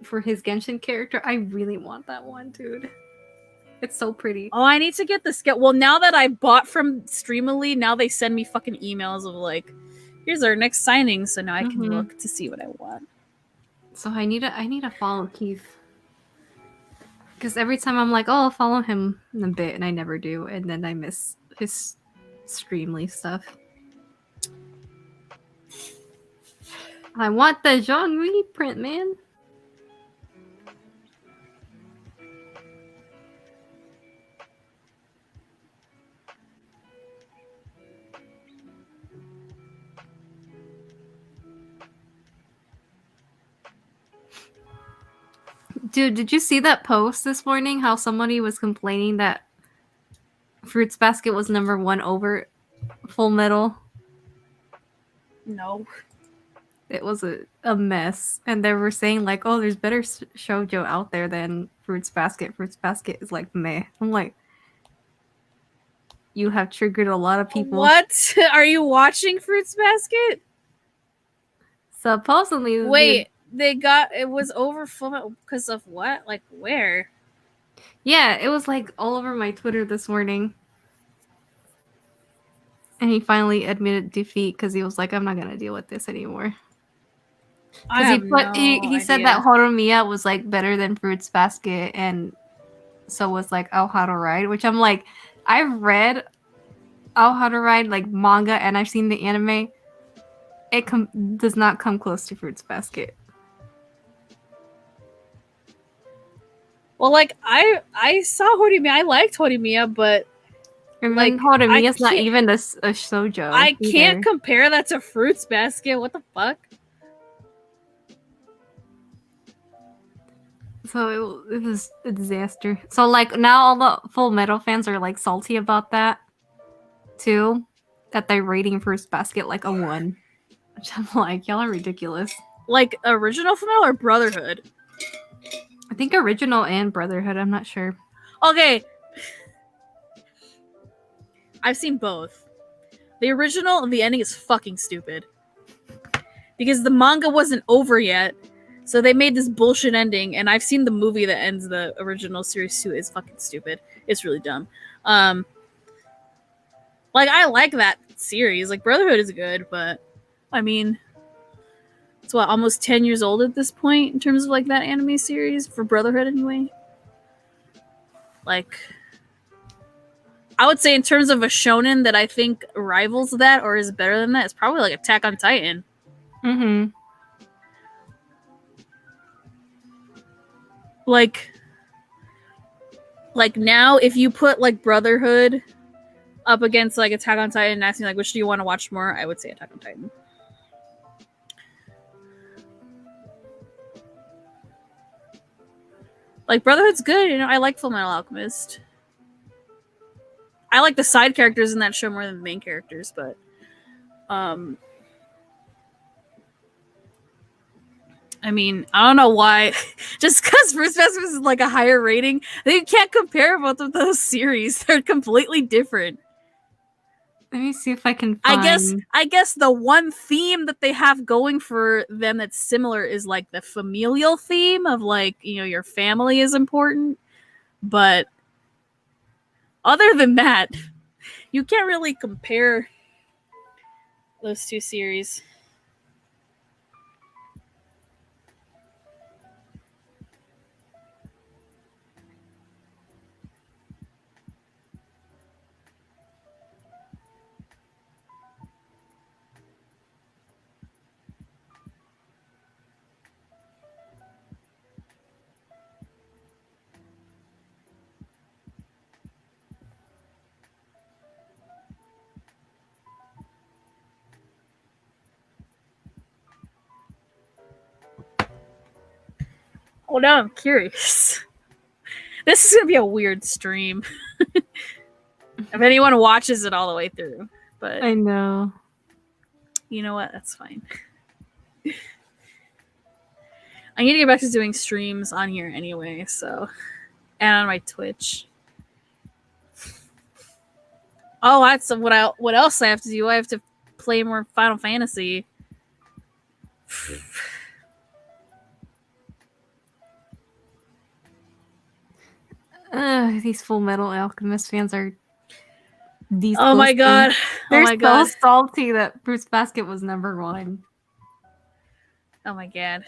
Speaker 3: for his Genshin character. I really want that one, dude. It's so pretty.
Speaker 1: Oh, I need to get this. Well, now that I bought from Streamily, now they send me fucking emails of like, here's our next signing, so now I can look to see what I want.
Speaker 3: So I need to follow Keith. Because every time I'm like, oh, I'll follow him in a bit, and I never do, and then I miss his Streamly stuff. I want the Zhongli print, man. Dude, did you see that post this morning? How somebody was complaining that Fruits Basket was #1 over Full Metal?
Speaker 1: No.
Speaker 3: It was a mess. And they were saying, like, oh, there's better shoujo out there than Fruits Basket. Fruits Basket is like meh. I'm like, you have triggered a lot of people.
Speaker 1: What? Are you watching Fruits Basket?
Speaker 3: Supposedly.
Speaker 1: Wait, it was over because of what? Like where?
Speaker 3: Yeah, it was like all over my Twitter this morning. And he finally admitted defeat because he was like, I'm not going to deal with this anymore. Because he said that Horomiya was like better than Fruits Basket, and so was like Oh How to Ride, which I'm like, I've read Oh How to Ride like manga and I've seen the anime. It does not come close to Fruits Basket.
Speaker 1: Well, like I saw Horimiya, I liked Horimiya, but
Speaker 3: And
Speaker 1: like
Speaker 3: Horimiya's not even a shoujo.
Speaker 1: I can't compare that to Fruits Basket. What the fuck?
Speaker 3: So it was a disaster. So like now all the Full Metal fans are like salty about that too, that they're rating Fruits Basket like a 1. Which I'm like, y'all are ridiculous.
Speaker 1: Like original Full Metal or Brotherhood?
Speaker 3: I think original and Brotherhood. I'm not sure.
Speaker 1: Okay. I've seen both. The original, the ending is fucking stupid. Because the manga wasn't over yet. So they made this bullshit ending, and I've seen the movie that ends the original series too. It's fucking stupid. It's really dumb. Like I like that series. Like Brotherhood is good, but I mean, it's what, almost 10 years old at this point in terms of like that anime series for Brotherhood anyway. Like, I would say in terms of a shonen that I think rivals that or is better than that, it's probably like Attack on Titan.
Speaker 3: Mm-hmm.
Speaker 1: Like now, if you put like Brotherhood up against like Attack on Titan and asking like which do you want to watch more, I would say Attack on Titan. Like Brotherhood's good, you know. I like Fullmetal Alchemist. I like the side characters in that show more than the main characters, but I mean, I don't know why. Just because Fruits Basket is like a higher rating, they can't compare both of those series. They're completely different.
Speaker 3: Let me see if I can find...
Speaker 1: I guess the one theme that they have going for them that's similar is like the familial theme of like, you know, your family is important. But other than that, you can't really compare those two series. Well, now I'm curious. This is gonna be a weird stream. If anyone watches it all the way through. But
Speaker 3: I know.
Speaker 1: You know what? That's fine. I need to get back to doing streams on here anyway, so. And on my Twitch. Oh, that's what else I have to do? I have to play more Final Fantasy.
Speaker 3: These Full Metal Alchemist fans are these.
Speaker 1: Oh my god!
Speaker 3: They're
Speaker 1: oh my god!
Speaker 3: so salty that Fruits Basket was number 1.
Speaker 1: Oh my god!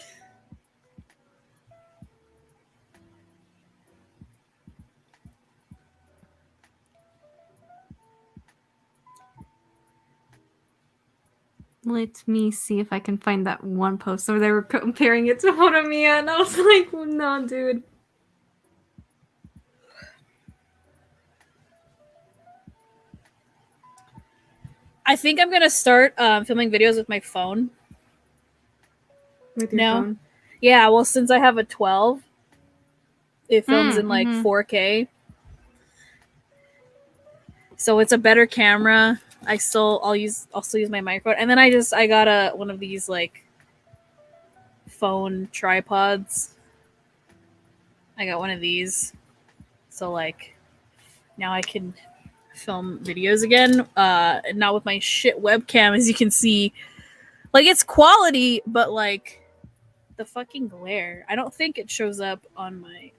Speaker 3: Let me see if I can find that one post where they were comparing it to Horimiya, and I was like, oh, no, dude.
Speaker 1: I think I'm gonna start filming videos with my phone.
Speaker 3: With your phone?
Speaker 1: Yeah, well, since I have a 12, it films in like 4K. So it's a better camera. I'll still use my microphone, and then I got one of these like phone tripods. I got one of these, so like now I can film videos again. Not with my shit webcam, as you can see. Like it's quality, but like the fucking glare. I don't think it shows up on my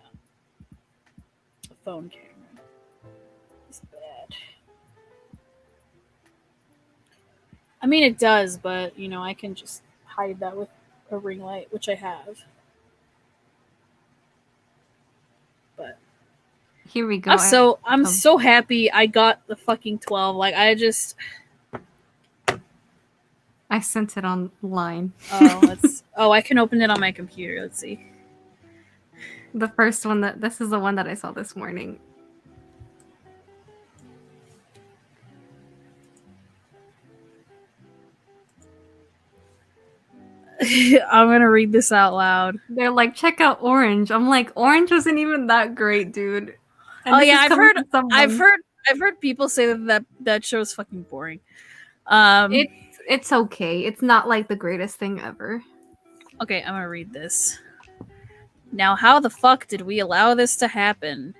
Speaker 1: phone camera. It's bad. I mean, it does, but you know, I can just hide that with a ring light, which I have. But
Speaker 3: here we go.
Speaker 1: I'm so happy I got the fucking 12. Like I
Speaker 3: sent it online.
Speaker 1: Oh, I can open it on my computer. Let's see.
Speaker 3: The first one this is the one that I saw this morning.
Speaker 1: I'm gonna read this out loud.
Speaker 3: They're like, check out Orange. I'm like, Orange wasn't even that great, dude.
Speaker 1: And I've heard people say that show's fucking boring.
Speaker 3: It's okay. It's not like the greatest thing ever.
Speaker 1: Okay, I'm gonna read this. Now, how the fuck did we allow this to happen?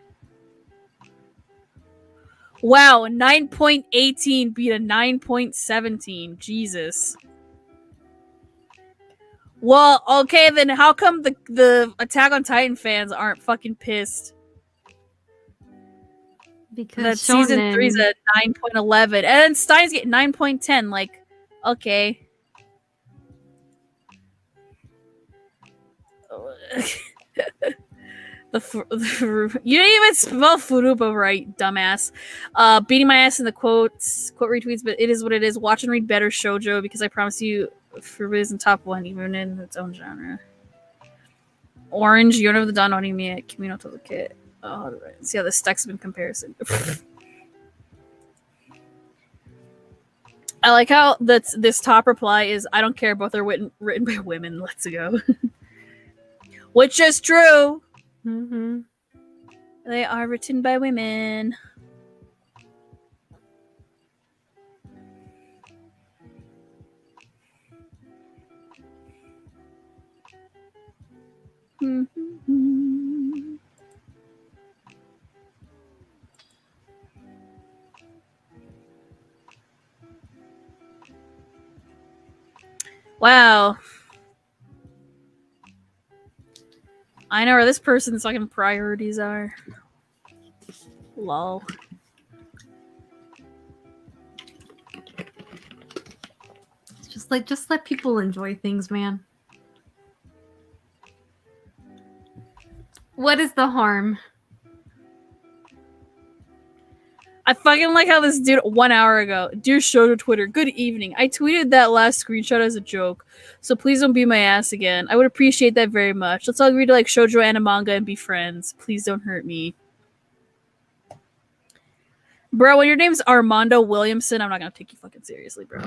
Speaker 1: Wow, 9.18 beat a 9.17. Jesus. Well, okay, then how come the Attack on Titan fans aren't fucking pissed?
Speaker 3: Because
Speaker 1: that season 3's at 9.11, and then Steins get 9.10. Like, okay. You didn't even spell Furuba right, dumbass. Beating my ass in the quote retweets, but it is what it is. Watch and read better shoujo, because I promise you, Furuba isn't top 1, even in its own genre. Orange, Yona of the Dawn Onimi, Kimi to the Kit. Oh, right. See how the stacks in comparison. I like how this top reply is, I don't care, both are written by women. Let's go. Which is true.
Speaker 3: Mm-hmm.
Speaker 1: They are written by women. Mm-hmm. Wow. I know where this person's fucking priorities are. Lol.
Speaker 3: Just let people enjoy things, man. What is the harm?
Speaker 1: I fucking like how this dude 1 hour ago, dear Shoujo Twitter, good evening. I tweeted that last screenshot as a joke, so please don't beat my ass again. I would appreciate that very much. Let's all agree to like shoujo and manga and be friends. Please don't hurt me. Bro, when your name's Armando Williamson, I'm not gonna take you fucking seriously, bro.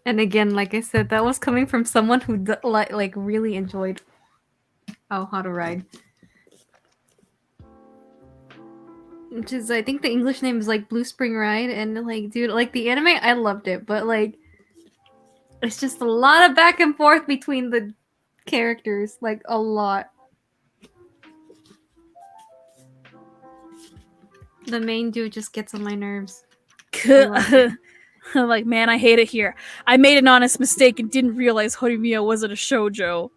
Speaker 3: And again, like I said, that was coming from someone who like really enjoyed How to Ride. which is I think the English name is like Blue Spring Ride, and like, dude, like the anime, I loved it, but like it's just a lot of back and forth between the characters, like a lot. The main dude just gets on my nerves. I love it.
Speaker 1: Like, man, I hate it here. I made an honest mistake and didn't realize Horimiya wasn't a shoujo.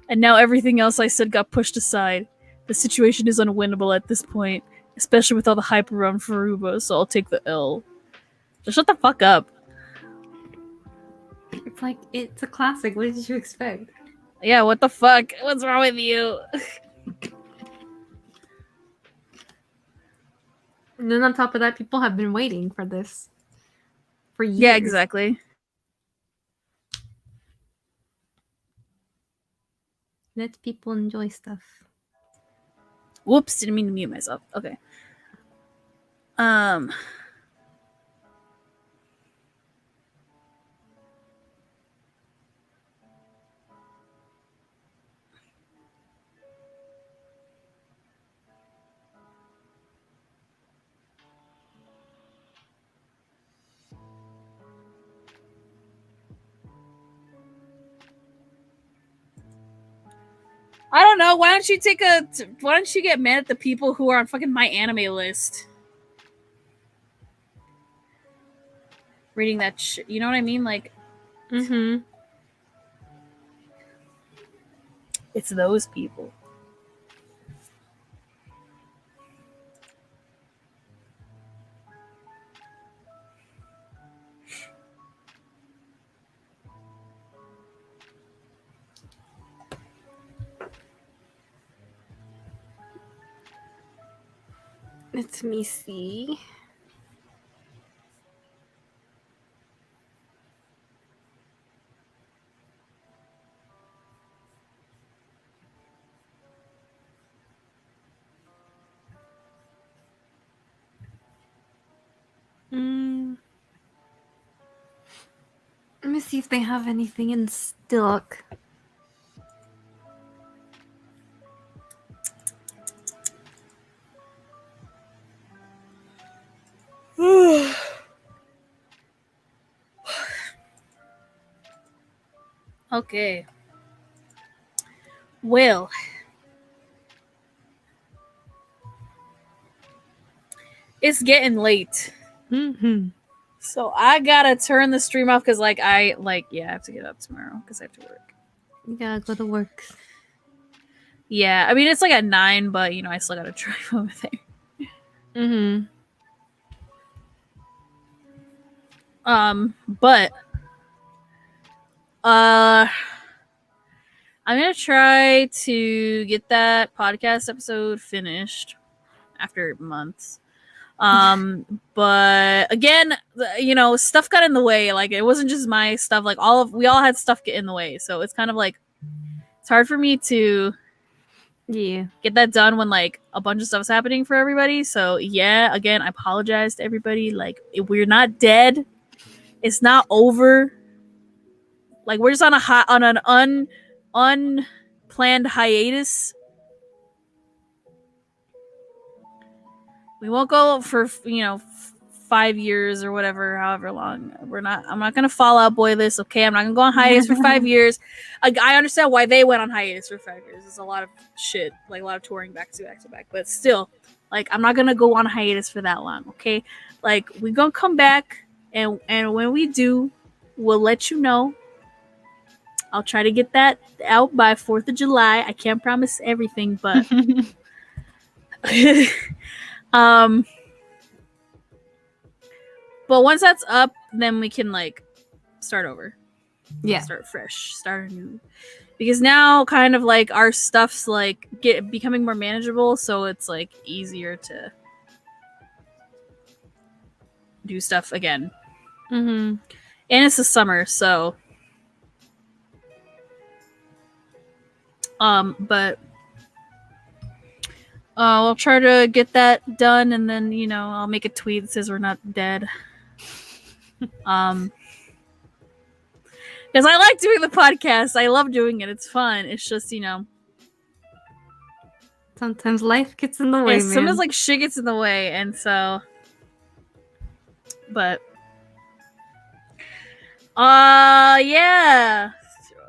Speaker 1: And now everything else I said got pushed aside. The situation is unwinnable at this point, especially with all the hype around Furuba, so I'll take the L. Just shut the fuck up.
Speaker 3: It's like, it's a classic. What did you expect?
Speaker 1: Yeah, what the fuck? What's wrong with you?
Speaker 3: And then on top of that, people have been waiting for this for years.
Speaker 1: Yeah, exactly.
Speaker 3: Let people enjoy stuff.
Speaker 1: Whoops, didn't mean to mute myself. Okay. I don't know. Why don't you get mad at the people who are on fucking my anime list? Reading that shit. You know what I mean? Like,
Speaker 3: Mm-hmm.
Speaker 1: it's those people.
Speaker 3: Let me see. Let me see if they have anything in stock.
Speaker 1: Okay. Well. It's getting late.
Speaker 3: Mm-hmm.
Speaker 1: So I gotta turn the stream off because I have to get up tomorrow because I have to work.
Speaker 3: You gotta go to work.
Speaker 1: Yeah, I mean it's like at 9, but I still gotta drive over there.
Speaker 3: Mm-hmm.
Speaker 1: But I'm gonna try to get that podcast episode finished after months. But again, stuff got in the way. Like it wasn't just my stuff. Like we all had stuff get in the way. So it's kind of like it's hard for me to get that done when like a bunch of stuff's happening for everybody. So yeah, again, I apologize to everybody. Like we're not dead. It's not over. Like we're just on an unplanned hiatus. We won't go for 5 years or whatever, however long. I'm not gonna fall out boy this, okay? I'm not gonna go on hiatus for 5 years. I understand why they went on hiatus for 5 years. It's a lot of shit, like a lot of touring back to back to back. But still, like I'm not gonna go on hiatus for that long, okay? Like we gonna come back, and when we do, we'll let you know. I'll try to get that out by 4th of July. I can't promise everything, but but once that's up, then we can like start over.
Speaker 3: Yeah.
Speaker 1: Start fresh. Start anew. Because now kind of like our stuff's like becoming more manageable, so it's like easier to do stuff again.
Speaker 3: Mm-hmm.
Speaker 1: And it's the summer, so but I'll try to get that done, and then I'll make a tweet that says we're not dead. Because I like doing the podcast. I love doing it. It's fun. It's just
Speaker 3: Sometimes life gets in the way,
Speaker 1: Yeah,
Speaker 3: man.
Speaker 1: sometimes like shit gets in the way, and so. But. Yeah.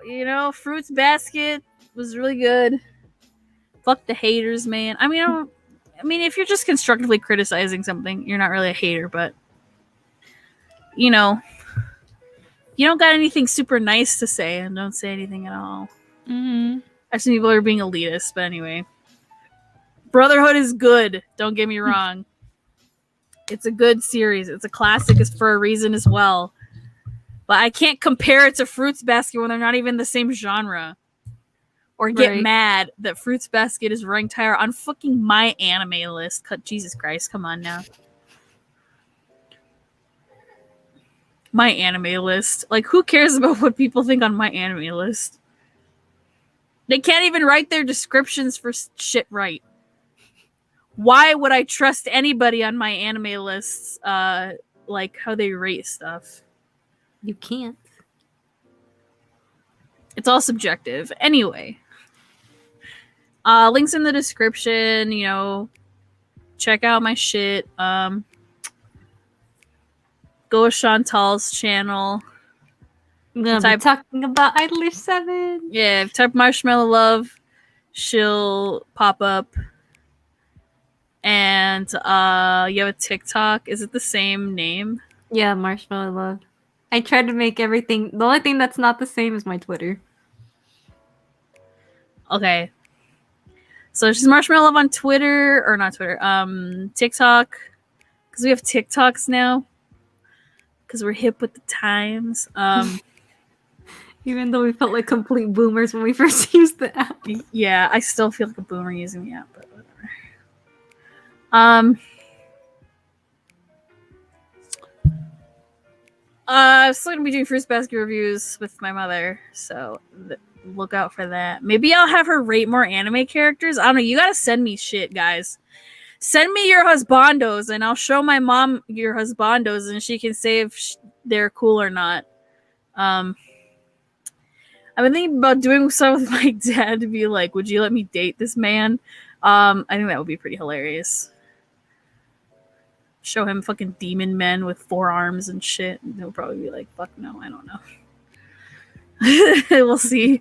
Speaker 1: You know, Fruits Basket was really good. Fuck the haters, man. I mean, if you're just constructively criticizing something, you're not really a hater, but you know, you don't got anything super nice to say, and don't say anything at all.
Speaker 3: Mm-hmm.
Speaker 1: I see people are being elitist, but anyway. Brotherhood is good, don't get me wrong. It's a good series. It's a classic for a reason as well. But I can't compare it to Fruits Basket when they're not even the same genre. Or get
Speaker 3: Right.
Speaker 1: mad that Fruits Basket is ranked higher on fucking my anime list. Jesus Christ, come on now. My anime list. Like, who cares about what people think on my anime list? They can't even write their descriptions for shit right. Why would I trust anybody on my anime lists, like how they rate stuff?
Speaker 3: You can't.
Speaker 1: It's all subjective. Anyway. Links in the description, you know. Check out my shit. Go to Chantal's channel.
Speaker 3: I'm gonna be talking about Idler 7.
Speaker 1: Yeah, type Marshmallow Love. She'll pop up. And you have a TikTok. Is it the same name?
Speaker 3: Yeah, Marshmallow Love. I tried to make everything. The only thing that's not the same is my Twitter.
Speaker 1: Okay. So she's Marshmallow Love on Twitter, or not Twitter, TikTok. Because we have TikToks now. Because we're hip with the times.
Speaker 3: Even though we felt like complete boomers when we first used the app.
Speaker 1: Yeah, I still feel like a boomer using the app, but whatever. I'm still gonna be doing Fruits Basket reviews with my mother, so look out for that. Maybe I'll have her rate more anime characters. I don't know. You gotta send me shit, guys. Send me your husbandos, and I'll show my mom your husbandos, and she can say if they're cool or not. I've been thinking about doing stuff with my dad to be like, would you let me date this man? I think that would be pretty hilarious. Show him fucking demon men with 4 arms and shit. And he'll probably be like, fuck no, I don't know. We'll see.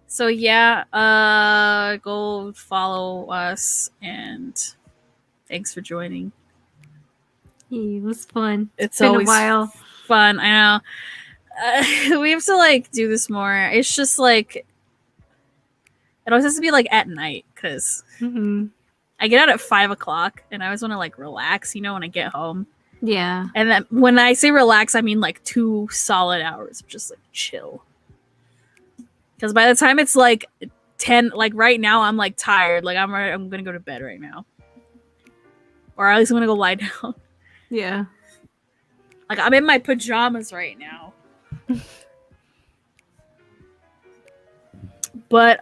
Speaker 1: So yeah, go follow us, and thanks for joining.
Speaker 3: It was fun.
Speaker 1: It's
Speaker 3: been
Speaker 1: always
Speaker 3: a while.
Speaker 1: fun. I know. We have to like do this more. It's just like it always has to be like at night, because I get out at 5 o'clock and I always want to like relax, you know, when I get home.
Speaker 3: Yeah.
Speaker 1: And then when I say relax, I mean like 2 solid hours of just like chill. Because by the time it's like 10, like right now, I'm like tired. Like I'm gonna go to bed right now, or at least I'm gonna go lie down.
Speaker 3: Yeah.
Speaker 1: Like I'm in my pajamas right now. But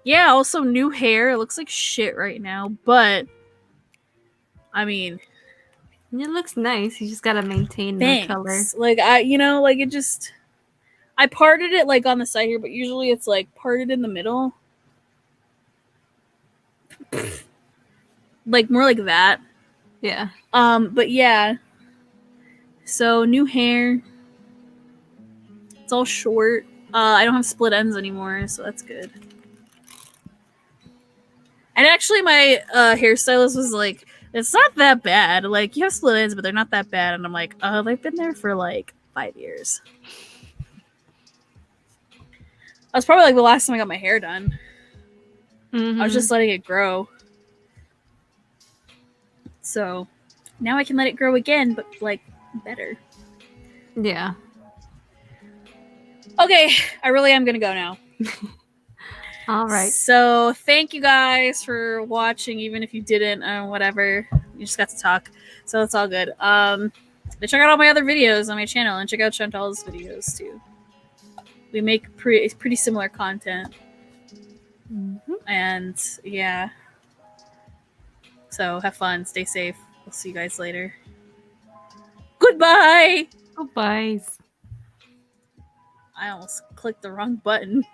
Speaker 1: yeah, also new hair. It looks like shit right now, but I mean,
Speaker 3: It looks nice. You just gotta maintain
Speaker 1: thanks.
Speaker 3: the color.
Speaker 1: Like it just, I parted it like on the side here, but usually it's like parted in the middle. Like more like that.
Speaker 3: Yeah.
Speaker 1: But yeah. So new hair. It's all short. I don't have split ends anymore, so that's good. And actually my hairstylist was like, it's not that bad. Like, you have split ends, but they're not that bad. And I'm like, oh, they've been there for like 5 years. That was probably like the last time I got my hair done. I was just letting it grow. So now I can let it grow again, but like better.
Speaker 3: Yeah.
Speaker 1: Okay, I really am gonna go now.
Speaker 3: All right.
Speaker 1: So thank you guys for watching, even if you didn't, whatever. You just got to talk, so it's all good. Check out all my other videos on my channel, and check out Chantal's videos too. We make pretty similar content, and yeah. So have fun, stay safe. We'll see you guys later. Goodbye.
Speaker 3: Goodbyes.
Speaker 1: I almost clicked the wrong button.